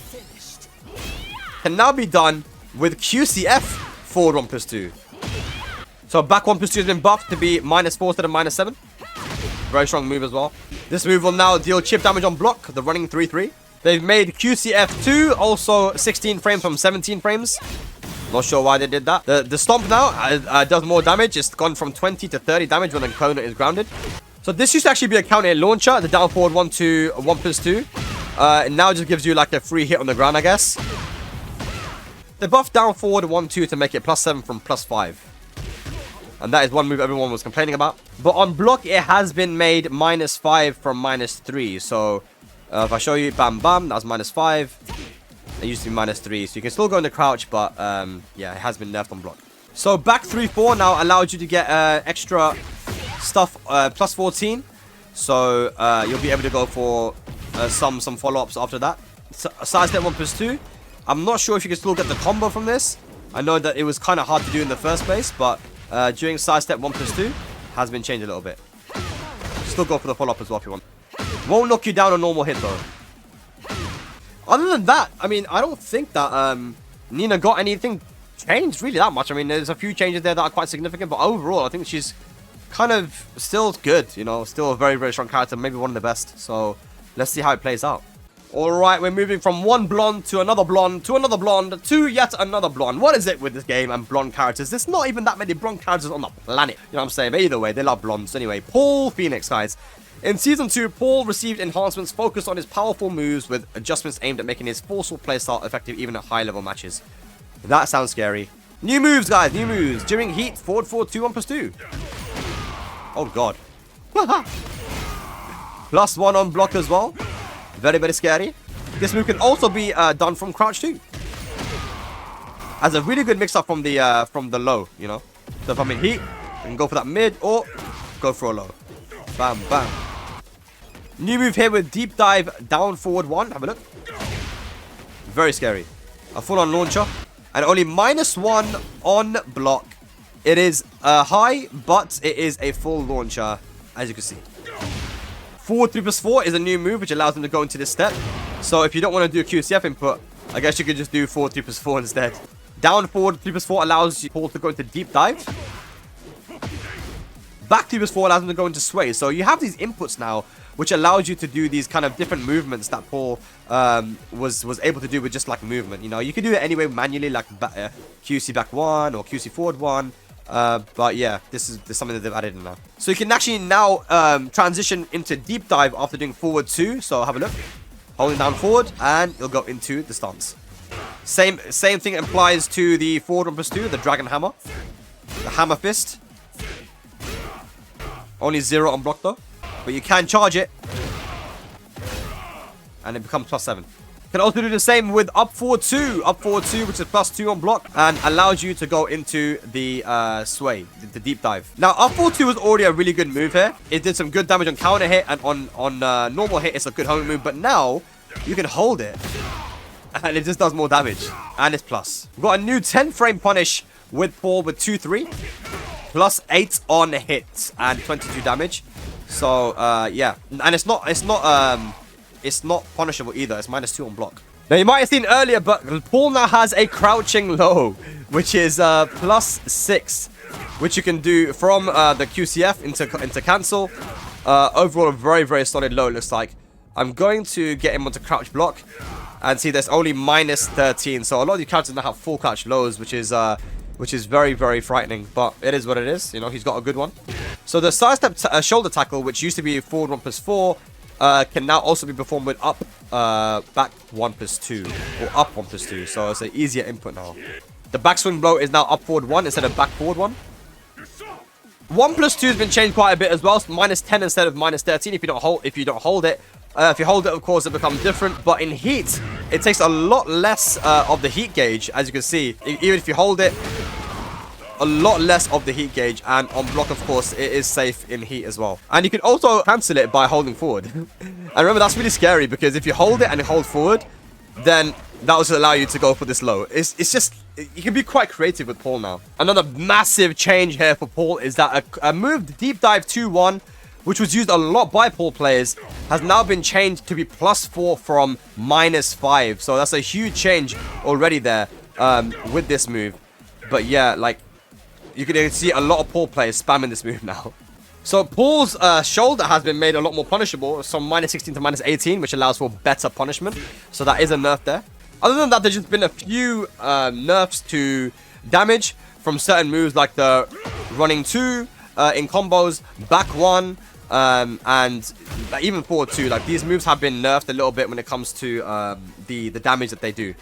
can now be done with QCF forward 1+2. So back 1+2 has been buffed to be -4 instead of -7. Very strong move as well. This move will now deal chip damage on block, the running 3-3. They've made QCF2 also 16 frames from 17 frames. Not sure why they did that. The stomp now does more damage. It's gone from 20 to 30 damage when the opponent is grounded. So this used to actually be a counter launcher, the down forward 1 to 1+2. It now just gives you like a free hit on the ground, I guess. They buffed down forward 1-2 to make it +7 from +5. And that is one move everyone was complaining about. But on block, it has been made -5 from -3. So if I show you, bam, bam, that's -5. It used to be -3. So you can still go into crouch, but yeah, it has been nerfed on block. So back 3-4 now allows you to get extra stuff +14. So you'll be able to go for some follow-ups after that. So, sidestep 1+2. I'm not sure if you can still get the combo from this. I know that it was kind of hard to do in the first place, but during sidestep 1+2 has been changed a little bit. Still go for the follow-up as well if you want. Won't knock you down a normal hit though. Other than that, I mean, I don't think that Nina got anything changed really that much. I mean, there's a few changes there that are quite significant, but overall, I think she's kind of still good, you know, still a very, very strong character, maybe one of the best. So let's see how it plays out. Alright, we're moving from one blonde to another blonde to another blonde to yet another blonde. What is it with this game and blonde characters? There's not even that many blonde characters on the planet. You know what I'm saying? But either way, they love blondes. Anyway, Paul Phoenix, guys. In Season 2, Paul received enhancements focused on his powerful moves with adjustments aimed at making his forceful playstyle effective even at high-level matches. That sounds scary. New moves, guys, new moves. During heat, forward 4-2, 1+2. Oh, God. +1 on block as well. Very, very scary. This move can also be done from crouch too. As a really good mix-up from the low, you know. So if I'm in heat, I can go for that mid or go for a low. Bam, bam. New move here with deep dive down forward 1. Have a look. Very scary. A full-on launcher. And only -1 on block. It is high, but it is a full launcher, as you can see. Forward 3+4 is a new move which allows them to go into this step. So if you don't want to do a QCF input, I guess you could just do forward 3+4 instead. Down forward 3+4 allows you to go into deep dive. Back 3+4 allows them to go into sway. So you have these inputs now which allows you to do these kind of different movements that Paul was able to do with just like movement. You know, you can do it anyway manually, like QC back 1 or QC forward 1. But yeah, this is something that they've added in now. So you can actually now transition into deep dive after doing forward 2. So have a look. Holding down forward and you'll go into the stance. Same thing applies to the forward 1+2, the dragon hammer. The hammer fist. Only 0 on block though. But you can charge it. And it becomes +7. You can also do the same with up forward 2. Up forward 2, which is +2 on block. And allows you to go into the sway, the deep dive. Now, up forward 2 was already a really good move here. It did some good damage on counter hit. And on normal hit, it's a good homing move. But now, you can hold it. And it just does more damage. And it's plus. We've got a new 10 frame punish with Paul with 2-3. +8 on hit. And 22 damage. So, yeah. And it's not punishable either. It's -2 on block. Now, you might have seen earlier, but Paul now has a crouching low, which is +6, which you can do from the QCF into cancel. Overall, a very, very solid low, it looks like. I'm going to get him onto crouch block. And see, there's only -13. So, a lot of these characters now have full crouch lows, which is very, very frightening. But it is what it is. You know, he's got a good one. So, the sidestep shoulder tackle, which used to be forward 1 + 4, can now also be performed with up, back 1 + 2, or up 1 + 2. So it's an easier input now. The backswing blow is now up forward 1 instead of back forward 1. 1 + 2 has been changed quite a bit as well. So -10 instead of -13 if you don't hold it. If you hold it, of course, it becomes different. But in heat, it takes a lot less of the heat gauge, as you can see. Even if you hold it, a lot less of the heat gauge, and on block, of course, it is safe in heat as well. And you can also cancel it by holding forward. And remember, that's really scary, because if you hold it and hold forward, then that will allow you to go for this low. It's just, you can be quite creative with Paul now. Another massive change here for Paul is that a move, deep dive 2-1, which was used a lot by Paul players, has now been changed to be +4 from -5. So that's a huge change already there with this move. But yeah, like, you can see a lot of Paul players spamming this move now. So Paul's shoulder has been made a lot more punishable, from -16 to -18, which allows for better punishment. So that is a nerf there. Other than that, there's just been a few nerfs to damage from certain moves, like the running 2 in combos, back 1, and even forward 2. Like, these moves have been nerfed a little bit when it comes to the damage that they do.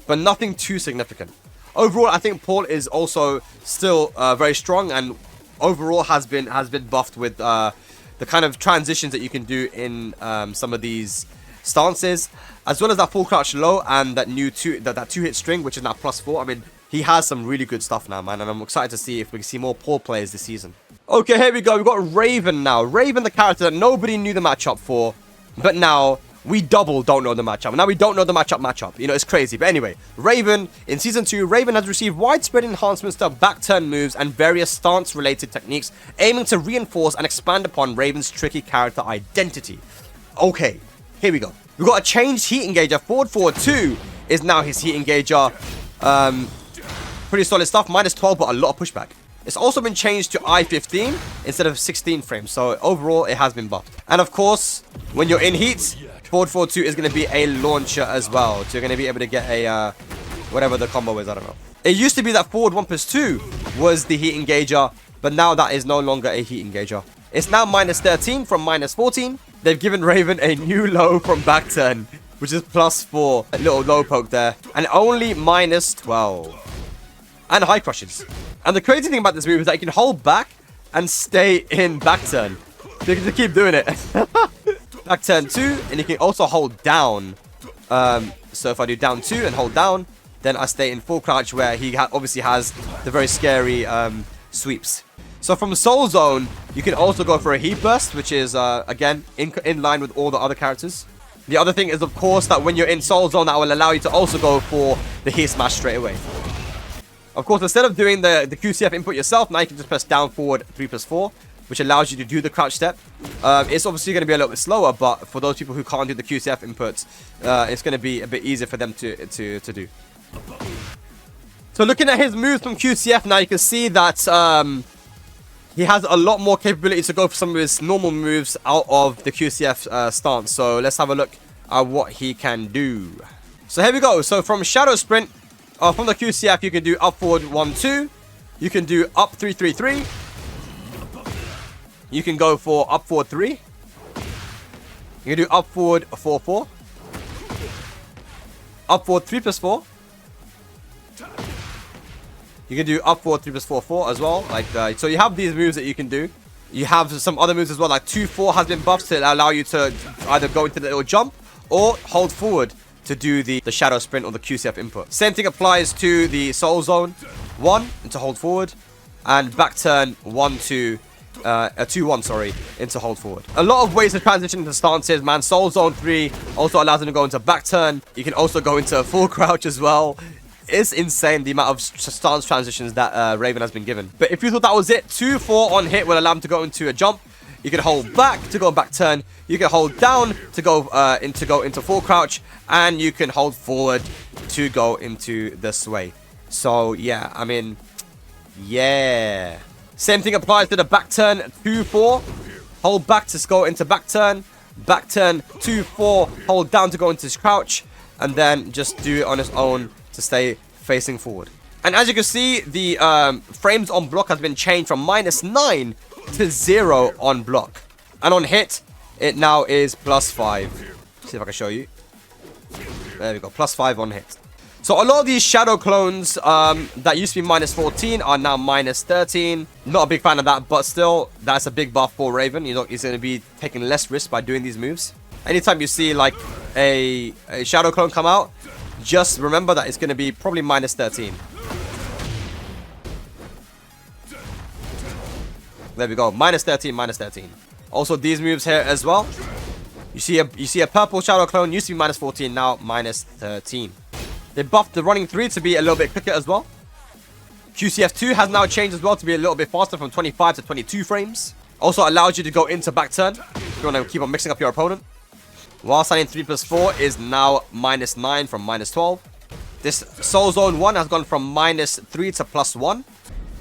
But nothing too significant. Overall, I think Paul is also still very strong, and overall has been buffed with the kind of transitions that you can do in some of these stances, as well as that full crouch low and that new that 2-hit string, which is now +4. I mean, he has some really good stuff now, man, and I'm excited to see if we can see more Paul players this season. Okay, here we go. We've got Raven now. Raven, the character that nobody knew the matchup for, but now we don't know the matchup. Now we don't know the matchup. You know, it's crazy. But anyway, Raven, in Season 2, Raven has received widespread enhancements to back turn moves and various stance-related techniques, aiming to reinforce and expand upon Raven's tricky character identity. Okay, here we go. We've got a changed heat engager. Forward 2 is now his heat engager. Pretty solid stuff. -12, but a lot of pushback. It's also been changed to I-15 instead of 16 frames. So overall, it has been buffed. And of course, when you're in heat, forward 2 is going to be a launcher as well. So you're going to be able to get a, whatever the combo is, I don't know. It used to be that forward 1 + 2 was the heat engager, but now that is no longer a heat engager. It's now -13 from -14. They've given Raven a new low from back turn, which is +4. A little low poke there. And only -12. And high crushes. And the crazy thing about this move is that you can hold back and stay in back turn. So you can just keep doing it. Back turn 2, and you can also hold down. So if I do down 2 and hold down, then I stay in full crouch, where he obviously has the very scary sweeps. So from Soul Zone, you can also go for a heat burst, which is, again, in line with all the other characters. The other thing is, of course, that when you're in Soul Zone, that will allow you to also go for the heat smash straight away. Of course, instead of doing the QCF input yourself, now you can just press down forward 3 + 4, which allows you to do the crouch step. It's obviously going to be a little bit slower, but for those people who can't do the QCF inputs, it's going to be a bit easier for them to do. So looking at his moves from QCF now, you can see that he has a lot more capability to go for some of his normal moves out of the QCF stance. So let's have a look at what he can do. So here we go. So from Shadow Sprint, from the QCF, you can do up forward 1 2. You can do up 3 3 3. You can go for up forward 3. You can do up forward 4 4. Up forward 3 + 4. You can do up forward 3 + 4 4 as well. Like so, you have these moves that you can do. You have some other moves as well, like 2-4 has been buffed to allow you to either go into the little jump or hold forward to do the shadow sprint or the QCF input. Same thing applies to the soul zone 1 into hold forward, and back turn 1-2, 2-1, sorry, into hold forward. A lot of ways to transition into stances, man. Soul zone 3 also allows them to go into back turn. You can also go into a full crouch as well. It's insane the amount of stance transitions that Raven has been given. But if you thought that was it, 2-4 on hit will allow him to go into a jump. You can hold back to go back turn. You can hold down to go into full crouch, and you can hold forward to go into the sway. So yeah, I mean, yeah. Same thing applies to the back turn 2-4. Hold back to go into back turn. Back turn 2-4. Hold down to go into crouch, and then just do it on its own to stay facing forward. And as you can see, the frames on block has been changed from -9 to 0 on block. And on hit, it now is +5. See if I can show you. There we go, +5 on hit. So a lot of these shadow clones that used to be -14 are now -13. Not a big fan of that, but still, that's a big buff for Raven. You know, he's going to be taking less risk by doing these moves. Anytime you see like a shadow clone come out, just remember that it's going to be probably -13. There we go, -13, -13. Also, these moves here as well. You see a purple shadow clone used to be -14, now -13. They buffed the running 3 to be a little bit quicker as well. QCF2 has now changed as well to be a little bit faster from 25 to 22 frames. Also allows you to go into back turn if you want to keep on mixing up your opponent. While standing 3+4 is now -9 from -12. This Soul Zone 1 has gone from -3 to +1.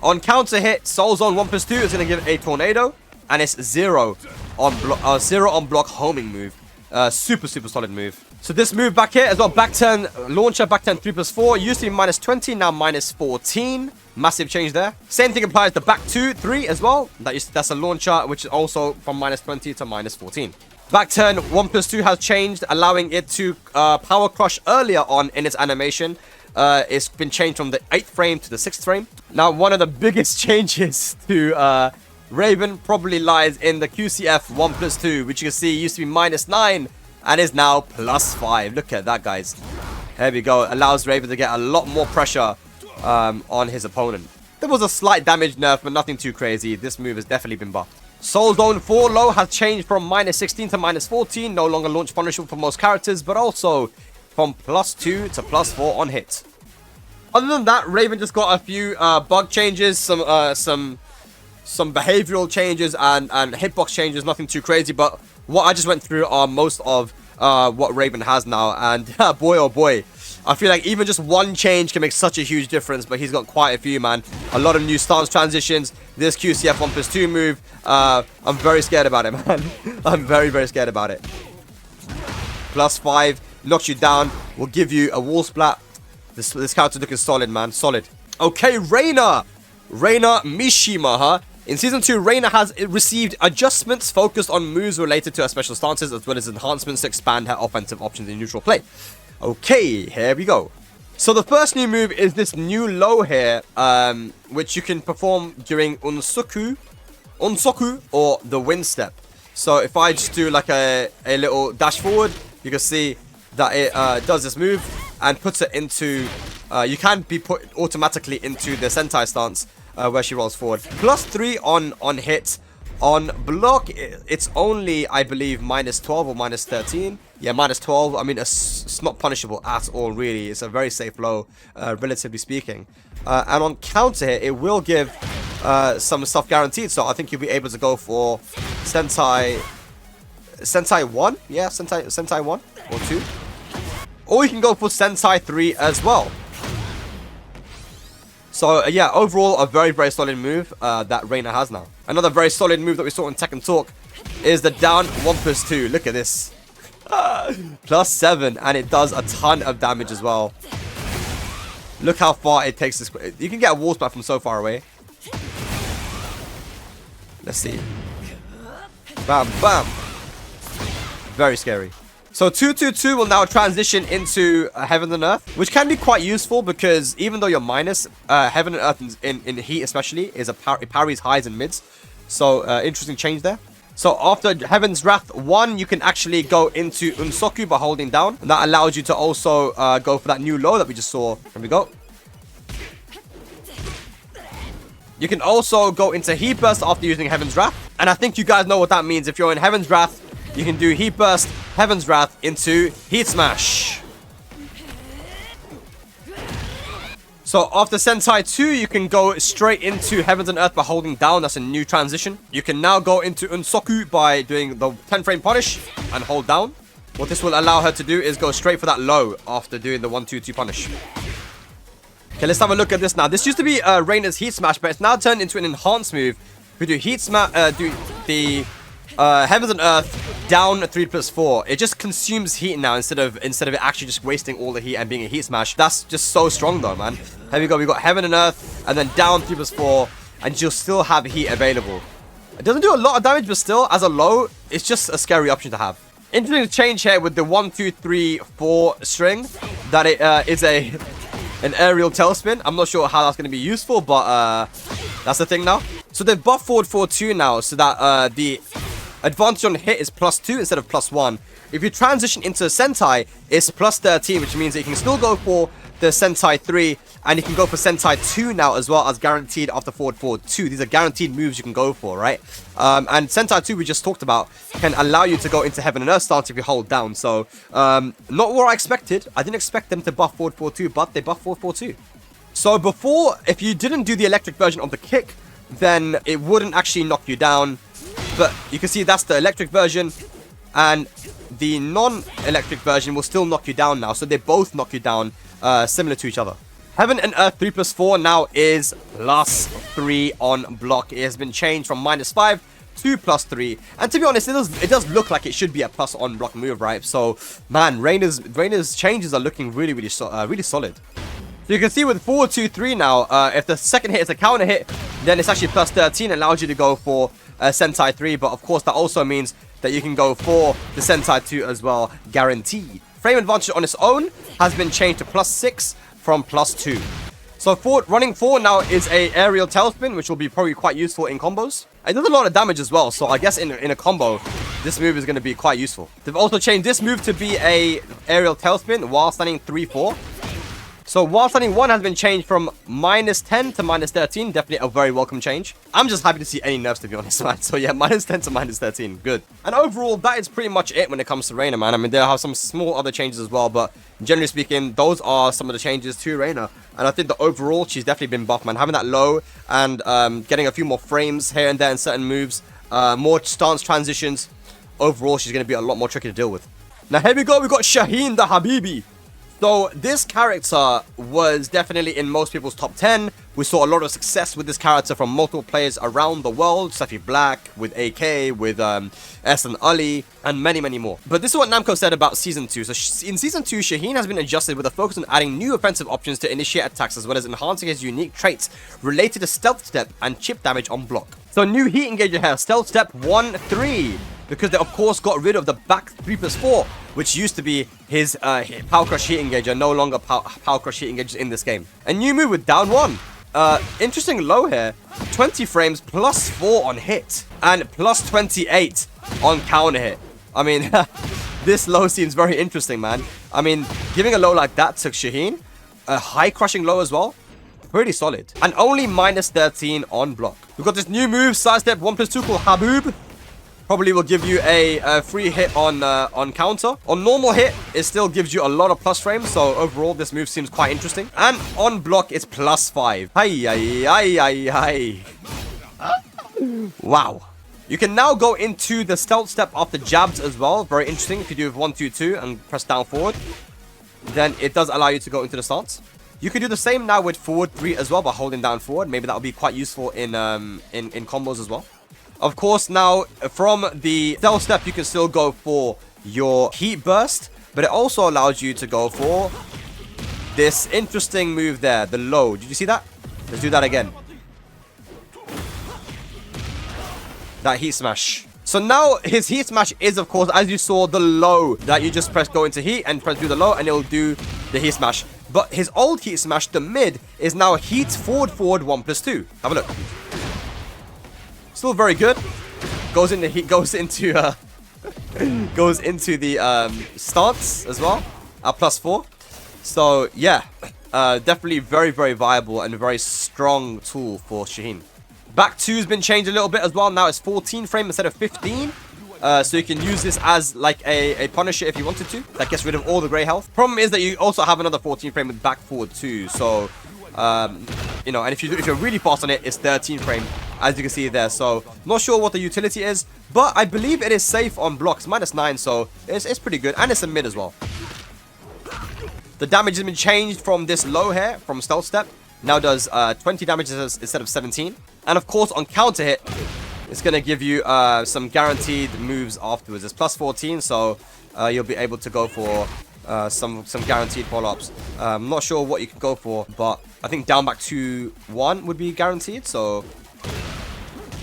On counter hit, Soul Zone 1+2 is going to give a tornado, and it's 0 on block homing move. Super solid move. So this move back here as well, back turn launcher, back turn 3+4, used to be -20, now -14. Massive change there. Same thing applies to back 2, 3 as well. That's a launcher, which is also from -20 to -14. Back turn 1+2 has changed, allowing it to power crush earlier on in its animation. It's been changed from the 8th frame to the 6th frame. Now, one of the biggest changes to Raven probably lies in the QCF 1+2, which you can see used to be -9 and is now +5. Look at that, guys. There we go. Allows Raven to get a lot more pressure on his opponent. There was a slight damage nerf, but nothing too crazy. This move has definitely been buffed. Soul Zone 4 low has changed from -16 to -14. No longer launch punishable for most characters, but also from +2 to +4 on hit. Other than that, Raven just got a few bug changes, some behavioral changes and hitbox changes. Nothing too crazy, but what I just went through are most of what Raven has now. And boy, oh boy, I feel like even just one change can make such a huge difference, but he's got quite a few, man. A lot of new stance transitions. This QCF 1+2 move, I'm very scared about it, man. I'm very scared about it. +5, knocks you down, will give you a wall splat. This character looking solid, man. Solid. Okay, Reina. Reina Mishima, huh? In Season 2, Reina has received adjustments focused on moves related to her special stances, as well as enhancements to expand her offensive options in neutral play. Okay, here we go. So the first new move is this new low here, which you can perform during Unsoku, or the wind step. So if I just do like a little dash forward, you can see that it does this move and puts it into, you can be put automatically into the Sentai stance where she rolls forward. +3 on hit. On block, it's only, I believe, -12 or -13. Yeah, -12. I mean, it's not punishable at all, really. It's a very safe low, relatively speaking. And on counter hit, it will give some stuff guaranteed. So I think you'll be able to go for Sentai 1. Yeah, Sentai 1 or 2. Or you can go for Sentai 3 as well. So, yeah, overall, a very solid move that Reina has now. Another very solid move that we saw in Tekken Talk is the down 1+2. Look at this. +7, and it does a ton of damage as well. Look how far it takes this. You can get a wall splat from so far away. Let's see. Bam, bam. Very scary. So 2-2-2 will now transition into Heaven and Earth, which can be quite useful because even though you're minus, Heaven and Earth in heat especially, it parries highs and mids. So, interesting change there. So, after Heaven's Wrath 1, you can actually go into Unsoku by holding down. And that allows you to also go for that new low that we just saw. Here we go. You can also go into Heat Burst after using Heaven's Wrath. And I think you guys know what that means. If you're in Heaven's Wrath, you can do Heat Burst, Heaven's Wrath into Heat Smash. So after Sentai 2, you can go straight into Heavens and Earth by holding down. That's a new transition. You can now go into Unsoku by doing the 10 frame punish and hold down. What this will allow her to do is go straight for that low after doing the 1-2-2 punish. Okay, let's have a look at this now. This used to be Reina's Heat Smash, but it's now turned into an enhanced move. We do Heat Smash, do the Heavens and Earth down 3+4. It just consumes heat now instead of it actually just wasting all the heat and being a Heat Smash. That's just so strong though, man. Here we go. We got Heaven and Earth and then down 3+4, and you'll still have heat available. It doesn't do a lot of damage, but still, as a low, it's just a scary option to have. Interesting change here with the 1, 2, 3, 4 string, that it is an aerial tailspin. I'm not sure how that's going to be useful, but that's the thing now. So they've buffed forward 4-2 now, so that the advantage on hit is +2 instead of +1. If you transition into Sentai, it's +13, which means that you can still go for the Sentai 3, and you can go for Sentai 2 now as well as guaranteed after forward 4-2. These are guaranteed moves you can go for, right? And Sentai 2 we just talked about can allow you to go into Heaven and Earth stance if you hold down. So, not what I expected. I didn't expect them to buff forward 4-2, but they buff forward 4-2. So before, if you didn't do the electric version of the kick, then it wouldn't actually knock you down. But you can see that's the electric version, and the non-electric version will still knock you down now. So they both knock you down, similar to each other. Heaven and Earth 3+4 now is +3 on block. It has been changed from -5 to +3. And to be honest, it does look like it should be a plus on block move, right? So, man, Reina's changes are looking really solid. So you can see with 4-2-3 now, if the second hit is a counter hit, then it's actually +13, allows you to go for Sentai 3. But of course, that also means that you can go for the Sentai 2 as well, guaranteed. Frame advantage on its own has been changed to +6 from +2. So running 4 now is a aerial tailspin, which will be probably quite useful in combos. It does a lot of damage as well, so I guess in a combo, this move is going to be quite useful. They've also changed this move to be a aerial tailspin while standing 3-4. So while standing 1 has been changed from -10 to -13. Definitely a very welcome change. I'm just happy to see any nerfs, to be honest, man. So yeah, -10 to -13. Good. And overall, that is pretty much it when it comes to Reina, man. I mean, there are some small other changes as well, but generally speaking, those are some of the changes to Reina. And I think that overall, she's definitely been buffed, man. Having that low and getting a few more frames here and there in certain moves, more stance transitions. Overall, she's going to be a lot more tricky to deal with. Now, here we go. We've got Shaheen the Habibi. So this character was definitely in most people's top 10. We saw a lot of success with this character from multiple players around the world. Steffi Black, with AK, with S and Ali, and many more. But this is what Namco said about Season 2. So in Season 2, Shaheen has been adjusted with a focus on adding new offensive options to initiate attacks, as well as enhancing his unique traits related to Stealth Step and chip damage on block. So new Heat Engager here, Stealth Step 1-3. Because they, of course, got rid of the back 3+4, which used to be his Power Crush Heat Engager, no longer Power Crush Heat Engagers in this game. A new move with down 1. Interesting low here, 20 frames, +4 on hit, and +28 on counter hit. I mean, this low seems very interesting, man. I mean, giving a low like that to Shaheen, a high crushing low as well, pretty solid. And only -13 on block. We've got this new move, Sidestep 1+2 called Haboob. Probably will give you a free hit on counter. On normal hit, it still gives you a lot of plus frames. So overall, this move seems quite interesting. And on block, it's +5. Wow. You can now go into the stealth step after jabs as well. Very interesting. If you do with 1-2-2 and press down forward, then it does allow you to go into the stance. You can do the same now with forward 3 as well by holding down forward. Maybe that will be quite useful in combos as well. Of course, now, from the stealth step, you can still go for your heat burst, but it also allows you to go for this interesting move there, the low. Did you see that? Let's do that again. That heat smash. So now, his heat smash is, of course, as you saw, the low that you just press go into heat and press do the low, and it'll do the heat smash. But his old heat smash, the mid, is now heat forward 1+2. Have a look. Still very good. Goes into goes into the stance as well at +4. So yeah, definitely very, very viable and a very strong tool for Shaheen. Back 2's been changed a little bit as well. Now it's 14 frame instead of 15. So you can use this as like a punisher if you wanted to. That gets rid of all the grey health. Problem is that you also have another 14 frame with back forward too. So you know, and if you're really fast on it, it's 13 frame, as you can see there. So not sure what the utility is, but I believe it is safe on blocks, -9, so it's pretty good, and it's a mid as well. The damage has been changed from this low here, from stealth step. Now does 20 damage instead of 17, and of course on counter hit, it's gonna give you some guaranteed moves afterwards. It's +14, so you'll be able to go for some guaranteed follow-ups. I'm not sure what you can go for, but I think down back 2-1 would be guaranteed. So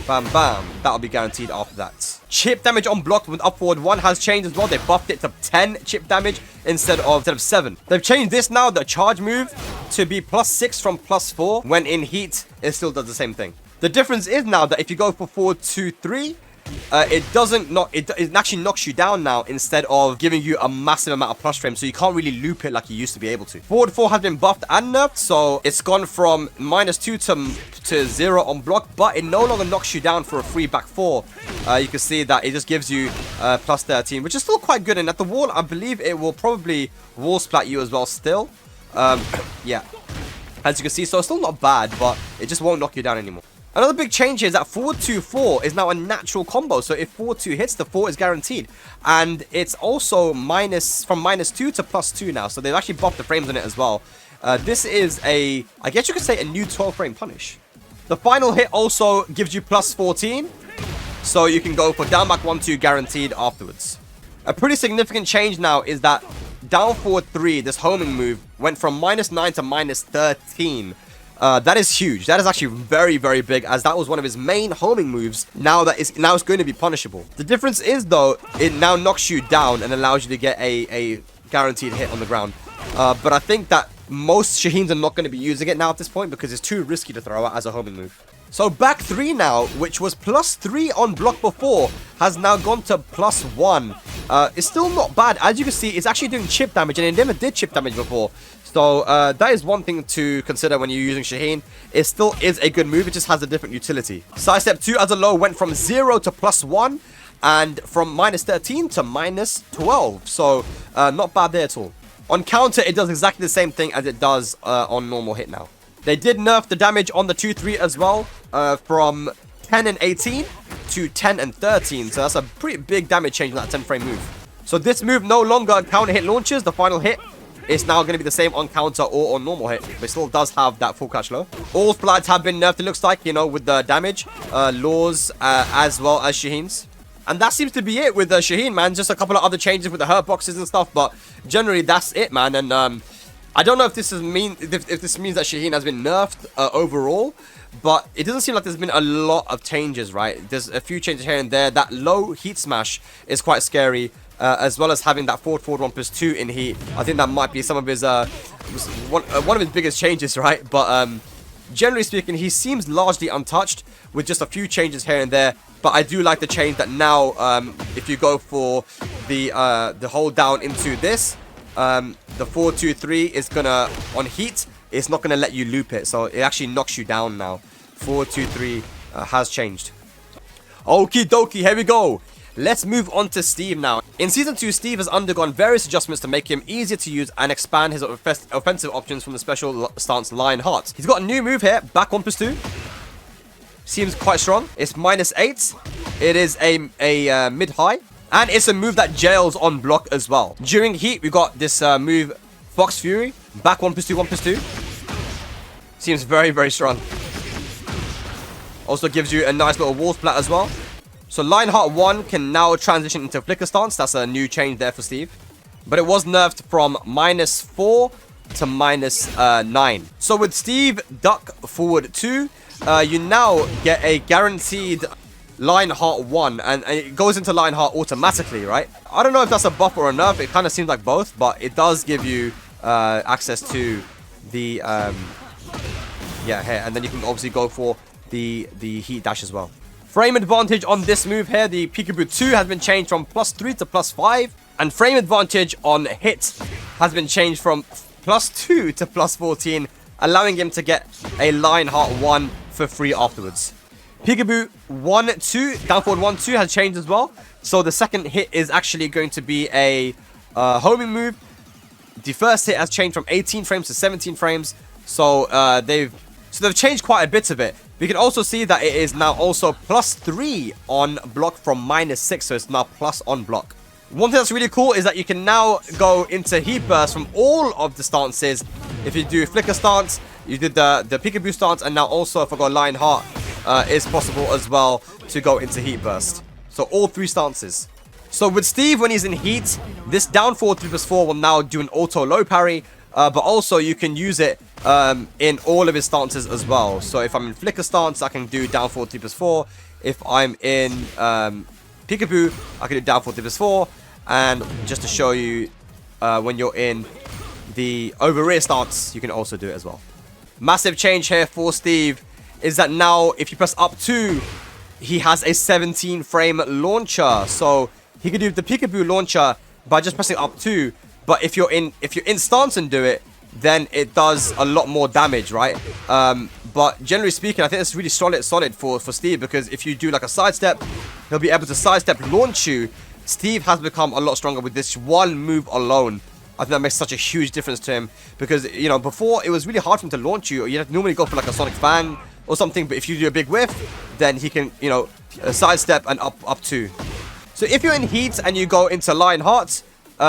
bam bam, that'll be guaranteed after that. Chip damage on block with up forward 1 has changed as well. They buffed it to 10 chip damage instead of 7. They've changed this now, the charge move, to be +6 from +4. When in heat, it still does the same thing. The difference is now that if you go for forward 2-3, it actually knocks you down now instead of giving you a massive amount of plus frame, so you can't really loop it like you used to be able to. Forward 4 has been buffed and nerfed, so it's gone from -2 to 0 on block, but it no longer knocks you down for a free back 4. You can see that it just gives you +13, which is still quite good. And at the wall, I believe it will probably wall splat you as well still. Yeah, as you can see, so it's still not bad, but it just won't knock you down anymore. Another big change is that forward 2-4 is now a natural combo. So if forward 2 hits, the 4 is guaranteed. And it's also from -2 to +2 now. So they've actually buffed the frames on it as well. This is I guess you could say, a new 12 frame punish. The final hit also gives you +14. So you can go for down back 1-2 guaranteed afterwards. A pretty significant change now is that down forward 3, this homing move, went from -9 to -13. That is huge. That is actually very, very big, as that was one of his main homing moves. Now it's going to be punishable. The difference is, though, it now knocks you down and allows you to get a guaranteed hit on the ground. But I think that most Shaheens are not going to be using it now at this point because it's too risky to throw out as a homing move. So back 3 now, which was +3 on block before, has now gone to +1. It's still not bad. As you can see, it's actually doing chip damage, and it never did chip damage before. So that is one thing to consider when you're using Shaheen. It still is a good move, it just has a different utility. Sidestep 2 as a low went from 0 to +1, and from -13 to -12. So not bad there at all. On counter, it does exactly the same thing as it does on normal hit now. They did nerf the damage on the 2-3 as well, from 10 and 18 to 10 and 13. So that's a pretty big damage change in that 10 frame move. So this move no longer counter hit launches. The final hit is now going to be the same on counter or on normal hit, but it still does have that full catch low. All splats have been nerfed, it looks like, you know, with the damage, Lars, as well as Shaheen's. And that seems to be it with Shaheen, man. Just a couple of other changes with the hurt boxes and stuff, but generally that's it, man. And I don't know if this means that Shaheen has been nerfed overall, but it doesn't seem like there's been a lot of changes, right? There's a few changes here and there. That low heat smash is quite scary, as well as having that forward 1+2 in heat. I think that might be some of his one of his biggest changes, right? But generally speaking, he seems largely untouched with just a few changes here and there. But I do like the change that now, if you go for the hold down into this, the 4-2-3 is gonna, on heat, it's not gonna let you loop it, so it actually knocks you down now. 4-2-3 has changed. Okie dokie, here we go. Let's move on to Steve now. In Season 2, Steve has undergone various adjustments to make him easier to use and expand his offensive options from the special stance Lionheart. He's got a new move here, back 1+2. Seems quite strong. It's -8. It is a mid-high. And it's a move that jails on block as well. During heat, we got this move, Fox Fury. Back 1+2, 1+2. Seems very, very strong. Also gives you a nice little wall splat as well. So Lionheart 1 can now transition into Flicker Stance. That's a new change there for Steve. But it was nerfed from -4 to -9. So with Steve duck forward 2, you now get a guaranteed Lionheart 1, and it goes into Lionheart automatically, right? I don't know if that's a buff or a nerf. It kind of seems like both, but it does give you access to the yeah, here, and then you can obviously go for the heat dash as well. Frame advantage on this move here, the Peekaboo 2 has been changed from +3 to +5. And frame advantage on hit has been changed from +2 to +14, allowing him to get a Lionheart 1 for free afterwards. Peekaboo 1-2, down forward 1-2 has changed as well. So the second hit is actually going to be a homing move. The first hit has changed from 18 frames to 17 frames. So they've changed quite a bit of it. We can also see that it is now also +3 on block from -6. So it's now plus on block. One thing that's really cool is that you can now go into heat burst from all of the stances. If you do flicker stance, you did the Peekaboo stance, and now also if I go Lionheart, is possible as well to go into heat burst. So all 3 stances. So with Steve, when he's in heat, this down forward 3+4 will now do an auto low parry, but also you can use it in all of his stances as well. So if I'm in flicker stance, I can do down forward 3+4. If I'm in Peekaboo, I can do down forward 3+4. And just to show you, when you're in the over rear stance, you can also do it as well. Massive change here for Steve is that now if you press up 2, he has a 17 frame launcher. So he can do the Peekaboo launcher by just pressing up 2. But if you're in stance and do it, then it does a lot more damage, right? But generally speaking, I think it's really solid for Steve, because if you do like a sidestep, he'll be able to sidestep launch you. Steve has become a lot stronger with this one move alone. I think that makes such a huge difference to him, because, you know, before it was really hard for him to launch you. You'd normally go for like a Sonic Fang or something, but if you do a big whiff, then he can, you know, sidestep and up 2. So if you're in heat and you go into Lionheart,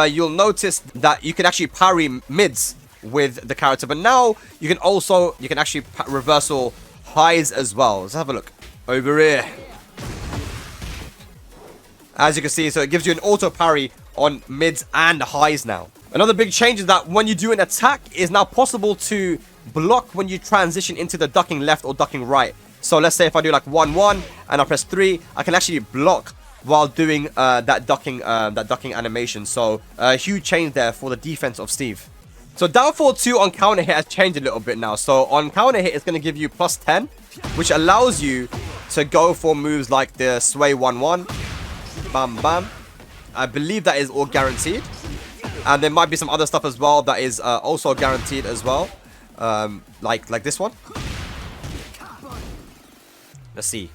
you'll notice that you can actually parry mids with the character, but now you can actually reversal highs as well. Let's have a look over here. As you can see, so it gives you an auto parry on mids and highs now. Another big change is that when you do an attack, it is now possible to block when you transition into the ducking left or ducking right. So let's say if I do like 1-1 and I press 3, I can actually block while doing that ducking animation. So a huge change there for the defense of Steve. So down forward 2 on counter hit has changed a little bit now. So on counter hit, it's going to give you +10, which allows you to go for moves like the sway 1-1. Bam, bam. I believe that is all guaranteed. And there might be some other stuff as well that is also guaranteed as well. Like this one. Let's see.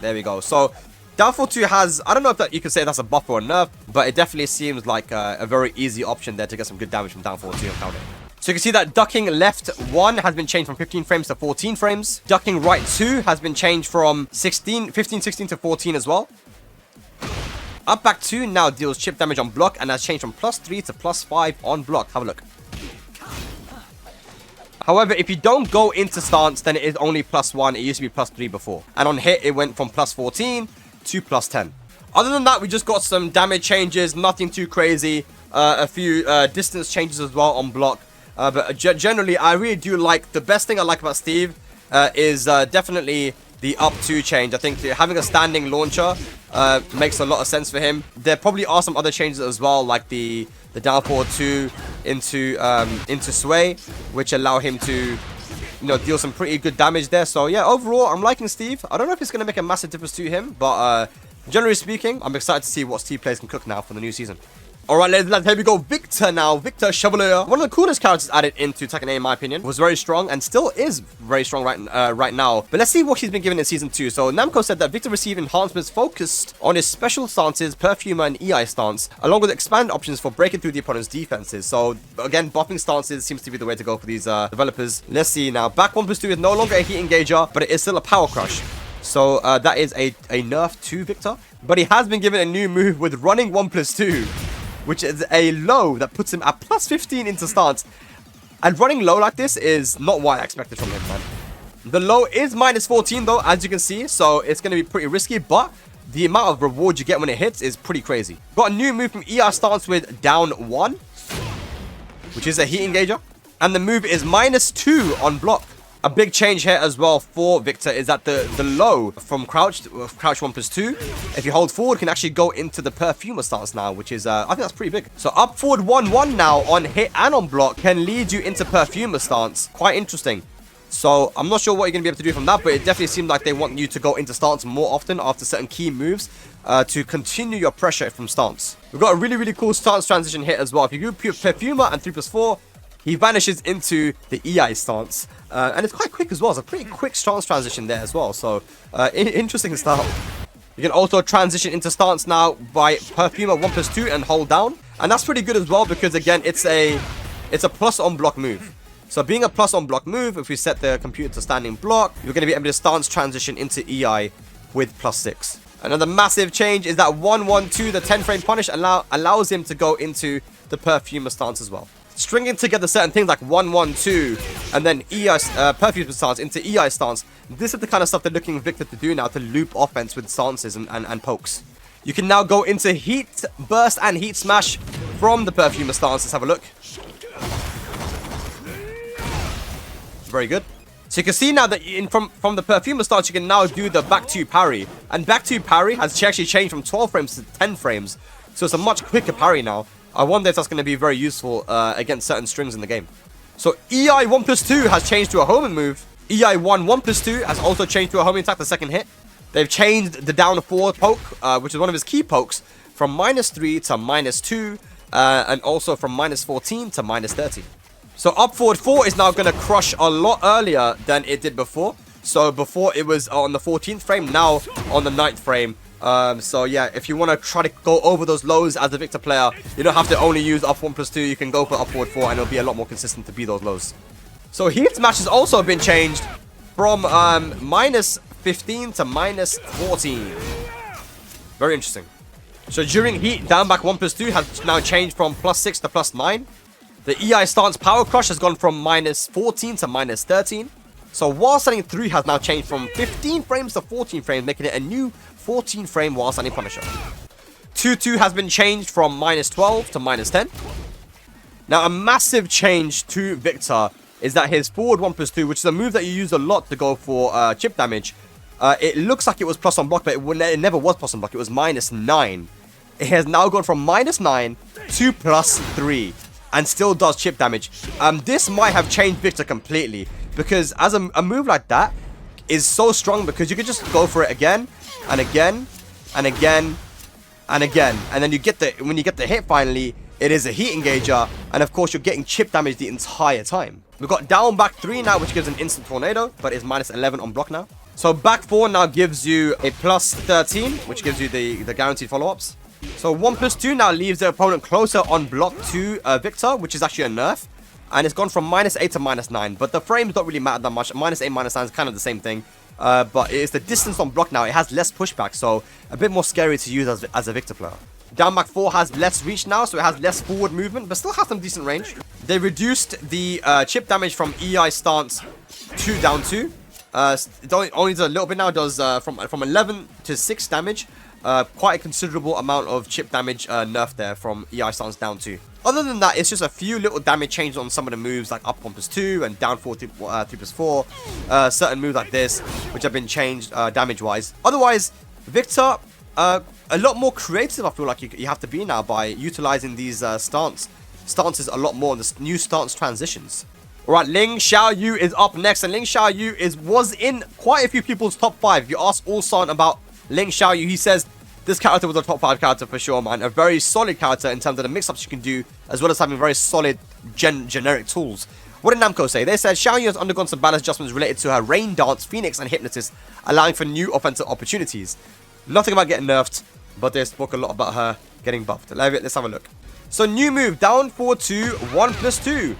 There we go. So, down forward 2 has, I don't know if that you can say that's a buff or a nerf, but it definitely seems like a very easy option there to get some good damage from down forward 2 on counter. So you can see that ducking left 1 has been changed from 15 frames to 14 frames. Ducking right 2 has been changed from 15, 16 to 14 as well. Up back 2 now deals chip damage on block and has changed from +3 to +5 on block. Have a look. However, if you don't go into stance, then it is only +1. It used to be +3 before. And on hit, it went from +14 to +10. Other than that, we just got some damage changes. Nothing too crazy. A few distance changes as well on block. But generally, I really do like... The best thing I like about Steve is definitely the up 2 change. I think having a standing launcher makes a lot of sense for him. There probably are some other changes as well, like the down forward 2 into sway, which allow him to, you know, deal some pretty good damage there. So yeah, overall, I'm liking Steve. I don't know if it's going to make a massive difference to him, but generally speaking, I'm excited to see what Steve players can cook now for the new season. Alright, ladies and gentlemen, here we go. Victor now. Victor Chevalier. One of the coolest characters added into Tekken 8, in my opinion. Was very strong and still is very strong right now. But let's see what he's been given in Season 2. So Namco said that Victor received enhancements focused on his special stances, Perfumer and EI stance, along with expanded options for breaking through the opponent's defenses. So again, buffing stances seems to be the way to go for these developers. Let's see now. Back 1+2 is no longer a heat engager, but it is still a power crush. So that is a nerf to Victor. But he has been given a new move with running 1+2. Which is a low that puts him at +15 into stance. And running low like this is not what I expected from him, man. The low is -14 though, as you can see. So it's going to be pretty risky. But the amount of reward you get when it hits is pretty crazy. Got a new move from ER stance with down 1. Which is a heat engager. And the move is -2 on block. A big change here as well for Victor is that the low from crouch 1+2, if you hold forward, can actually go into the Perfumer stance now, which is, I think that's pretty big. So up forward 1-1 now on hit and on block can lead you into Perfumer stance. Quite interesting. So I'm not sure what you're going to be able to do from that, but it definitely seemed like they want you to go into stance more often after certain key moves to continue your pressure from stance. We've got a really, really cool stance transition here as well. If you do Perfumer and 3+4, he vanishes into the EI stance. And it's quite quick as well. It's a pretty quick stance transition there as well. So interesting style. You can also transition into stance now by Perfumer 1+2 and hold down. And that's pretty good as well because, again, it's a plus on block move. So being a plus on block move, if we set the computer to standing block, you're going to be able to stance transition into EI with +6. Another massive change is that 1-1-2, the 10-frame punish, allows him to go into the Perfumer stance as well. Stringing together certain things like 1-1-2 and then EI Perfumer stance into EI stance, this is the kind of stuff they're looking Victor to do now to loop offense with stances and pokes. You can now go into Heat Burst and Heat Smash from the Perfumer stance. Let's have a look. Very good. So you can see now that from the Perfumer stance, you can now do the back 2 parry. And back 2 parry has actually changed from 12 frames to 10 frames. So it's a much quicker parry now. I wonder if that's going to be very useful against certain strings in the game. So EI 1+2 has changed to a homing move. EI 1+2 has also changed to a homing attack the second hit. They've changed the down 4 poke, which is one of his key pokes, from -3 to -2, and also from -14 to -13. So up forward 4 is now going to crush a lot earlier than it did before. So before it was on the 14th frame, now on the 9th frame. So yeah, if you want to try to go over those lows as a Victor player, you don't have to only use up 1+2. You can go for up forward 4 and it'll be a lot more consistent to be those lows. So Heat Smash has also been changed from -15 to -14. Very interesting. So during Heat, down back 1+2 has now changed from +6 to +9. The EI stance Power Crush has gone from -14 to -13. So while standing 3 has now changed from 15 frames to 14 frames, making it a new 14 frame while standing Punisher. 2-2 has been changed from -12 to -10. Now a massive change to Victor is that his forward 1+2, which is a move that you use a lot to go for chip damage, it looks like it was plus on block, but it never was plus on block. It was -9. It has now gone from -9 to +3. And still does chip damage. This might have changed Victor completely, because as a move like that is so strong, because you can just go for it again and again and again and again, and then when you get the hit finally, it is a heat engager, and of course you're getting chip damage the entire time. We've got down back 3 now, which gives an instant tornado, but is -11 on block now. So back 4 now gives you a +13, which gives you the guaranteed follow-ups. So 1+2 now leaves the opponent closer on block to Victor, which is actually a nerf. And it's gone from -8 to -9. But the frames don't really matter that much. -8, -9 is kind of the same thing. But it's the distance on block now. It has less pushback, so a bit more scary to use as a Victor player. Down back 4 has less reach now, so it has less forward movement, but still has some decent range. They reduced the chip damage from EI stance to down 2. It only does a little bit now. It does from 11 to 6 damage. Quite a considerable amount of chip damage nerf there from EI stance down 2. Other than that, it's just a few little damage changes on some of the moves, like up 1+2 and down 3+4. Certain moves like this, which have been changed damage-wise. Otherwise, Victor, a lot more creative, I feel like you have to be now by utilizing these stances a lot more in the new stance transitions. Alright, Ling Xiaoyu is up next, and Ling Xiaoyu was in quite a few people's top 5. If you ask Ulsan about Ling Xiaoyu, he says this character was a top 5 character for sure, man. A very solid character in terms of the mix-ups you can do, as well as having very solid generic tools. What did Namco say? They said Xiaoyu has undergone some balance adjustments related to her Rain Dance, Phoenix, and Hypnotist, allowing for new offensive opportunities. Nothing about getting nerfed, but they spoke a lot about her getting buffed. Let's have a look. So new move, down 4-2, 1+2.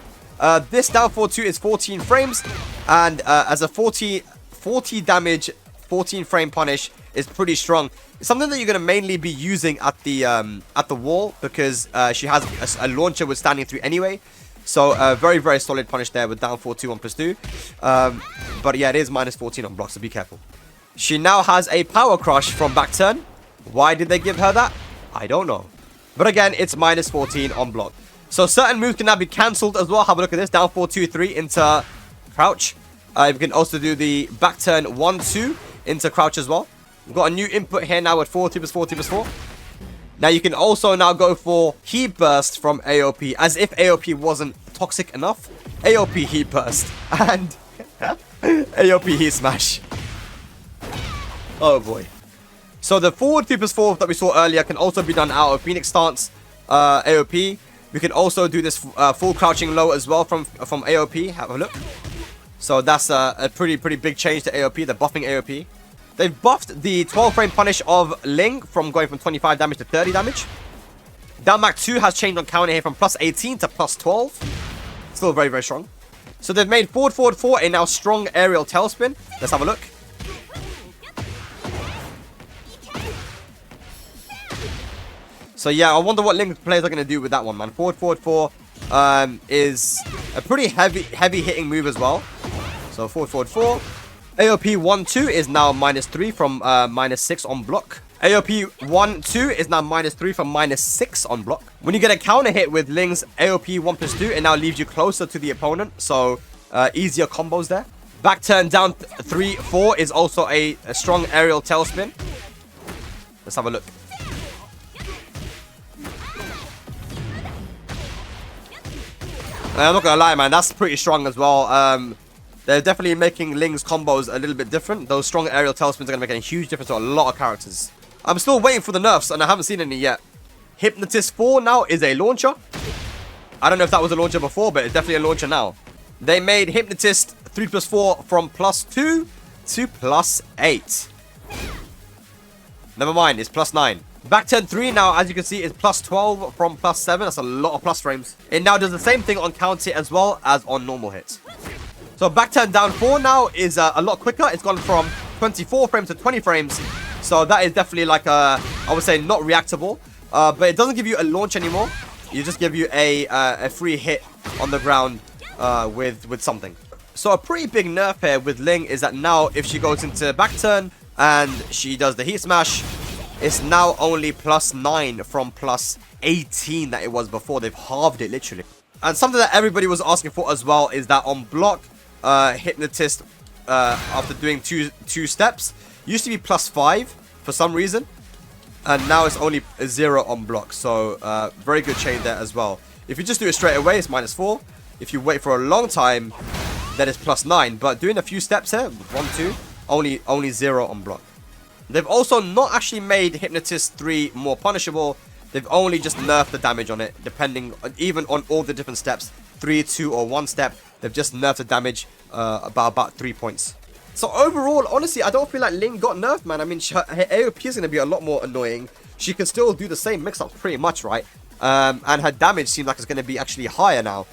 This down 4-2 is 14 frames, and as a 40 damage, 14 frame punish is pretty strong. It's something that you're going to mainly be using at the wall, because she has a launcher with standing 3 anyway. So very, very solid punish there with down 4-2, 1+2. But yeah, it is -14 on block, so be careful. She now has a power crush from back turn. Why did they give her that? I don't know. But again, it's -14 on block. So certain moves can now be cancelled as well. Have a look at this. Down 4-2-3 into crouch. You can also do the back turn 1-2 into crouch as well. We've got a new input here now with 4, 2+4, 2+4. Now you can also now go for Heat Burst from AOP, as if AOP wasn't toxic enough. AOP Heat Burst. And AOP heat smash. Oh boy. So the forward 3+4 that we saw earlier can also be done out of Phoenix stance AOP. We can also do this full crouching low as well from AOP. Have a look. So that's a pretty big change to AOP. They're buffing AOP. They've buffed the 12 frame punish of Ling from going from 25 damage to 30 damage. Down Mac 2 has changed on counter here from plus 18 to plus 12. Still very strong. So they've made forward 4 a now strong aerial tailspin. Let's have a look. So yeah, I wonder what Ling players are going to do with that one, man. Forward 4 is a pretty heavy hitting move as well. So forward 4. AOP 1-2 is now -3 from -6 on block. AOP 1-2 is now -3 from -6 on block. When you get a counter hit with Ling's AOP 1+2, it now leaves you closer to the opponent. So easier combos there. Back turn down 3-4 is also a strong aerial tailspin. Let's have a look. I'm not gonna lie, man, that's pretty strong as well. They're definitely making Ling's combos a little bit different. Those strong aerial tailspins are gonna make a huge difference to a lot of characters. I'm still waiting for the nerfs, and I haven't seen any yet. Hypnotist 4 now is a launcher. I don't know if that was a launcher before, but it's definitely a launcher now. They made Hypnotist 3+4 from +2 to +8. Never mind, it's +9. Back turn 3 now, as you can see, is +12 from +7. That's a lot of plus frames. It now does the same thing on counter hit as well as on normal hits. So back turn down 4 now is a lot quicker. It's gone from 24 frames to 20 frames. So that is definitely like I would say not reactable. But it doesn't give you a launch anymore. You just give you a free hit on the ground with something. So a pretty big nerf here with Ling is that now if she goes into back turn and she does the heat smash, it's now only +9 from +18 that it was before. They've halved it literally. And something that everybody was asking for as well is that on block, Hypnotist after doing two steps used to be +5 for some reason, and now it's only 0 on block. So very good change there as well. If you just do it straight away, it's -4. If you wait for a long time, then it's +9. But doing a few steps here, 1, 2, only 0 on block. They've also not actually made Hypnotist 3 more punishable. They've only just nerfed the damage on it, depending even on all the different steps. 3, 2, or 1 step. They've just nerfed the damage about 3 points. So overall, honestly, I don't feel like Ling got nerfed, man. I mean, her AOP is going to be a lot more annoying. She can still do the same mix-ups pretty much, right? And her damage seems like it's going to be actually higher now.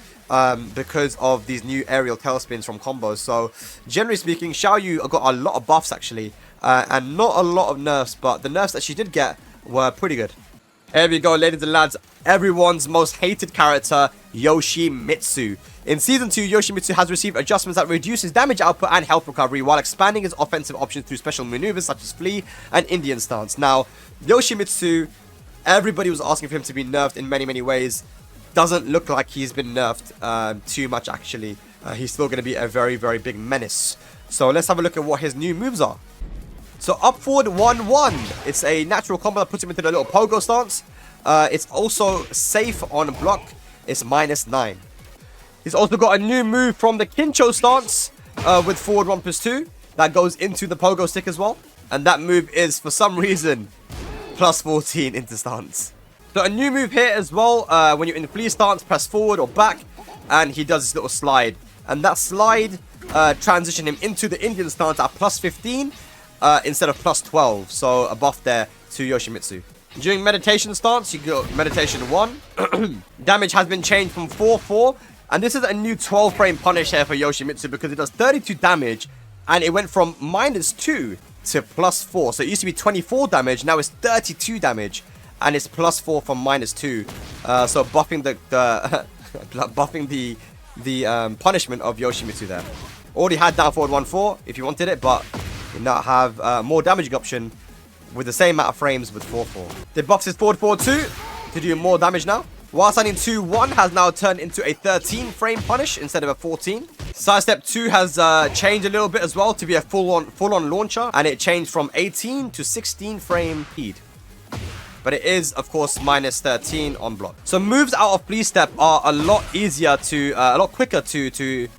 Because of these new aerial tailspins from combos. So generally speaking, Xiaoyu got a lot of buffs actually. And not a lot of nerfs, but the nerfs that she did get were pretty good. Here we go, ladies and lads. Everyone's most hated character, Yoshimitsu. In Season 2, Yoshimitsu has received adjustments that reduce his damage output and health recovery while expanding his offensive options through special maneuvers such as Flee and Indian Stance. Now, Yoshimitsu, everybody was asking for him to be nerfed in many ways. Doesn't look like he's been nerfed too much actually. He's still going to be a very big menace. So let's have a look at what his new moves are. So up forward 1-1. It's a natural combo that puts him into the little pogo stance. It's also safe on block. It's -9. He's also got a new move from the Kincho stance with forward 1+2. That goes into the pogo stick as well. And that move is, for some reason, +14 into stance. So a new move here as well. When you're in the flee stance, press forward or back. And he does this little slide. And that slide transitioned him into the Indian stance at +15. Instead of +12, so a buff there to Yoshimitsu. During meditation stance, you go meditation 1. Damage has been changed from 4-4, and this is a new 12 frame punish here for Yoshimitsu because it does 32 damage, and it went from -2 to +4. So it used to be 24 damage, now it's 32 damage, and it's +4 from -2. So buffing buffing the punishment of Yoshimitsu there. Already had down forward 1-4 if you wanted it, but you now have more damaging option with the same amount of frames with 4-4. They buffed his forward 4-2 to do more damage now. While standing 2-1 has now turned into a 13 frame punish instead of a 14. Sidestep 2 has changed a little bit as well to be a full-on launcher, and it changed from 18 to 16 frame speed. but it is, of course, minus 13 on block. So moves out of Flea Step are a lot easier to, a lot quicker to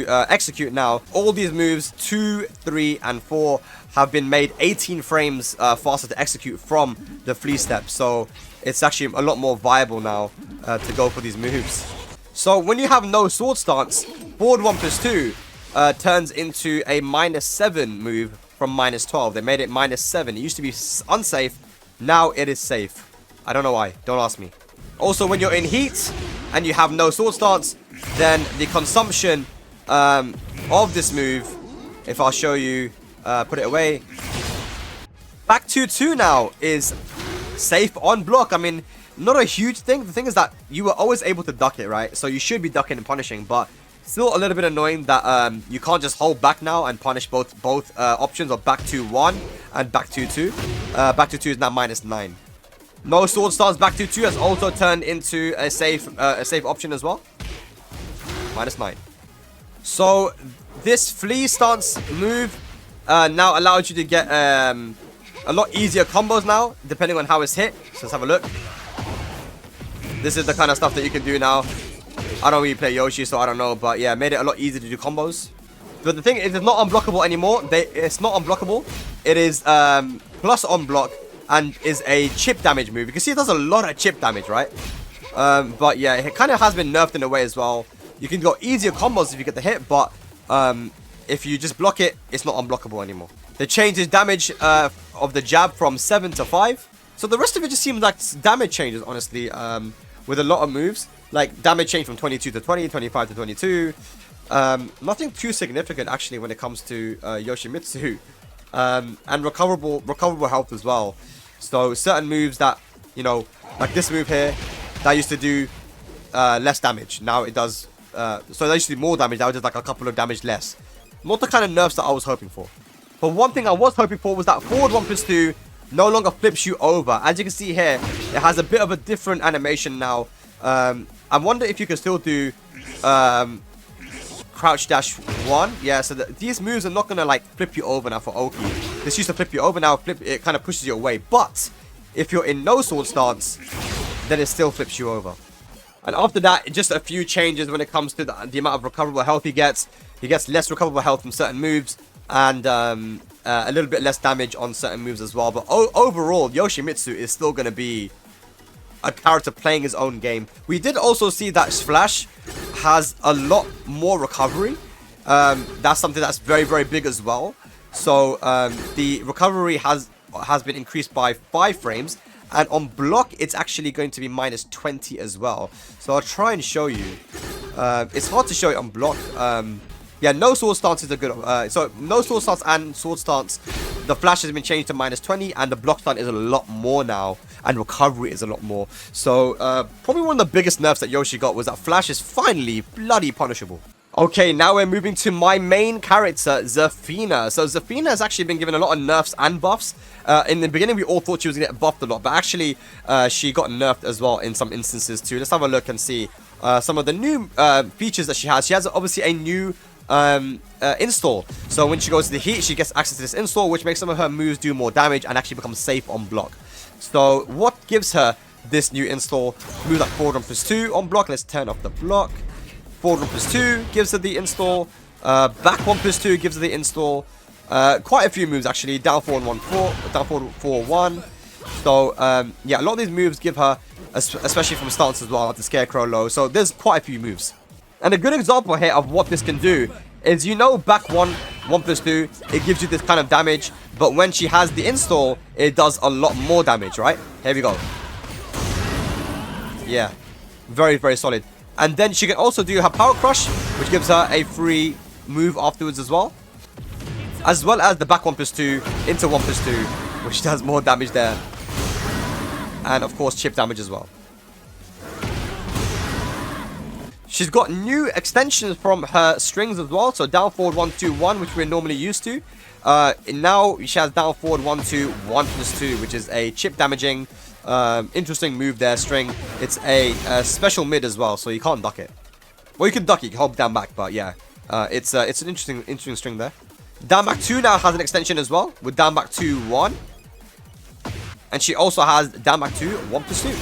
execute now. All these moves, 2, 3, and 4, have been made 18 frames faster to execute from the Flea Step. So it's actually a lot more viable now to go for these moves. So when you have no sword stance, forward 1+2 turns into a minus 7 move from minus 12. They made it minus 7. It used to be unsafe. Now it is safe. I don't know why. Don't ask me. Also, when you're in heat and you have no sword stance, then the consumption of this move, if I'll show you, put it away. Back 2-2 now is safe on block. I mean, not a huge thing. The thing is that you were always able to duck it, right? So you should be ducking and punishing, but still a little bit annoying that you can't just hold back now and punish both options of back 2-1 and back 2-2. Back 2-2 is now minus 9. No sword stance back 2-2 has also turned into a safe option as well. Minus 9. So this flea stance move now allows you to get a lot easier combos now, depending on how it's hit. So let's have a look. This is the kind of stuff that you can do now. I don't really play Yoshi, so I don't know. But yeah, made it a lot easier to do combos. But the thing is, it's not unblockable anymore. It's not unblockable. It is plus on block and is a chip damage move. You can see it does a lot of chip damage, right? But yeah, it kind of has been nerfed in a way as well. You can go easier combos if you get the hit, but if you just block it, it's not unblockable anymore. They changed his damage of the jab from 7 to 5. So the rest of it just seems like damage changes, honestly, with a lot of moves. Like damage change from 22 to 20, 25 to 22. Nothing too significant, actually, when it comes to Yoshimitsu. And recoverable health as well. So certain moves that, you know, like this move here, that used to do less damage. Now it does, so that used to do more damage. Now it does like a couple of damage less. Not the kind of nerfs that I was hoping for. But one thing I was hoping for was that forward 1+2 no longer flips you over. As you can see here, it has a bit of a different animation now. I wonder if you can still do crouch dash 1. Yeah, so these moves are not gonna like flip you over now for Oki. This used to flip you over, now it kind of pushes you away. But if you're in no sword stance, then it still flips you over. And after that, just a few changes when it comes to the amount of recoverable health he gets. He gets less recoverable health from certain moves, and a little bit less damage on certain moves as well. But overall, Yoshimitsu is still going to be a character playing his own game. We did also see that Splash has a lot more recovery. That's something that's very, very big as well. So the recovery has been increased by 5 frames. And on block, it's actually going to be minus 20 as well. So I'll try and show you. It's hard to show it on block. Yeah, no sword stance is a good... so no sword stance and sword stance. The flash has been changed to minus 20. And the block stun is a lot more now. And recovery is a lot more. So probably one of the biggest nerfs that Yoshi got was that flash is finally bloody punishable. Okay, now we're moving to my main character, Zafina. So Zafina has actually been given a lot of nerfs and buffs. In the beginning, we all thought she was going to get buffed a lot. But actually, she got nerfed as well in some instances too. Let's have a look and see some of the new features that she has. She has obviously a new install. So when she goes to the heat, she gets access to this install, which makes some of her moves do more damage and actually become safe on block. So what gives her this new install? Move like forward 1+2 on block. Let's turn off the block. Forward 1+2 gives her the install. Back 1+2 gives her the install. Quite a few moves actually. Down forward 1-4, down forward 4-1. So yeah, a lot of these moves give her, especially from stance as well, like the Scarecrow low. So there's quite a few moves. And a good example here of what this can do is, you know, back 1+2, it gives you this kind of damage. But when she has the install, it does a lot more damage, right? Here we go. Yeah, very, very solid. And then she can also do her Power Crush, which gives her a free move afterwards as well. As well as the back 1+2 into 1+2, which does more damage there. And of course, chip damage as well. She's got new extensions from her strings as well. So down forward 1-2-1, which we're normally used to. Now she has down forward 1-2-1+2, which is a chip damaging interesting move there, string. It's a special mid as well, so you can't duck it. Well, you can duck it, you can hold down back, but yeah, it's an interesting string there. Down back 2 now has an extension as well with down back 2-1, And she also has down back 2, 1+2.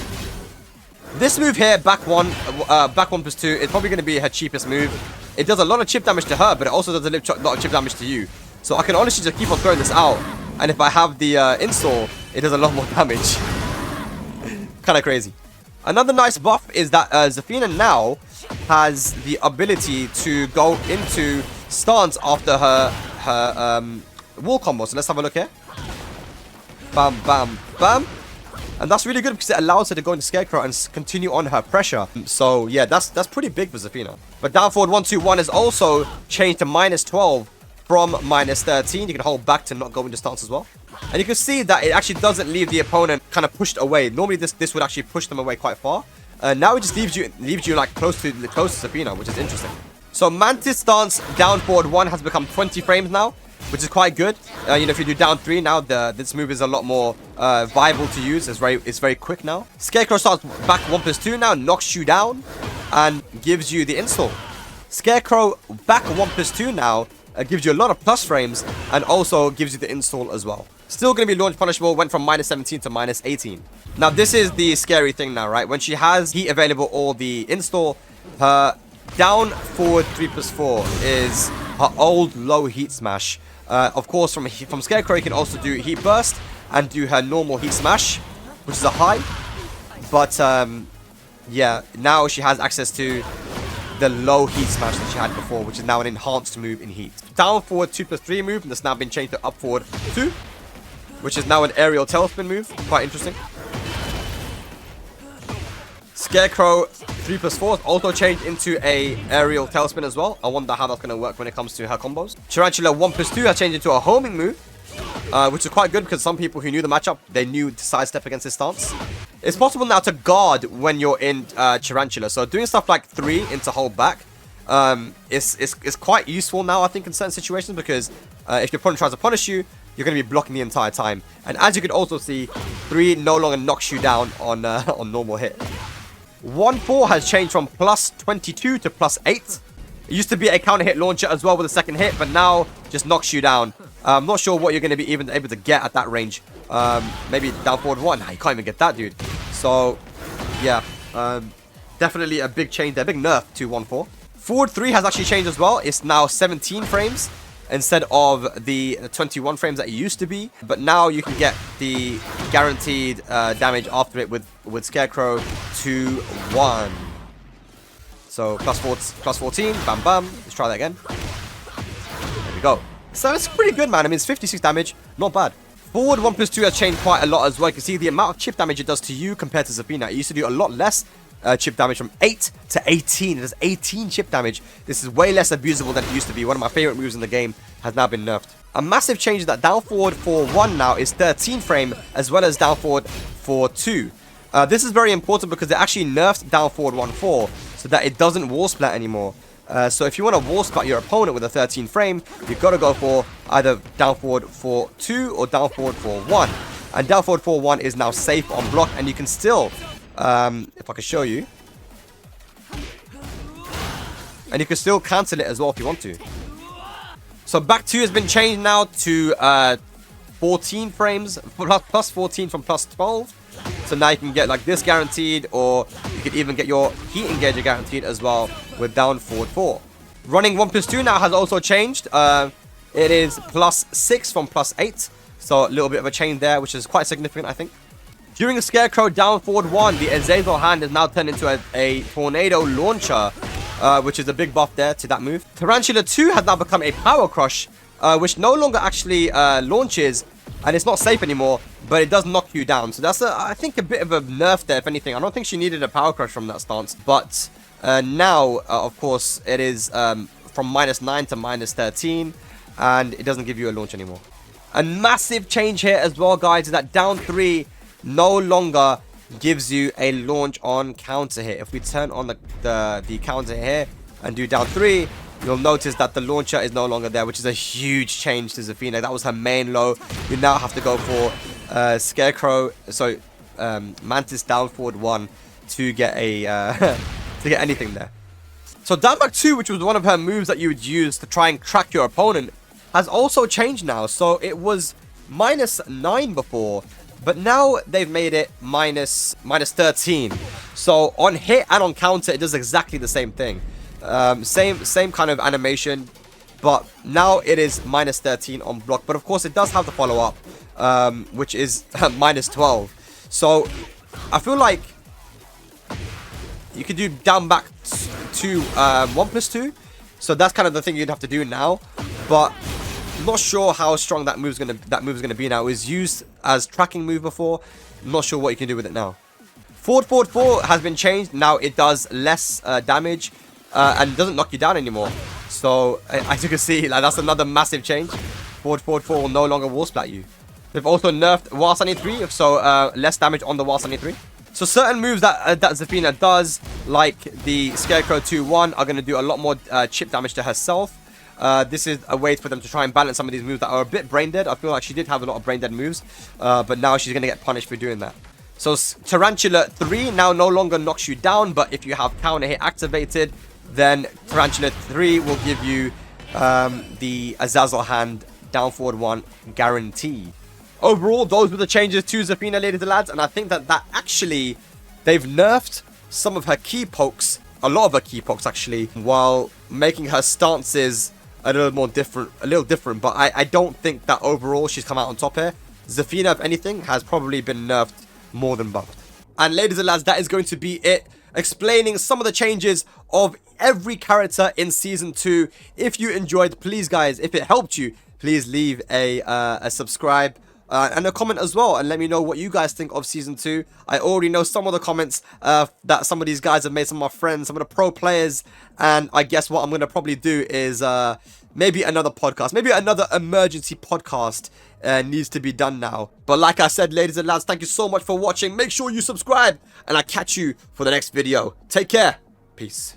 This move here, back 1 1+2, is probably going to be her cheapest move. It does a lot of chip damage to her, but it also does a lot of chip damage to you. So I can honestly just keep on throwing this out. And if I have the install, it does a lot more damage. Kind of crazy. Another nice buff is that Zafina now has the ability to go into stance after her wall combo. So let's have a look here. Bam, bam, bam. And that's really good because it allows her to go into Scarecrow and continue on her pressure. So yeah, that's pretty big for Zafina. But down forward 1-2-1 is also changed to -12 from -13. You can hold back to not go into stance as well. And you can see that it actually doesn't leave the opponent kind of pushed away. Normally this would actually push them away quite far. Now it just leaves you like close to Zafina, which is interesting. So Mantis stance down forward 1 has become 20 frames now, which is quite good. You know, if you do down 3 now, this move is a lot more viable to use. It's very quick now. Scarecrow starts back 1+2 now, knocks you down, and gives you the install. Scarecrow back 1+2 now gives you a lot of plus frames, and also gives you the install as well. Still going to be launch punishable, went from -17 to -18. Now this is the scary thing now, right? When she has heat available or the install, her down forward 3+4 is her old low heat smash. Of course, from Scarecrow, you can also do Heat Burst and do her normal Heat Smash, which is a high. But, yeah, now she has access to the low Heat Smash that she had before, which is now an enhanced move in Heat. Down forward 2+3 move, and that's now been changed to up forward 2, which is now an aerial tailspin move. Quite interesting. Scarecrow 3+4 also changed into a aerial tailspin as well. I wonder how that's going to work when it comes to her combos. Tarantula 1+2 has changed into a homing move, which is quite good because some people who knew the matchup, they knew to sidestep against this stance. It's possible now to guard when you're in Tarantula. So doing stuff like 3 into hold back is quite useful now, I think, in certain situations, because if your opponent tries to punish you, you're going to be blocking the entire time. And as you can also see, 3 no longer knocks you down on normal hit. 1-4 has changed from +22 to +8. It used to be a counter hit launcher as well with a second hit, but now just knocks you down. I'm not sure what you're going to be even able to get at that range. Maybe down forward 1. Nah, you can't even get that, dude. So, yeah. Definitely a big change there. Big nerf to 1-4. Forward 3 has actually changed as well. It's now 17 frames instead of the 21 frames that it used to be. But now you can get the guaranteed damage after it with Scarecrow 2-1. So plus 14, bam bam. Let's try that again. There we go. So it's pretty good, man. I mean, it's 56 damage, not bad. Forward 1+2 has changed quite a lot as well. You can see the amount of chip damage it does to you compared to Zafina. It used to do a lot less chip damage, from 8 to 18. It does 18 chip damage. This is way less abusable than it used to be. One of my favorite moves in the game has now been nerfed. A massive change is that down forward for 1 now is 13 frame, as well as down forward for 2. This is very important because they actually nerfed down forward 1-4 so that it doesn't wall splat anymore. So if you want to wall splat your opponent with a 13 frame, you've got to go for either down forward for 2 or down forward for 1. And down forward for 1 is now safe on block, and you can still, if I can show you, and you can still cancel it as well if you want to. So back 2 has been changed now to 14 frames, plus 14 from plus 12. So now you can get like this guaranteed, or you could even get your heat engager guaranteed as well with down forward 4. Running 1+2 now has also changed. It is plus 6 from plus 8. So a little bit of a change there, which is quite significant, I think. During the Scarecrow down forward 1, the Azazel hand is now turned into a tornado launcher, which is a big buff there to that move. Tarantula 2 has now become a power crush, which no longer actually launches, and it's not safe anymore, but it does knock you down. So that's, I think, a bit of a nerf there, if anything. I don't think she needed a power crush from that stance, but now, of course, it is from -9 to -13, and it doesn't give you a launch anymore. A massive change here as well, guys, is that down 3 no longer gives you a launch on counter hit. If we turn on the counter here and do down 3, you'll notice that the launcher is no longer there, which is a huge change to Zafina. That was her main low. You now have to go for Scarecrow, so Mantis down forward 1 to get a to get anything there. So down back 2, which was one of her moves that you would use to try and track your opponent, has also changed now. So it was -9 before, But now they've made it minus 13. So on hit and on counter, it does exactly the same thing. Same kind of animation. But now it is minus 13 on block. But of course, it does have the follow-up, which is minus 12. So I feel like you could do down back to 1+2. So that's kind of the thing you'd have to do now. But I'm not sure how strong that move's gonna be now. It was used as tracking move before. I'm not sure what you can do with it now. Forward 4 has been changed. Now it does less damage and doesn't knock you down anymore. So as you can see, like, that's another massive change. Forward 4 will no longer wall splat you. They've also nerfed Hwoarang 3, so less damage on the Hwoarang 3. So certain moves that Zafina does, like the Scarecrow 2-1, are going to do a lot more chip damage to herself. This is a way for them to try and balance some of these moves that are a bit brain dead. I feel like she did have a lot of brain dead moves, but now she's going to get punished for doing that. So Tarantula 3 now no longer knocks you down, but if you have counter hit activated, then Tarantula 3 will give you the Azazel hand down forward 1 guarantee. Overall, those were the changes to Zafina, ladies and lads, and I think that actually, they've nerfed some of her key pokes, a lot of her key pokes actually, while making her stances a little different, but I don't think that overall she's come out on top here. Zafina, if anything, has probably been nerfed more than buffed. And ladies and lads, that is going to be it, explaining some of the changes of every character in Season 2. If you enjoyed, please guys, if it helped you, please leave a subscribe and a comment as well, and let me know what you guys think of Season 2. I already know some of the comments that some of these guys have made, some of my friends, some of the pro players, and I guess what I'm going to probably do is maybe another podcast, maybe another emergency podcast needs to be done now. But like I said, ladies and lads, thank you so much for watching. Make sure you subscribe, and I'll catch you for the next video. Take care. Peace.